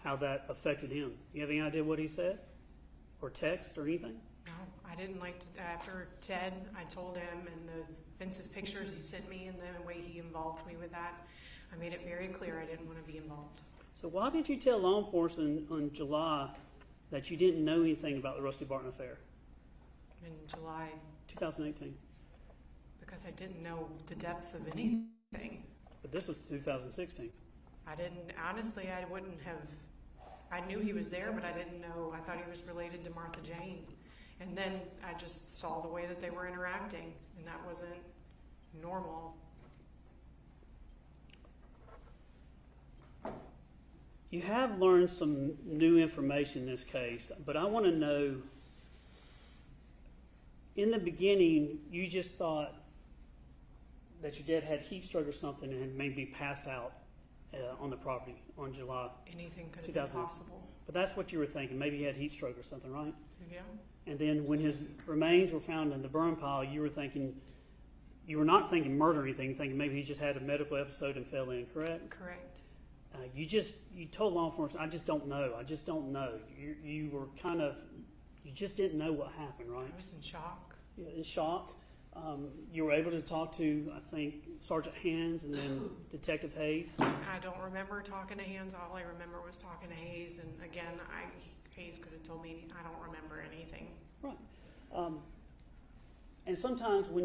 how that affected him? You have any idea what he said? Or text or anything? No, I didn't after Ted, I told him, and the offensive pictures he sent me and the way he involved me with that, I made it very clear I didn't want to be involved. So why did you tell law enforcement on July that you didn't know anything about the Rusty Barton affair? In July, 2018. because I didn't know the depths of anything. But this was 2016. Honestly, I wouldn't have, I knew he was there, but I didn't know, I thought he was related to Martha Jane. And then I just saw the way that they were interacting, and that wasn't normal. You have learned some new information in this case, but I want to know, in the beginning, you just thought that your dad had heat stroke or something and had maybe passed out on the property on July. Anything could have been possible. But that's what you were thinking. Maybe he had heat stroke or something, right? Yeah. And then when his remains were found in the burn pile, you were not thinking murder or anything, thinking maybe he just had a medical episode and fell in, correct? Correct. You told law enforcement, I just don't know. You were you just didn't know what happened, right? I was in shock. Yeah, in shock. You were able to talk to, I think, Sergeant Hands and then Detective Hayes. I don't remember talking to Hands. All I remember was talking to Hayes. And again, Hayes could have told me. I don't remember anything. Right. And sometimes when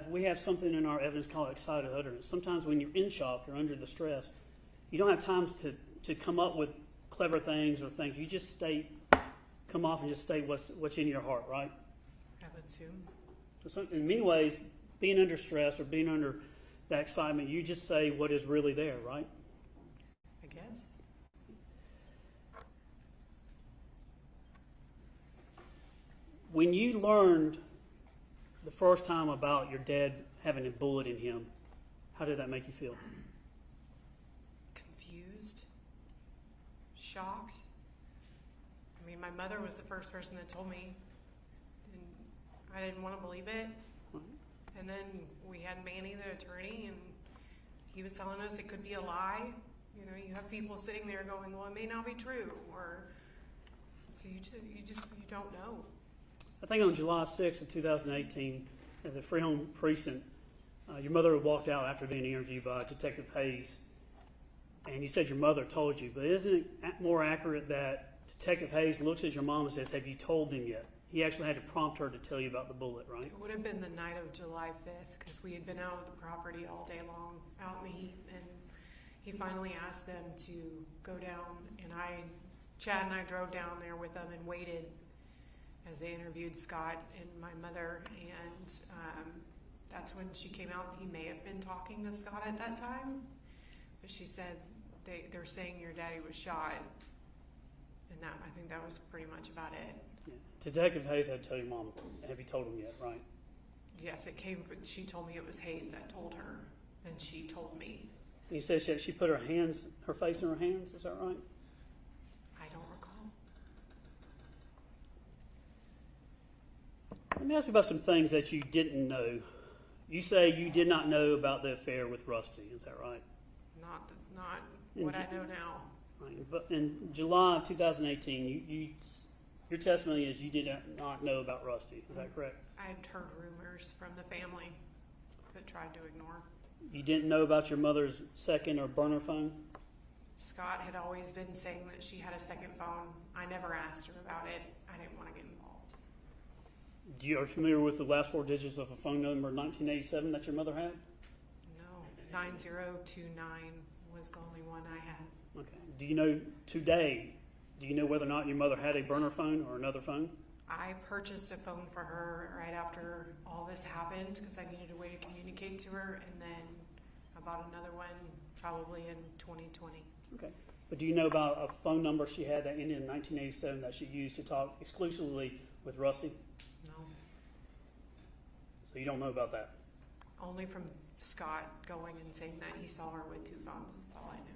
we have something in our evidence called excited utterance. Sometimes when you're in shock or under the stress, you don't have time to come up with clever things or things. You just come off and just state what's in your heart, right? I would assume. So in many ways, being under stress or being under that excitement, you just say what is really there, right? I guess. When you learned the first time about your dad having a bullet in him, how did that make you feel? Confused. Shocked. I mean, my mother was the first person that told me. And I didn't want to believe it. And then we had Manny, the attorney, and he was telling us it could be a lie. You know, you have people sitting there going, well, it may not be true. Or, so you don't know. I think on July 6th of 2018, at the Freeholm Precinct, your mother walked out after being interviewed by Detective Hayes, and you said your mother told you, but isn't it more accurate that Detective Hayes looks at your mom and says, have you told them yet? He actually had to prompt her to tell you about the bullet, right? It would have been the night of July 5th because we had been out at the property all day long, out in the heat, and he finally asked them to go down, and Chad and I drove down there with them and waited as they interviewed Scott and my mother, and that's when she came out. He may have been talking to Scott at that time, but she said they're saying your daddy was shot, and I think that was pretty much about it. Yeah. Detective Hayes had to tell your mom, have you told him yet, right? Yes, she told me it was Hayes that told her, and she told me. And you said she put her face in her hands, is that right? I don't recall. Let me ask you about some things that you didn't know. You say you did not know about the affair with Rusty, is that right? Not what I know now. Right. But in July of 2018, your testimony is you did not know about Rusty, is that correct? I had heard rumors from the family that tried to ignore. You didn't know about your mother's second or burner phone? Scott had always been saying that she had a second phone. I never asked her about it. I didn't want to get involved. Are you familiar with the last four digits of a phone number 1987 that your mother had? No, 9029 was the only one I had. Okay. Do you know today, whether or not your mother had a burner phone or another phone? I purchased a phone for her right after all this happened because I needed a way to communicate to her, and then I bought another one probably in 2020. Okay. But do you know about a phone number she had that ended in 1987 that she used to talk exclusively with Rusty? No. So you don't know about that? Only from Scott going and saying that he saw her with two phones. That's all I knew.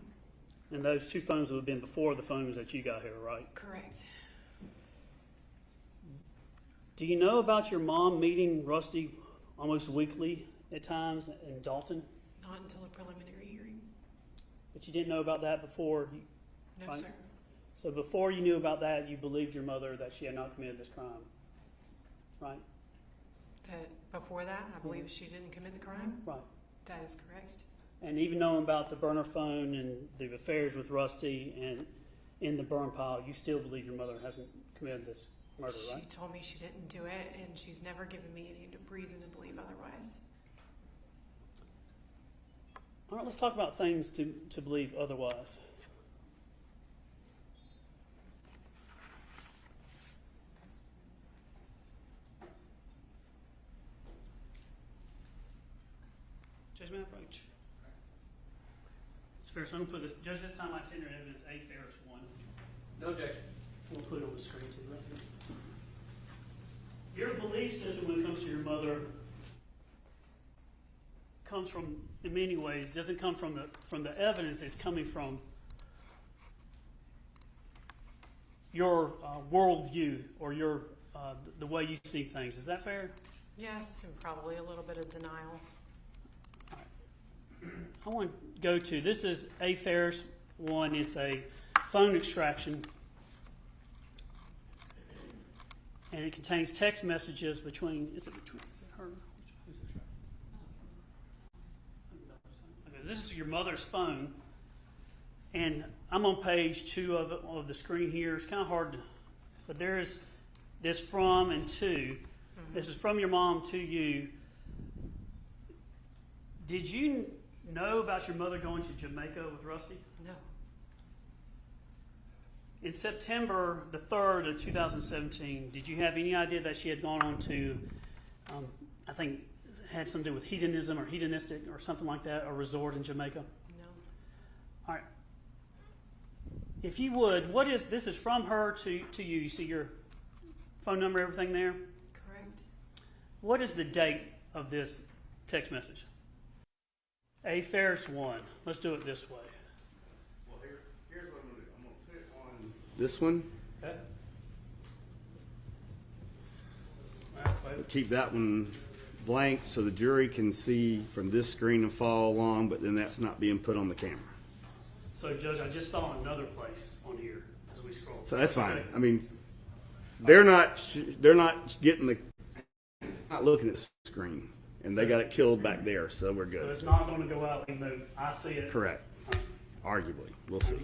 And those two phones would have been before the phones that you got here, right? Correct. Do you know about your mom meeting Rusty almost weekly at times in Dalton? Not until a preliminary hearing. But you didn't know about that before? No, right? sir. So before you knew about that, you believed your mother that she had not committed this crime, right? Before that, I believe she didn't commit the crime? Right. That is correct. And even knowing about the burner phone and the affairs with Rusty and in the burn pile, you still believe your mother hasn't committed this murder, right? She told me she didn't do it, and she's never given me any reason to believe otherwise. All right, let's talk about things to believe otherwise. Judgment approach. It's fair, so I'm going to put this, Judge, this time I tender evidence A. Ferris 1. No objection. We'll put it on the screen too. Your belief system when it comes to your mother comes from, in many ways, doesn't come from the evidence. It's coming from your worldview or your the way you see things. Is that fair? Yes, and probably a little bit of denial. All right. I want to go to, this is A. Ferris 1. It's a phone extraction. And it contains text messages between, is it her? Who's it? this is your mother's phone, and I'm on page 2 of the screen here. It's kind of hard, but there's this from and to. Mm-hmm. This is from your mom to you. Did you know about your mother going to Jamaica with Rusty? No. In September the 3rd of 2017, did you have any idea that she had gone on to, I think, had something to do with hedonism or hedonistic or something like that, a resort in Jamaica? No. All right. If you would, this is from her to you. You see your phone number, everything there? Correct. What is the date of this text message? A. Farris 1. Let's do it this way. Well, here's what I'm going to do. I'm going to put it on this one. Okay. Keep that one blank so the jury can see from this screen and follow along, but then that's not being put on the camera. So, Judge, I just saw another place on here as we scroll. So that's fine. Okay. I mean, they're not getting not looking at the screen, and they got it killed back there, so we're So good. it's not going to go out even though I see it. Correct. Arguably, we'll see.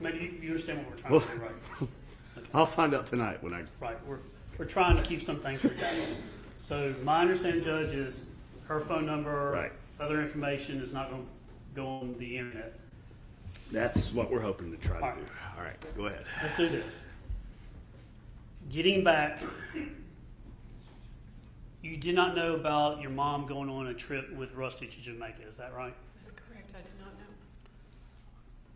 Maybe you understand what we're trying to do, right? Okay. I'll find out tonight when I. Right. We're trying to keep some things redacted. So my understanding, Judge, is her phone number, Right. other information is not going to go on the internet. That's what we're hoping to try All to right. do. All right, go ahead. Let's do this. Getting back, you did not know about your mom going on a trip with Rusty to Jamaica, is that right? That's correct. I did not know.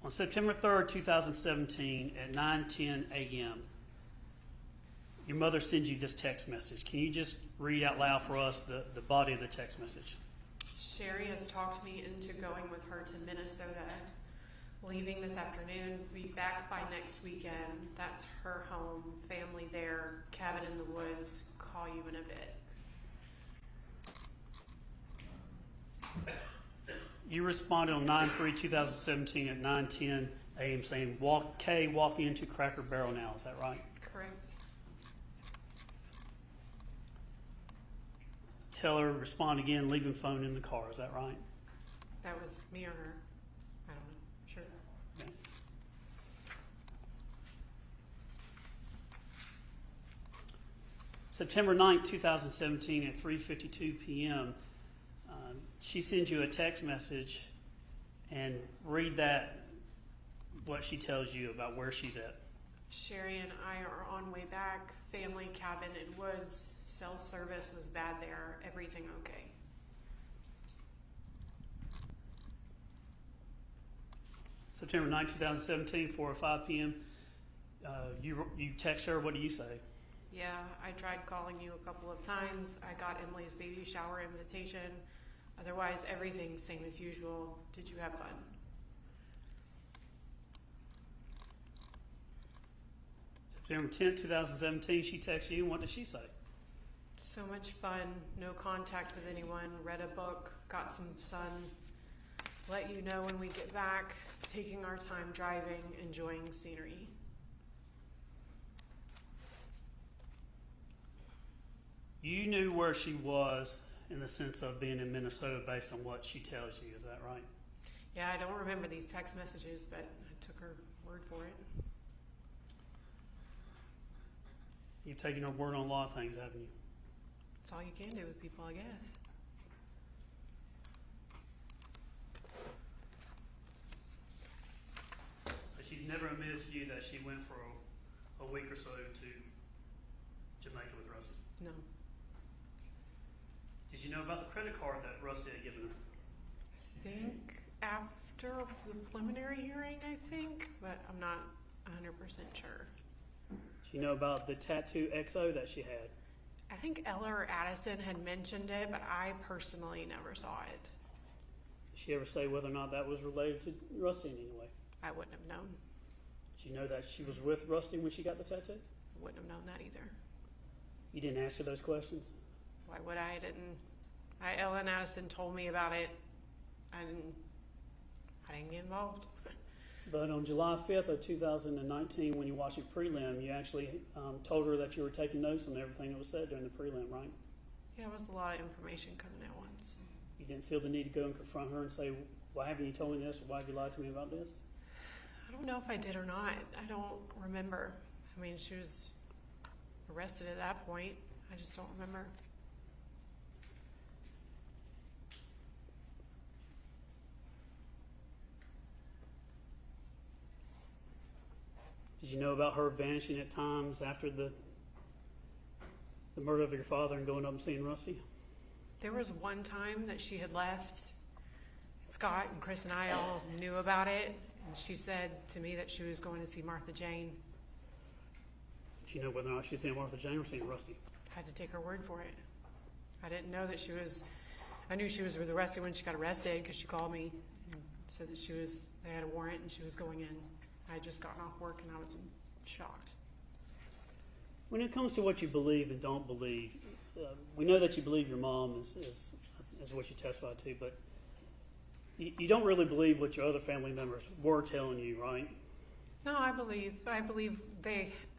On September 3rd, 2017 at 9:10 a.m., your mother sends you this text message. Can you just read out loud for us the body of the text message? Sherry has talked me into going with her to Minnesota. Leaving this afternoon, be back by next weekend. That's her home, family there, cabin in the woods. Call you in a bit. You responded on 9/3/2017 at 9:10 a.m. saying, walking into Cracker Barrel now. Is that right? Correct. Tell her, respond again, leaving phone in the car. Is that right? That was me or her. I don't know. Sure. Okay. September 9th, 2017 at 3:52 p.m., she sends you a text message, and read that, what she tells you about where she's at. Sherry and I are on way back. Family cabin in woods. Cell service was bad there. Everything okay. September 9th, 2017, 4:05 p.m., you text her. What do you say? Yeah, I tried calling you a couple of times. I got Emily's baby shower invitation. Otherwise, everything's same as usual. Did you have fun? September 10th, 2017, she texted you. What did she say? So much fun. No contact with anyone. Read a book. Got some sun. Let you know when we get back. Taking our time driving. Enjoying scenery. You knew where she was in the sense of being in Minnesota based on what she tells you. Is that right? Yeah, I don't remember these text messages, but I took her word for it. You've taken her word on a lot of things, haven't you? That's all you can do with people, I guess. So she's never admitted to you that she went for a week or so to Jamaica with Rusty. No. Did you know about the credit card that Rusty had given her? I think after the preliminary hearing, but I'm not 100% sure. Do you know about the tattoo XO that she had? I think Ella or Addison had mentioned it, but I personally never saw it. Did she ever say whether or not that was related to Rusty in any way? I wouldn't have known. Did you know that she was with Rusty when she got the tattoo? Wouldn't have known that either. You didn't ask her those questions? Why would I? Ella and Addison told me about it. I didn't get involved. But on July 5th of 2019, when you watched your prelim, you actually told her that you were taking notes on everything that was said during the prelim, right? Yeah, it was a lot of information coming at once. You didn't feel the need to go and confront her and say, why haven't you told me this, or why have you lied to me about this? I don't know if I did or not. I don't remember. I mean, she was arrested at that point. I just don't remember. Did you know about her vanishing at times after the murder of your father and going up and seeing Rusty? There was one time that she had left. Scott and Chris and I all knew about it, and she said to me that she was going to see Martha Jane. Do you know whether or not she's seeing Martha Jane or seeing Rusty? I had to take her word for it. I didn't know that she was. I knew she was with Rusty when she got arrested because she called me and said that they had a warrant and she was going in. I had just gotten off work and I was shocked. When it comes to what you believe and don't believe, we know that you believe your mom is what you testified to, but you don't really believe what your other family members were telling you, right? No, I believe I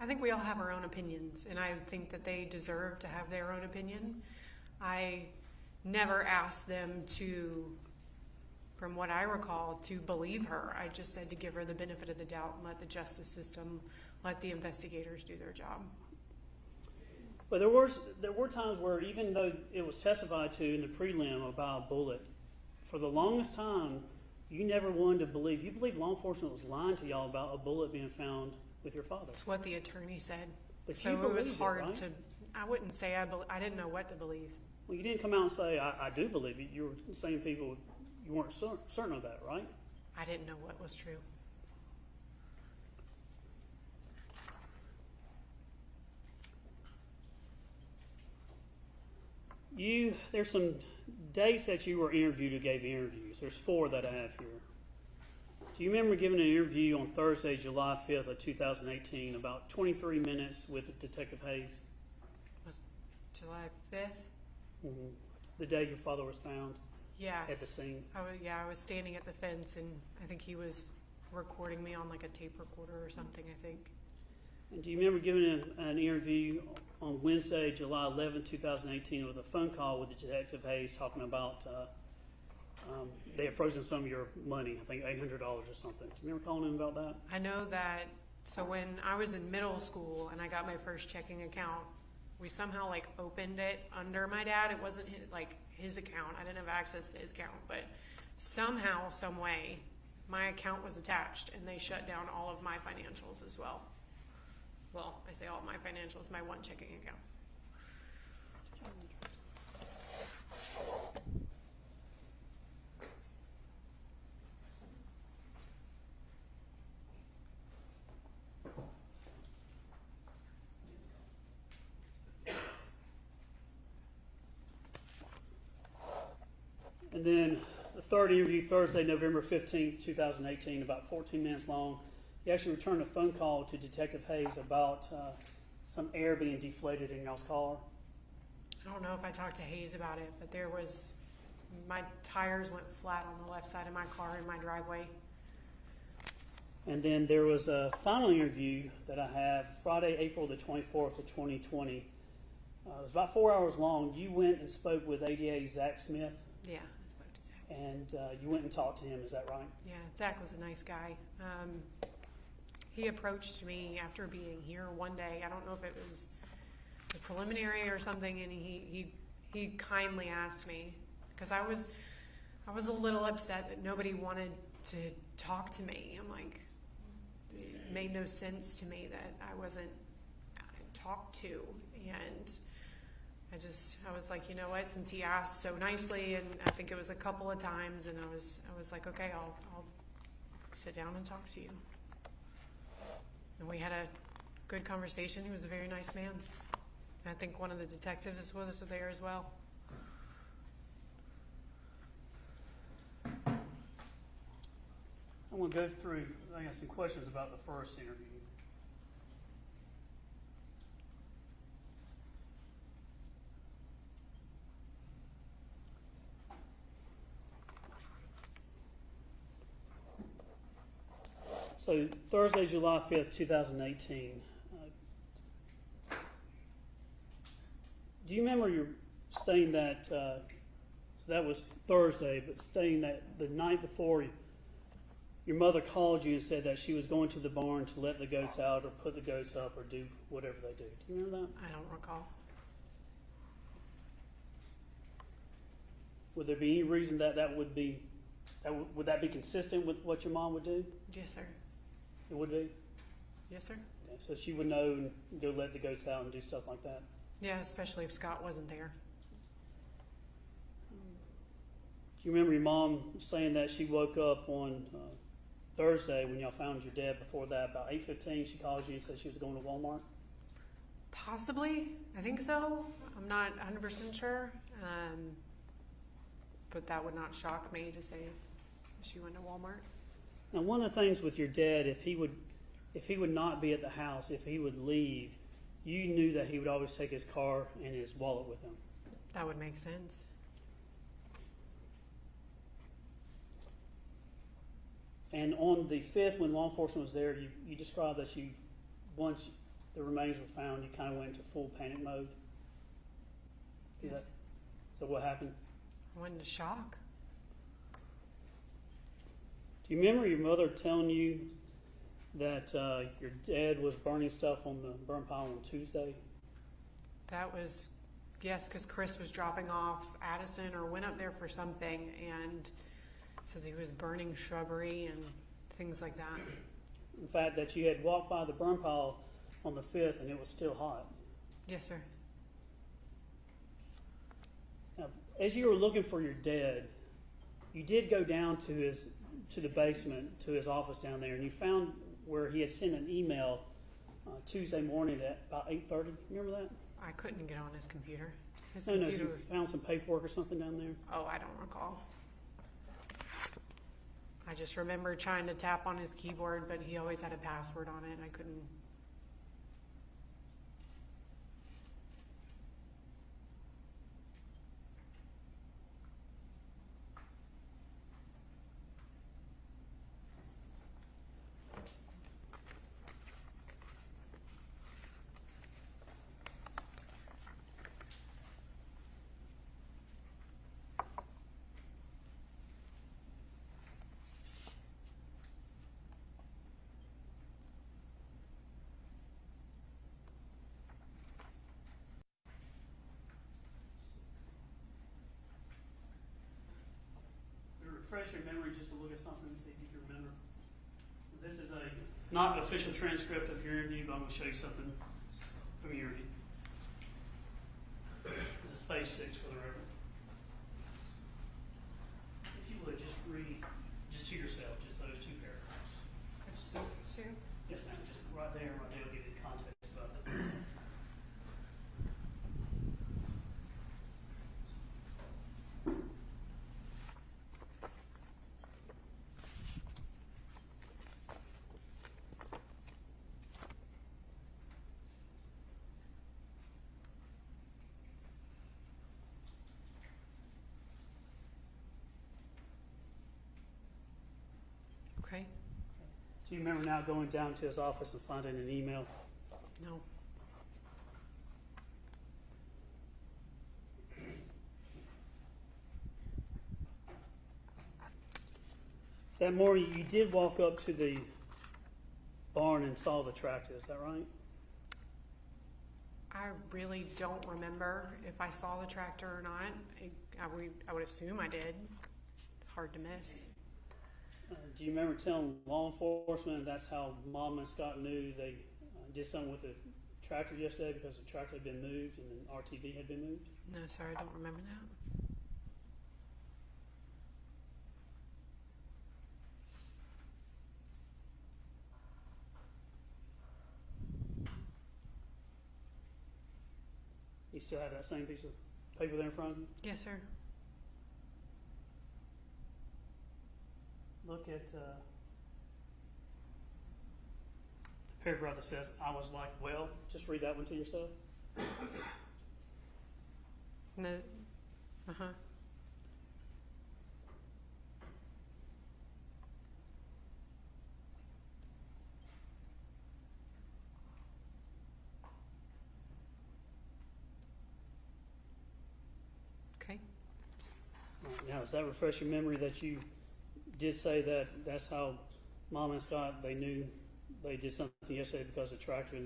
think we all have our own opinions, and I think that they deserve to have their own opinion. I never asked them to, from what I recall, to believe her. I just said to give her the benefit of the doubt and let the justice system, let the investigators do their job. But there were times where, even though it was testified to in the prelim about a bullet, for the longest time, you never wanted to believe. You believed law enforcement was lying to y'all about a bullet being found with your father. That's what the attorney said. But so you it was believed hard right? to. I wouldn't say I didn't know what to believe. Well, you didn't come out and say, I do believe it. You were saying people, you weren't certain of that, right? I didn't know what was true. There's some dates that you were interviewed who gave interviews. There's 4 that I have here. Do you remember giving an interview on Thursday, July 5th of 2018, about 23 minutes with Detective Hayes? Was July 5th? Mm-hmm. The day your father was found Yeah. at the scene. I was standing at the fence, and I think he was recording me on like a tape recorder or something, I think. And do you remember giving an interview on Wednesday, July 11, 2018, with a phone call with Detective Hayes talking about they had frozen some of your money, I think $800 or something. Do you remember calling him about that? I know that. So when I was in middle school and I got my first checking account, we somehow like opened it under my dad. It wasn't his account. I didn't have access to his account, but somehow, some way, my account was attached, and they shut down all of my financials as well. Well, I say all of my financials, my one checking account. And then the third interview, Thursday, November 15th, 2018, about 14 minutes long. He actually returned a phone call to Detective Hayes about some air being deflated in y'all's car. I don't know if I talked to Hayes about it, but my tires went flat on the left side of my car in my driveway. And then there was a final interview that I have Friday, April the 24th of 2020. It was about 4 hours long. You went and spoke with ADA Zach Smith. Yeah, I spoke to Zach. And you went and talked to him, is that right? Yeah, Zach was a nice guy. He approached me after being here one day. I don't know if it was the preliminary or something, and he kindly asked me, because I was a little upset that nobody wanted to talk to me. I'm like, it made no sense to me that I wasn't talked to, and I was like, you know what, since he asked so nicely, and I think it was a couple of times, and I was like, okay, I'll sit down and talk to you. And we had a good conversation. He was a very nice man. I think one of the detectives was there as well. I'm going to go through, I got some questions about the first interview. So Thursday, July 5th, 2018. Do you remember you staying that So that was Thursday, but stating that the night before, your mother called you and said that she was going to the barn to let the goats out or put the goats up or do whatever they do. Do you remember that? I don't recall. Would there be any reason that would be, would that be consistent with what your mom would do? Yes, sir. It would be? Yes, sir. Yeah, so she would know and go let the goats out and do stuff like that. Yeah, especially if Scott wasn't there. Do you remember your mom saying that she woke up on Thursday when y'all found your dad? Before that, about 8:15, she called you and said she was going to Walmart? Possibly. I think so. I'm not 100% sure. But that would not shock me to say she went to Walmart. Now, one of the things with your dad, if he would not be at the house, if he would leave, you knew that he would always take his car and his wallet with him. That would make sense. And on the 5th, when law enforcement was there, you described that you, once the remains were found, you kind of went into full panic mode. Yes. So what happened? I went into shock. Do you remember your mother telling you that your dad was burning stuff on the burn pile on Tuesday? That was, yes, because Chris was dropping off Addison or went up there for something and said he was burning shrubbery and things like that. In fact, that you had walked by the burn pile on the 5th and it was still hot. Yes, sir. Now, as you were looking for your dad, you did go down to the basement, to his office down there, and you found where he had sent an email Tuesday morning at about 8:30. Remember that? I couldn't get on his computer. His No, computer. you found some paperwork or something down there? Oh, I don't recall. I just remember trying to tap on his keyboard, but he always had a password on it, and I couldn't. Refresh your memory just to look at something and see if you can remember. This is a not official transcript of your interview, but I'm going to show you something from your interview. This is page 6 for the record. If you would, just read, just to yourself, just those 2 paragraphs. Two. Yes, ma'am. Just right there will give you the context about it. Okay. Do you remember now going down to his office and finding an email? No. That morning, you did walk up to the barn and saw the tractor. Is that right? I really don't remember if I saw the tractor or not. I would assume I did. It's hard to miss. Do you remember telling law enforcement that's how Mom and Scott knew they did something with the tractor yesterday because the tractor had been moved and the RTV had been moved? No, sir, I don't remember that. You still have that same piece of paper there in front of you? Yes, sir. Look at the paragraph that says, I was like, well, just read that one to yourself. No. Uh-huh. Okay. Now, does that refresh your memory that you did say that that's how Mom and Scott, they knew they did something yesterday because the tractor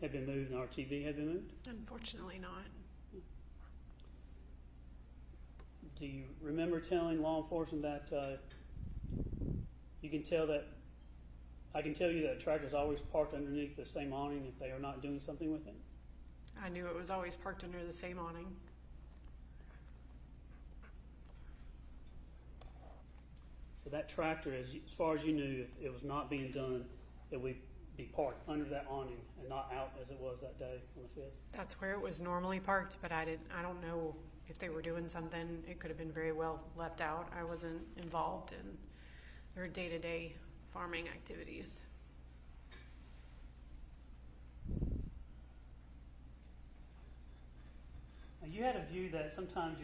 had been moved and our TV had been moved? Unfortunately not. Do you remember telling law enforcement that you can tell that I can tell you that tractor's always parked underneath the same awning if they are not doing something with it? I knew it was always parked under the same awning. So that tractor, as far as you knew, if it was not being done, it would be parked under that awning and not out as it was that day on the 5th. That's where it was normally parked, but I don't know if they were doing something. It could have been very well left out. I wasn't involved in their day-to-day farming activities. Now, you had a view that sometimes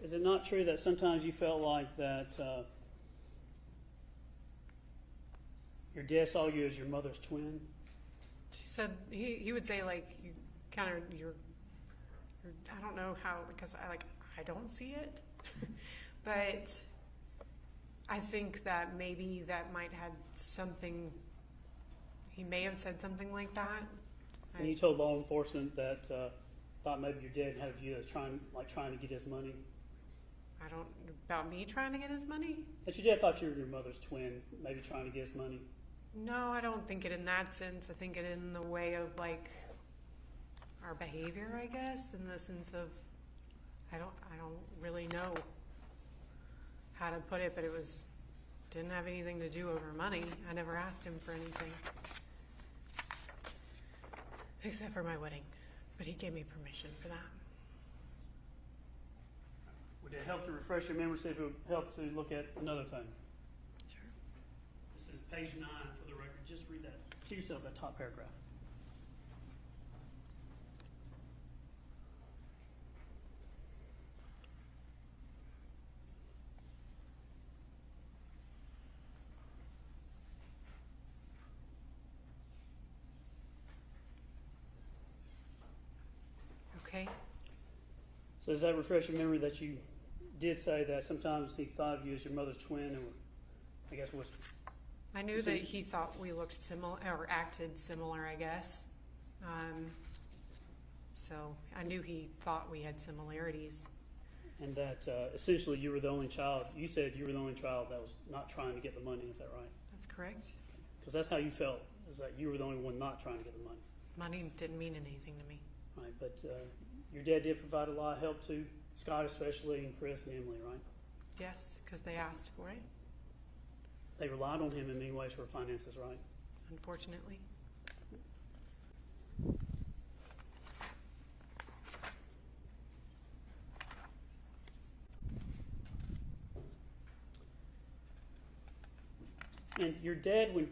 is it not true that sometimes you felt like that your dad saw you as your mother's twin? She said he would say like you kind of you're I don't know how because I don't see it, but I think that maybe that might have something. He may have said something like that. And you told law enforcement that thought maybe your dad had a view as trying to get his money. I don't about me trying to get his money. That your dad thought you were your mother's twin, maybe trying to get his money. No, I don't think it in that sense. I think it in the way of like our behavior, I guess, in the sense of I don't really know how to put it, but it didn't have anything to do over money. I never asked him for anything except for my wedding, but he gave me permission for that. Would it help to refresh your memory? See if it would help to look at another thing. Sure. This is page 9 for the record. Just read that to yourself, that top paragraph. Okay. So does that refresh your memory that you did say that sometimes he thought of you as your mother's twin, and I guess was I knew that he thought we looked similar or acted similar, I guess. So I knew he thought we had similarities. and that essentially you were the only child. You said you were the only child that was not trying to get the money. Is that right? That's correct. Because that's how you felt, is that you were the only one not trying to get the money. Money didn't mean anything to me. Right, but your dad did provide a lot of help to Scott, especially, and Chris and Emily, right? Yes, because they asked for it, They relied on him in many ways for finances, right? unfortunately. And your dad, when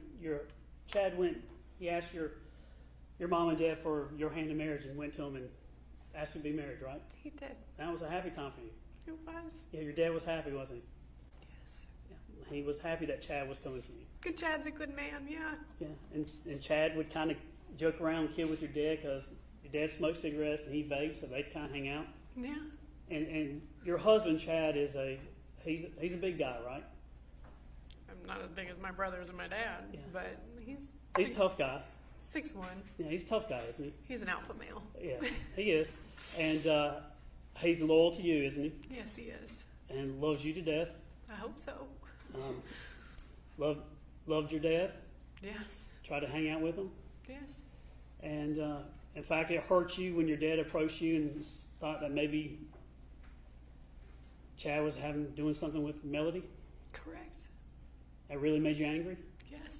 Chad went, he asked your mom and dad for your hand in marriage and went to him and asked him to be married, right? He did. That was a happy time for you. It was. Yeah, your dad was happy, wasn't Yes. he? Yeah. He was happy that Chad was coming to you. Good Chad's a good man, yeah. Yeah, and Chad would kind of joke around and kid with your dad because your dad smoked cigarettes and he vaped, so they'd kind of hang out. Yeah. And your husband Chad is he's a big guy, right? I'm not as big as my brothers and my dad, Yeah. but he's He's a tough guy. 6'1". Yeah, he's a tough guy, isn't he? He's an alpha male. Yeah, he is. And he's loyal to you, isn't he? Yes, he is. And loves you to death. I hope so. Loved your dad. Yes. Tried to hang out with him. Yes. And in fact, it hurt you when your dad approached you and thought that maybe Chad was doing something with Melody. Correct. That really made you angry. Yes.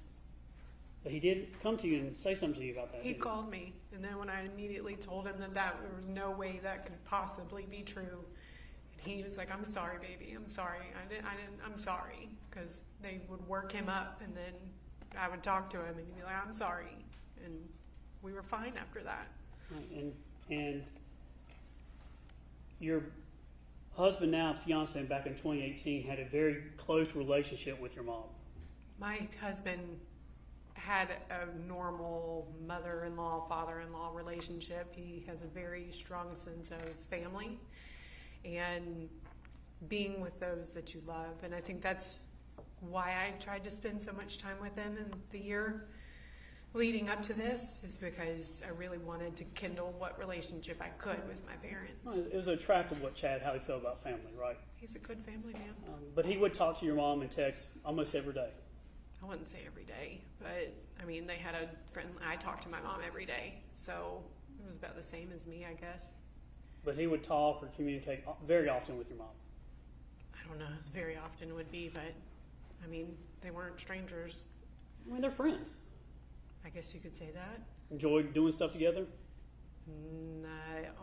But he did come to you and say something to you about that. He didn't called me, and then when I immediately told him that there was no way that could possibly be true, and he was like, "I'm sorry, baby. I'm sorry. I'm sorry," because they would work him up, and then I would talk to him, and he'd be like, "I'm sorry," and we were fine after that. Right. And your husband, now fiance, back in 2018, had a very close relationship with your mom. My husband had a normal mother-in-law, father-in-law relationship. He has a very strong sense of family and being with those that you love. And I think that's why I tried to spend so much time with him in the year leading up to this, is because I really wanted to kindle what relationship I could with my parents. Well, it was attractive what Chad, how he felt about family, right? He's a good family man. But he would talk to your mom and text almost every day. I wouldn't say every day, but I mean, they had a friend. I talked to my mom every day, so it was about the same as me, I guess. But he would talk or communicate very often with your mom. I don't know as very often would be, but I mean, they weren't strangers. I mean, they're friends. I guess you could say that. Enjoyed doing stuff together?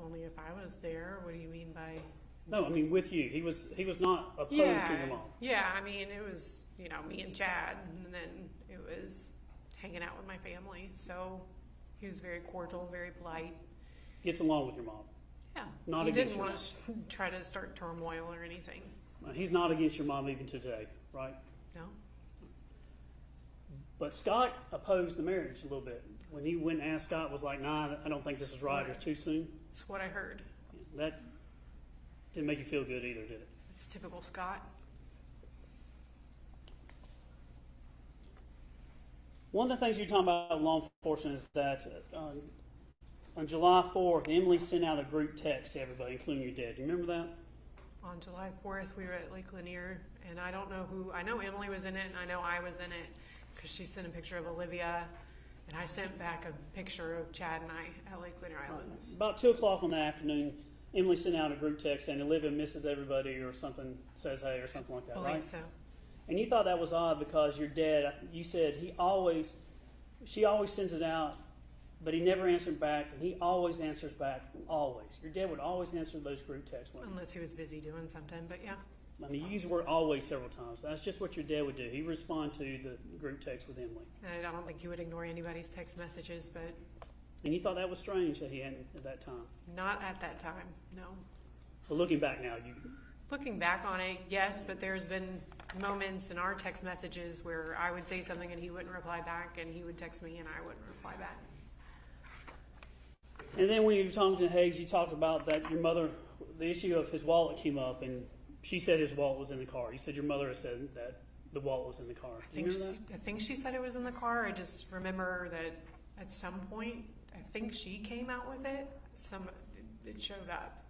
Only if I was there. What do you mean by? No, I mean with you. He was not opposed to your mom. Yeah, I mean, it was, me and Chad, and then it was hanging out with my family. So he was very cordial, very polite. Gets along with your mom. Yeah. Not he against didn't your want to try to start turmoil or anything. He's not against your mom even today, right? No. But Scott opposed the marriage a little bit. When he went and asked, Scott was like, nah, I don't think this is right. It's too soon. That's what I heard. That didn't make you feel good either, did it? It's typical Scott. One of the things you're talking about law enforcement is that on July 4th, Emily sent out a group text to everybody, including your dad. Do you remember that? On July 4th, we were at Lake Lanier, and I don't know who. I know Emily was in it, and I know I was in it, because she sent a picture of Olivia, and I sent back a picture of Chad and I at Lake Lanier Islands. About 2 o'clock in the afternoon, Emily sent out a group text saying Olivia misses everybody or something, says hey or something like that, I believe right? so. And you thought that was odd because your dad, you said she always sends it out, but he never answered back, and he always answers back, always. Your dad would always answer those group texts. Unless he was busy doing something, but yeah. I mean, you use the word always several times. That's just what your dad would do. He would respond to the group text with Emily. I don't think he would ignore anybody's text messages, but And you thought that was strange that he hadn't at that time. not at that time, no. But looking back now, Looking back on it, yes, but there's been moments in our text messages where I would say something and he wouldn't reply back, and he would text me and I wouldn't reply back. and then when you were talking to Higgs, you talked about that your mother, the issue of his wallet came up, and she said his wallet was in the car. You said your mother said that the wallet was in the car. Do you remember that? I think she said it was in the car. I just remember that at some point, I think she came out with it. It showed up.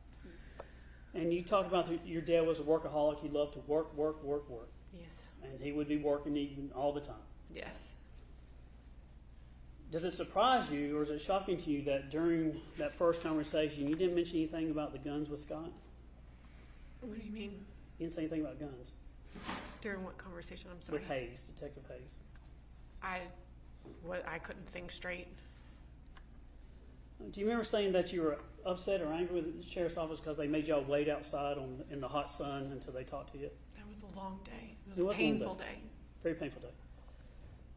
And you talked about your dad was a workaholic. He loved to work. Yes. And he would be working even all the time. Yes. Does it surprise you, or is it shocking to you that during that first conversation you didn't mention anything about the guns with Scott? What do you mean? You didn't say anything about guns. During what conversation? I'm sorry. With Hayes, Detective Hayes. I couldn't think straight. Do you remember saying that you were upset or angry with the sheriff's office because they made y'all wait outside in the hot sun until they talked to you? That was a long day. It was It a was a long painful day. day. Very painful day.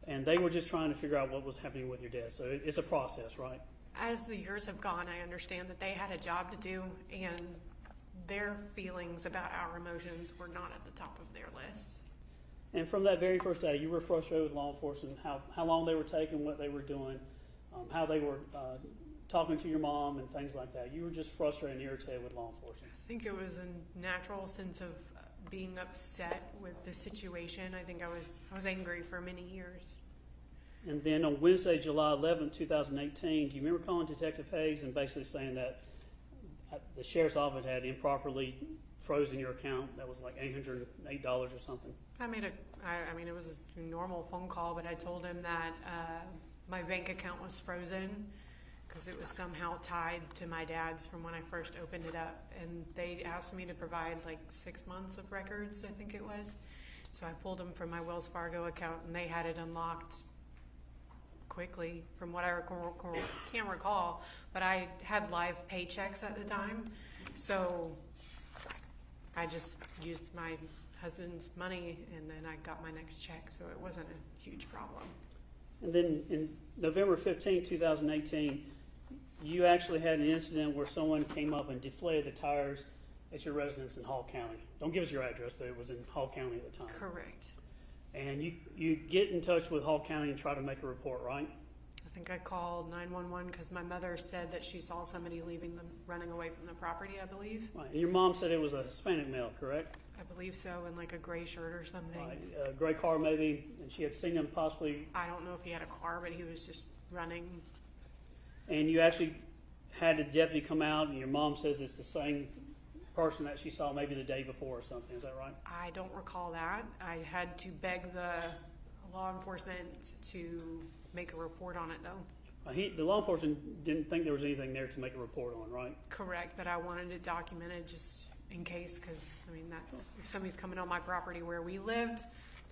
And they were just trying to figure out what was happening with your dad. So it's a process, right? As the years have gone, I understand that they had a job to do, and their feelings about our emotions were not at the top of their list. And from that very first day, you were frustrated with law enforcement, how long they were taking, what they were doing, how they were talking to your mom and things like that. You were just frustrated and irritated with law enforcement. I think it was a natural sense of being upset with the situation. I think I was angry for many years. And then on Wednesday, July 11, 2018, do you remember calling Detective Hayes and basically saying that the sheriff's office had improperly frozen your account? That was like $808 or something. I mean, it was a normal phone call, but I told him that my bank account was frozen because it was somehow tied to my dad's from when I first opened it up. And they asked me to provide like 6 months of records, I think it was. So I pulled them from my Wells Fargo account, and they had it unlocked quickly from what I can't recall. But I had live paychecks at the time, so I just used my husband's money, and then I got my next check, so it wasn't a huge problem. And then in November 15, 2018, you actually had an incident where someone came up and deflated the tires at your residence in Hall County. Don't give us your address, but it was in Hall County at the time. Correct. And you get in touch with Hall County and try to make a report, right? I think I called 911 because my mother said that she saw somebody running away from the property, I believe. Right. And your mom said it was a Hispanic male, correct? I believe so, in like a gray shirt or something. Right. A gray car maybe, and she had seen him possibly. I don't know if he had a car, but he was just running. And you actually had the deputy come out, and your mom says it's the same person that she saw maybe the day before or something. Is that right? I don't recall that. I had to beg the law enforcement to make a report on it, though. The law enforcement didn't think there was anything there to make a report on, right? Correct, but I wanted it documented just in case, because, I mean, that's, if somebody's coming on my property where we lived,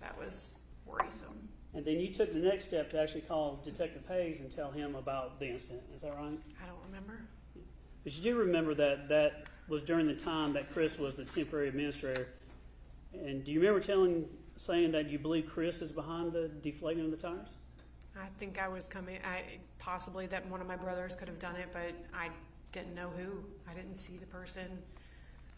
that was worrisome. And then you took the next step to actually call Detective Hayes and tell him about the incident. Is that right? I don't remember. But you do remember that was during the time that Chris was the temporary administrator. And do you remember saying that you believe Chris is behind the deflating of the tires? I think I was possibly that one of my brothers could have done it, but I didn't know who. I didn't see the person.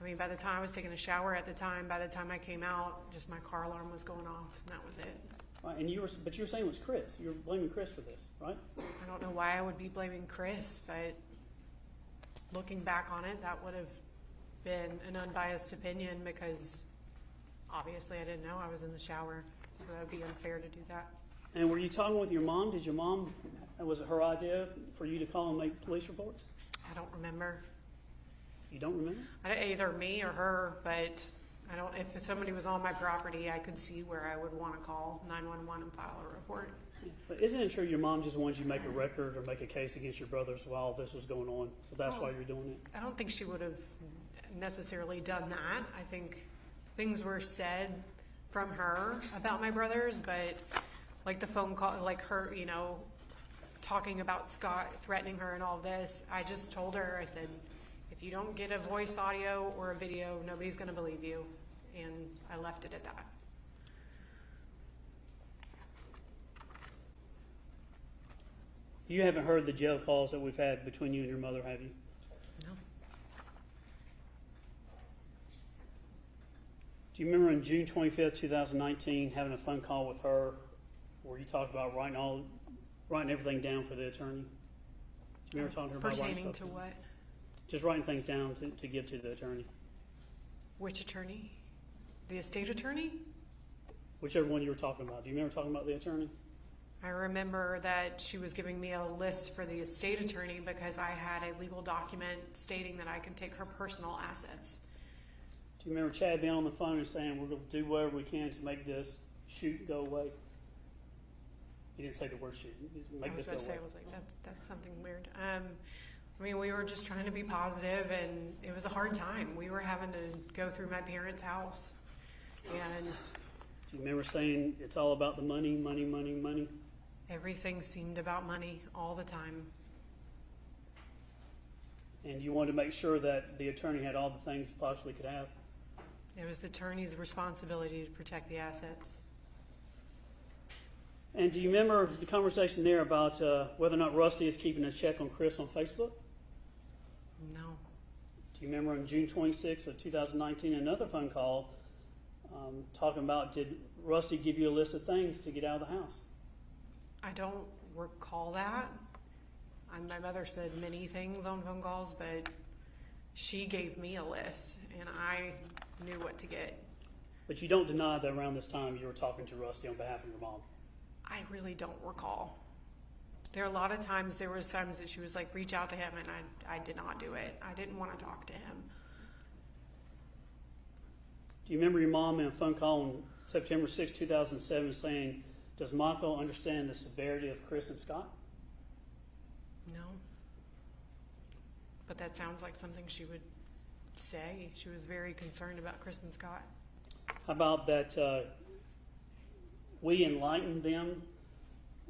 I mean, by the time I was taking a shower at the time, by the time I came out, just my car alarm was going off, and that was it. Right, and you were saying it was Chris. You were blaming Chris for this, right? I don't know why I would be blaming Chris, but looking back on it, that would have been an unbiased opinion because obviously I didn't know I was in the shower, so that would be unfair to do that. And were you talking with your mom? Was it her idea for you to call and make police reports? I don't remember. You don't remember? Either me or her, but I don't. If somebody was on my property, I could see where I would want to call 911 and file a report. But isn't it true your mom just wanted you to make a record or make a case against your brothers while this was going on? So that's why you're doing it? I don't think she would have necessarily done that. I think things were said from her about my brothers, but like the phone call, like her, talking about Scott, threatening her and all this, I just told her, I said, if you don't get a voice audio or a video, nobody's going to believe you. And I left it at that. You haven't heard the jail calls that we've had between you and your mother, have you? No. Do you remember on June 25th, 2019, having a phone call with her where you talked about writing everything down for the attorney? Do you remember talking to her about pertaining to what? Just writing things down to give to the attorney. Which attorney? The estate attorney? Whichever one you were talking about. Do you remember talking about the attorney? I remember that she was giving me a list for the estate attorney because I had a legal document stating that I could take her personal assets. Do you remember Chad being on the phone and saying, we're going to do whatever we can to make this shoot go away? He didn't say the word shoot. Make this go away. I was like, that's something weird. I mean, we were just trying to be positive, and it was a hard time. We were having to go through my parents' house. And do you remember saying it's all about the money, money, money, money? Everything seemed about money all the time. And you wanted to make sure that the attorney had all the things he possibly could have? It was the attorney's responsibility to protect the assets. And do you remember the conversation there about whether or not Rusty is keeping a check on Chris on Facebook? No. Do you remember on June 26th of 2019, another phone call talking about, did Rusty give you a list of things to get out of the house? I don't recall that. My mother said many things on phone calls, but she gave me a list, and I knew what to get. But you don't deny that around this time you were talking to Rusty on behalf of your mom? I really don't recall. There was times that she was like, reach out to him, and I did not do it. I didn't want to talk to him. Do you remember your mom in a phone call on September 6, 2007 saying, does Michael understand the severity of Chris and Scott? No. But that sounds like something she would say. She was very concerned about Chris and Scott. How about that we enlightened them?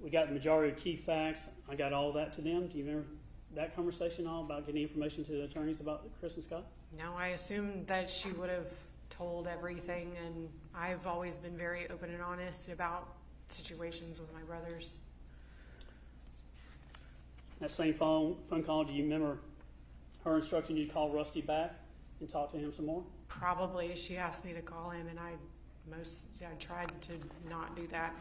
We got the majority of key facts. I got all that to them. Do you remember that conversation all about getting information to the attorneys about Chris and Scott? No, I assumed that she would have told everything, and I've always been very open and honest about situations with my brothers. That same phone call, do you remember her instructing you to call Rusty back and talk to him some more? Probably. She asked me to call him, and I I tried to not do that.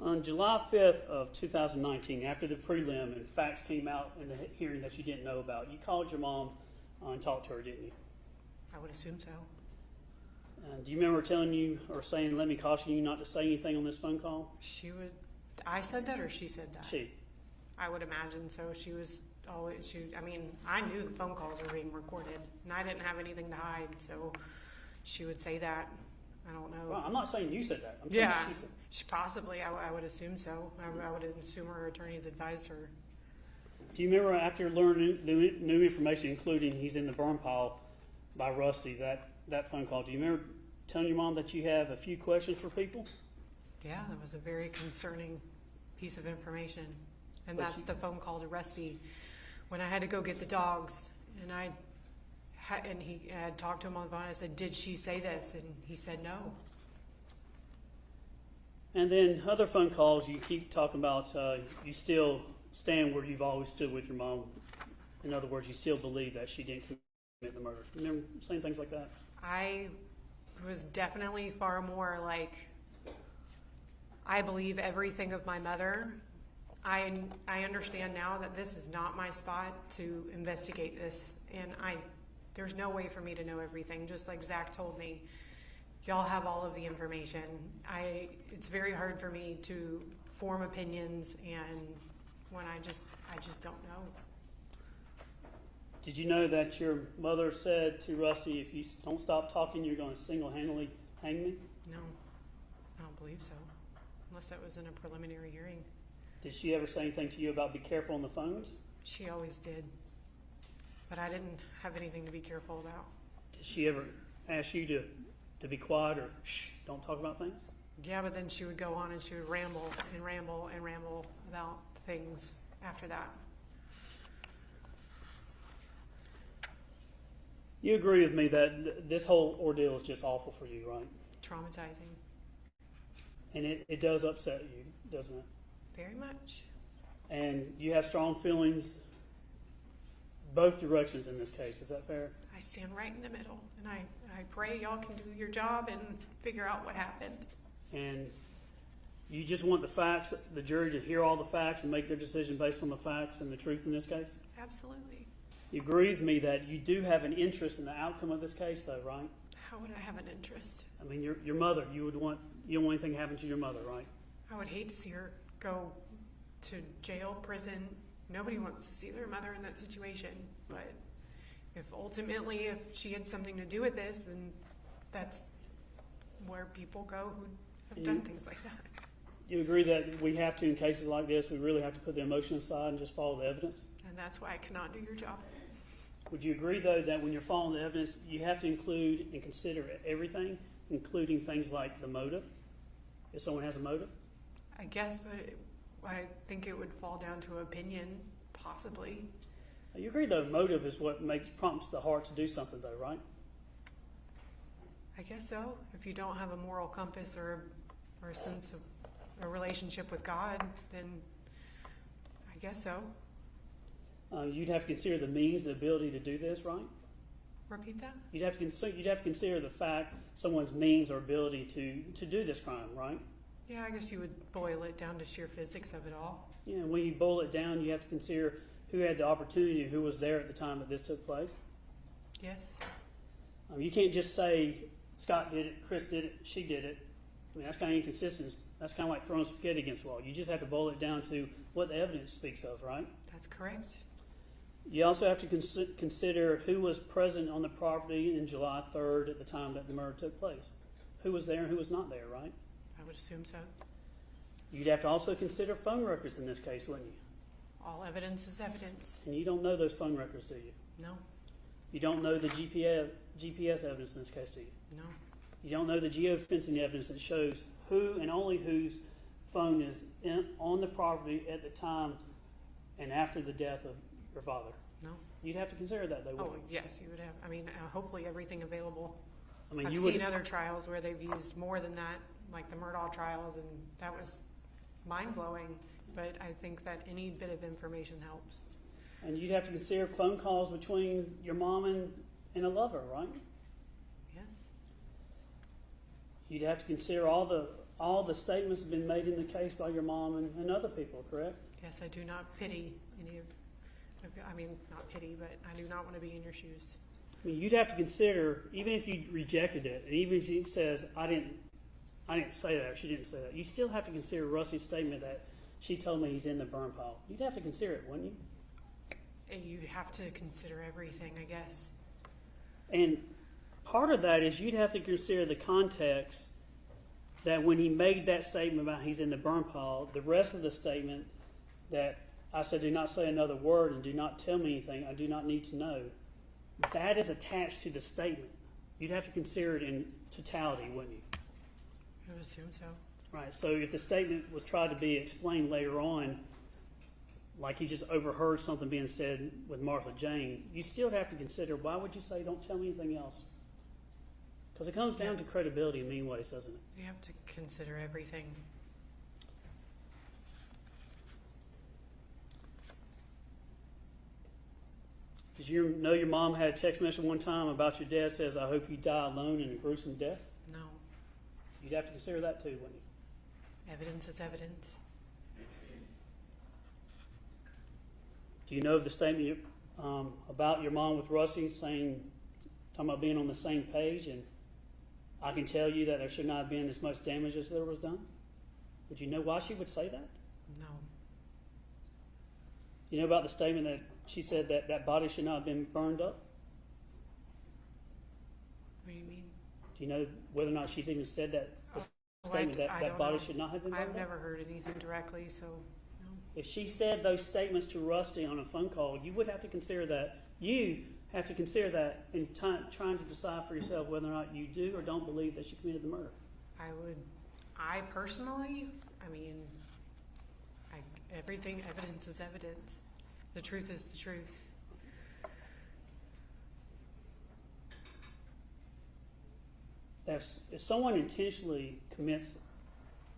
On July 5th of 2019, after the prelim and facts came out in the hearing that you didn't know about, you called your mom and talked to her, didn't you? I would assume so. Do you remember telling you or saying, "Let me caution you not to say anything on this phone call"? I said that or she said that? She. I would imagine so. I knew the phone calls were being recorded, and I didn't have anything to hide, so she would say that. I don't know. Well, I'm not saying you said that. I'm saying Yeah, she said. possibly. I would assume so. I would assume her attorneys advised her. Do you remember after learning new information, including he's in the burn pile by Rusty, that phone call, do you remember telling your mom that you have a few questions for people? Yeah, that was a very concerning piece of information. And But that's the phone call to Rusty when I had to go get the dogs. And he had talked to him on the phone. I said, "Did she say this?" And he said no. And then other phone calls, you keep talking about you still stand where you've always stood with your mom. In other words, you still believe that she didn't commit the murder. Remember saying things like that? I was definitely far more like, I believe everything of my mother. I understand now that this is not my spot to investigate this, and there's no way for me to know everything. Just like Zach told me, y'all have all of the information. It's very hard for me to form opinions, and when I just don't know. Did you know that your mother said to Rusty, "If you don't stop talking, you're going to single-handedly hang me"? No, I don't believe so, unless that was in a preliminary hearing. Did she ever say anything to you about be careful on the phones? She always did, but I didn't have anything to be careful about. Did she ever ask you to be quiet or shh, don't talk about things? Yeah, but then she would go on and she would ramble and ramble and ramble about things after that. You agree with me that this whole ordeal is just awful for you, right? Traumatizing. And it does upset you, doesn't it? Very much. And you have strong feelings both directions in this case. Is that fair? I stand right in the middle, and I pray y'all can do your job and figure out what happened. And you just want the facts, the jury to hear all the facts and make their decision based on the facts and the truth in this case? Absolutely. You agree with me that you do have an interest in the outcome of this case, though, right? How would I have an interest? I mean, your mother, you don't want anything to happen to your mother, right? I would hate to see her go to jail, prison. Nobody wants to see their mother in that situation. But if she had something to do with this, then that's where people go who have done things like that. You agree that we have to, in cases like this, we really have to put the emotion aside and just follow the evidence? And that's why I cannot do your job. Would you agree, though, that when you're following the evidence, you have to include and consider everything, including things like the motive, if someone has a motive? I guess, but I think it would fall down to opinion, possibly. You agree, though, motive is what prompts the heart to do something, though, right? I guess so. If you don't have a moral compass or a sense of a relationship with God, then I guess so. You'd have to consider the means, the ability to do this, right? Repeat that? You'd have to consider the fact someone's means or ability to do this crime, right? Yeah, I guess you would boil it down to sheer physics of it all. Yeah, when you boil it down, you have to consider who had the opportunity, who was there at the time that this took place. Yes. You can't just say Scott did it, Chris did it, she did it. I mean, that's kind of inconsistent. That's kind of like throwing spaghetti against the wall. You just have to boil it down to what the evidence speaks of, right? That's correct. You also have to consider who was present on the property in July 3rd at the time that the murder took place. Who was there and who was not there, right? I would assume so. You'd have to also consider phone records in this case, wouldn't you? All evidence is evidence. And you don't know those phone records, do you? No. You don't know the GPS evidence in this case, do you? No. You don't know the geofencing evidence that shows who and only whose phone is on the property at the time and after the death of your father. No. You'd have to consider that, though, wouldn't you? Yes, you would have. I mean, hopefully everything available. I mean, I've you seen would. other trials where they've used more than that, like the Murdaugh trials, and that was mind-blowing. But I think that any bit of information helps. And you'd have to consider phone calls between your mom and and a lover, right? Yes. You'd have to consider all the statements that have been made in the case by your mom and other people, correct? Yes, I do not pity any of, I mean, not pity, but I do not want to be in your shoes. I mean, you'd have to consider, even if you rejected it, and even if she says, I didn't say that, or she didn't say that, you still have to consider Rusty's statement that she told me he's in the burn pile. You'd have to consider it, wouldn't you? And you have to consider everything, I guess. And part of that is you'd have to consider the context that when he made that statement about he's in the burn pile, the rest of the statement that I said, do not say another word and do not tell me anything, I do not need to know, that is attached to the statement. You'd have to consider it in totality, wouldn't you? I would assume so. Right, so if the statement was tried to be explained later on, like he just overheard something being said with Martha Jane, you still have to consider, why would you say don't tell me anything else? Because it comes down to credibility in many ways, doesn't it? You have to consider everything. Did you know your mom had a text message one time about your dad says, I hope you die alone in a gruesome death? No. You'd have to consider that too, wouldn't you? Evidence is evidence. Do you know of the statement about your mom with Rusty talking about being on the same page, and I can tell you that there should not have been as much damage as there was done? Would you know why she would say that? No. You know about the statement that she said that that body should not have been burned up? What do you mean? Do you know whether or not she's even said that statement I that don't body know. should not have been burned I've up? never heard anything directly, so no. If she said those statements to Rusty on a phone call, you would have to consider that. You have to consider that in trying to decide for yourself whether or not you do or don't believe that she committed the murder. I personally, everything, evidence is evidence. The truth is the truth. If someone intentionally commits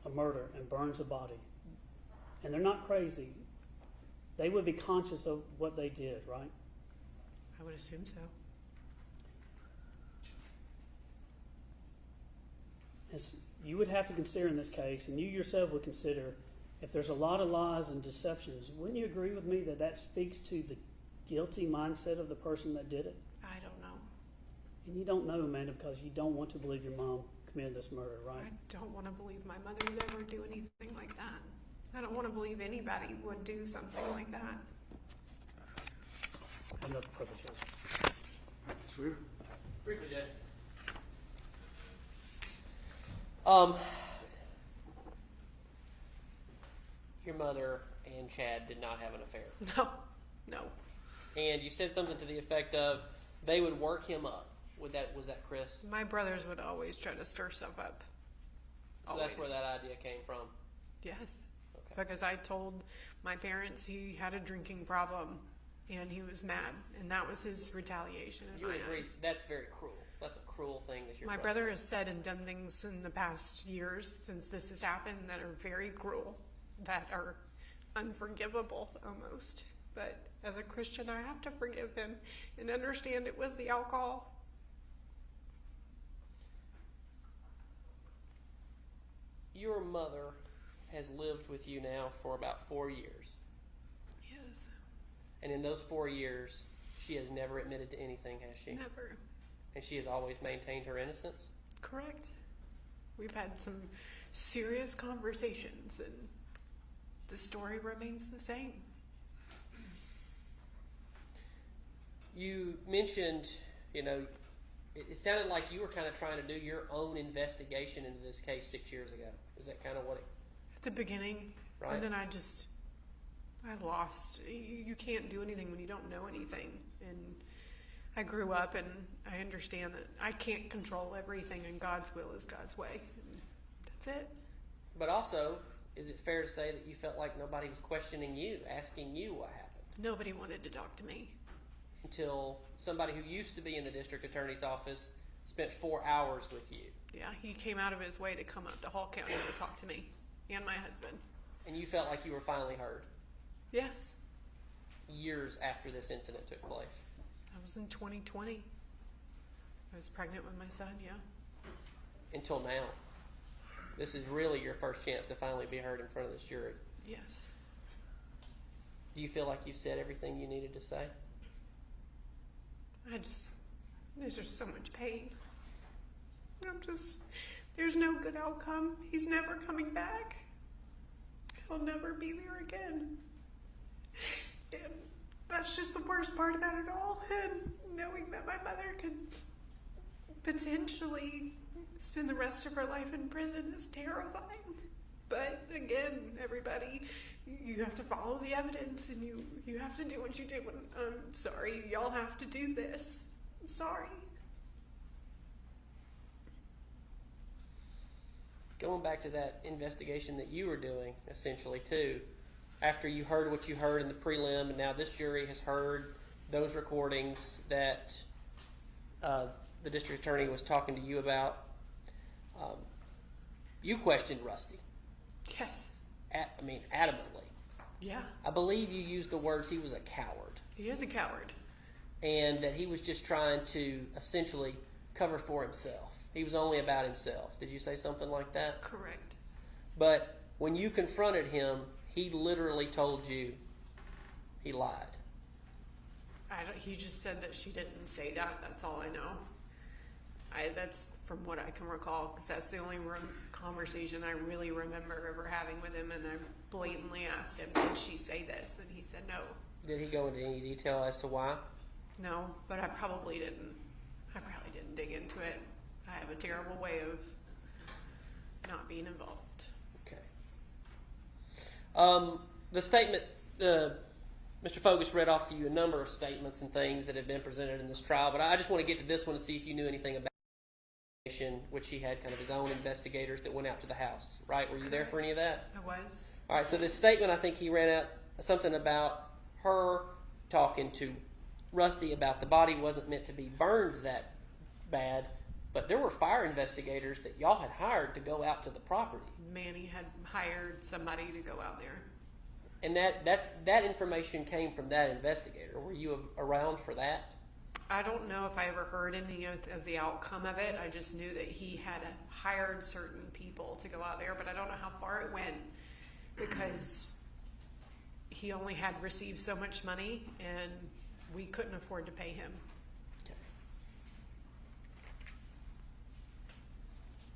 a murder and burns a body, and they're not crazy, they would be conscious of what they did, right? I would assume so. You would have to consider in this case, and you yourself would consider, if there's a lot of lies and deceptions, wouldn't you agree with me that that speaks to the guilty mindset of the person that did it? I don't know. And you don't know, Amanda, because you don't want to believe your mom committed this murder, right? I don't want to believe my mother would ever do anything like that. I don't want to believe anybody would do something like that. I'm not for the judge. Swear. Briefly, Judge. Your mother and Chad did not have an affair. No. And you said something to the effect of they would work him up. Was that Chris? My brothers would always try to stir stuff up. So that's where that idea came from. Yes. Okay. Because I told my parents he had a drinking problem and he was mad, and that was his retaliation in You my would agree eyes. that's very cruel. That's a cruel thing that your My brother has said and done things in the past years since this has happened that are very cruel, that are unforgivable almost. But as a Christian, I have to forgive him and understand it was the alcohol. Your mother has lived with you now for about 4 years. Yes. And in those 4 years, she has never admitted to anything, has she? Never. And she has always maintained her innocence? Correct. We've had some serious conversations, and the story remains the same. You mentioned, it sounded like you were kind of trying to do your own investigation into this case 6 years ago. Is that kind of what it... At the beginning, Right. and then I lost. You can't do anything when you don't know anything. And I grew up, and I understand that I can't control everything, and God's will is God's way. And that's it. But also, is it fair to say that you felt like nobody was questioning you, asking you what happened? Nobody wanted to talk to me. Until somebody who used to be in the district attorney's office spent 4 hours with you. Yeah, he came out of his way to come up to Hall County to talk to me and my husband. And you felt like you were finally heard Yes. years after this incident took place. That was in 2020. I was pregnant with my son, yeah. Until now. This is really your first chance to finally be heard in front of this jury. Yes. Do you feel like you said everything you needed to say? There's just so much pain. There's no good outcome. He's never coming back. He'll never be there again. And that's just the worst part about it all. And knowing that my mother could potentially spend the rest of her life in prison is terrifying. But again, everybody, you have to follow the evidence, and you have to do what you do. And I'm sorry, y'all have to do this. I'm sorry. Going back to that investigation that you were doing, essentially, too, after you heard what you heard in the prelim, and now this jury has heard those recordings that the district attorney was talking to you about, you questioned Rusty. Yes. Adamantly. Yeah. I believe you used the words he was a coward. He is a coward. And that he was just trying to essentially cover for himself. He was only about himself. Did you say something like that? Correct. But when you confronted him, he literally told you he lied. He just said that she didn't say that. That's all I know. That's from what I can recall, because that's the only conversation I really remember ever having with him. And I blatantly asked him, "Did she say this?" And he said no. Did he go into any detail as to why? No, but I probably didn't dig into it. I have a terrible way of not being involved. Okay. The statement, Mr. Fogus read off to you a number of statements and things that have been presented in this trial, but I just want to get to this one and see if you knew anything about it, which he had kind of his own investigators that went out to the house, right? Were you there for any of that? I was. All right, so this statement, I think he ran out something about her talking to Rusty about the body wasn't meant to be burned that bad, but there were fire investigators that y'all had hired to go out to the property. Manny had hired somebody to go out there. And that information came from that investigator. Were you around for that? I don't know if I ever heard any of the outcome of it. I just knew that he had hired certain people to go out there, but I don't know how far it went because he only had received so much money and we couldn't afford to pay him. Okay.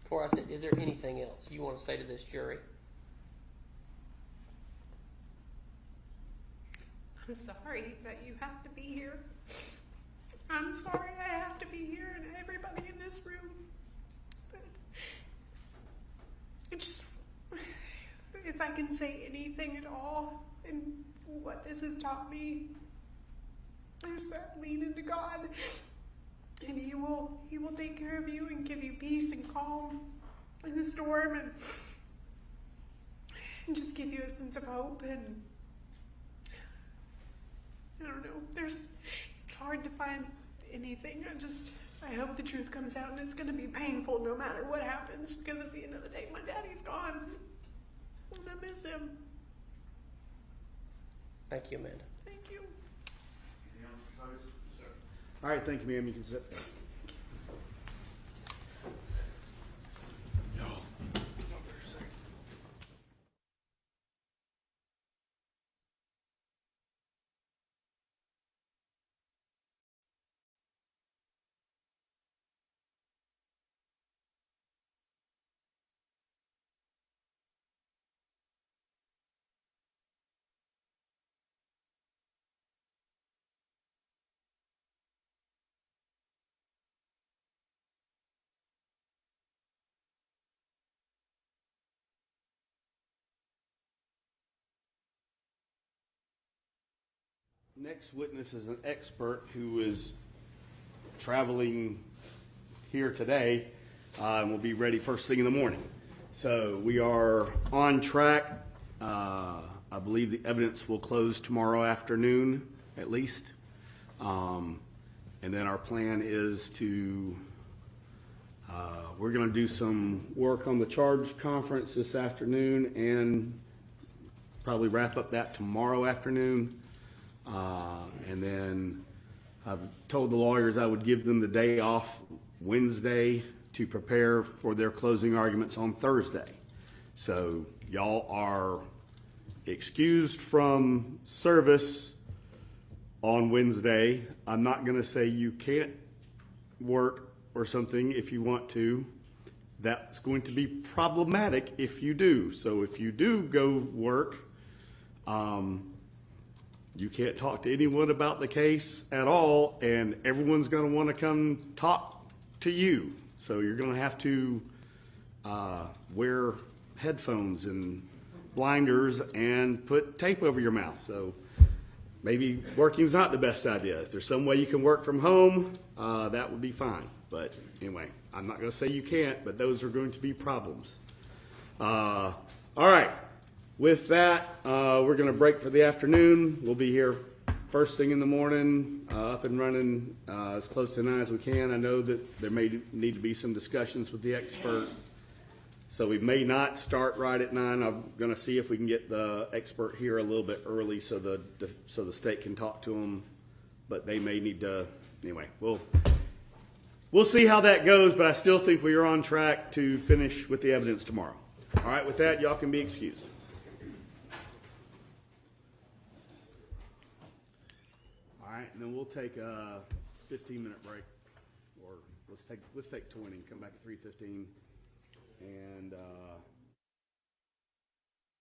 Before I said, is there anything else you want to say to this jury? I'm sorry that you have to be here. I'm sorry I have to be here and everybody in this room. But it's just, if I can say anything at all and what this has taught me is that lean into God and He will take care of you and give you peace and calm in the storm and just give you a sense of hope. And I don't know, it's hard to find anything. I hope the truth comes out, and it's going to be painful no matter what happens, because at the end of the day, my daddy's gone, and I miss him. Thank you, Amanda. Thank you. All right, thank you, ma'am. You can sit there. Next witness is an expert who is traveling here today and will be ready first thing in the morning. So we are on track. I believe the evidence will close tomorrow afternoon at least. And then our plan is to, we're going to do some work on the charge conference this afternoon and probably wrap up that tomorrow afternoon. And then I've told the lawyers I would give them the day off Wednesday to prepare for their closing arguments on Thursday. So y'all are excused from service on Wednesday. I'm not going to say you can't work or something if you want to. That's going to be problematic if you do. So if you do go work, you can't talk to anyone about the case at all, and everyone's going to want to come talk to you. So you're going to have to wear headphones and blinders and put tape over your mouth. So maybe working's not the best idea. If there's some way you can work from home, that would be fine. But anyway, I'm not going to say you can't, but those are going to be problems. All right. With that, we're going to break for the afternoon. We'll be here first thing in the morning, up and running as close to 9 as we can. I know that there may need to be some discussions with the expert, so we may not start right at 9. I'm going to see if we can get the expert here a little bit early so the state can talk to him, but they may need to. Anyway, we'll see how that goes, but I still think we are on track to finish with the evidence tomorrow. All right, with that, y'all can be excused. All right, and then we'll take a 15-minute break, or let's take 20 and come back at 3:15, and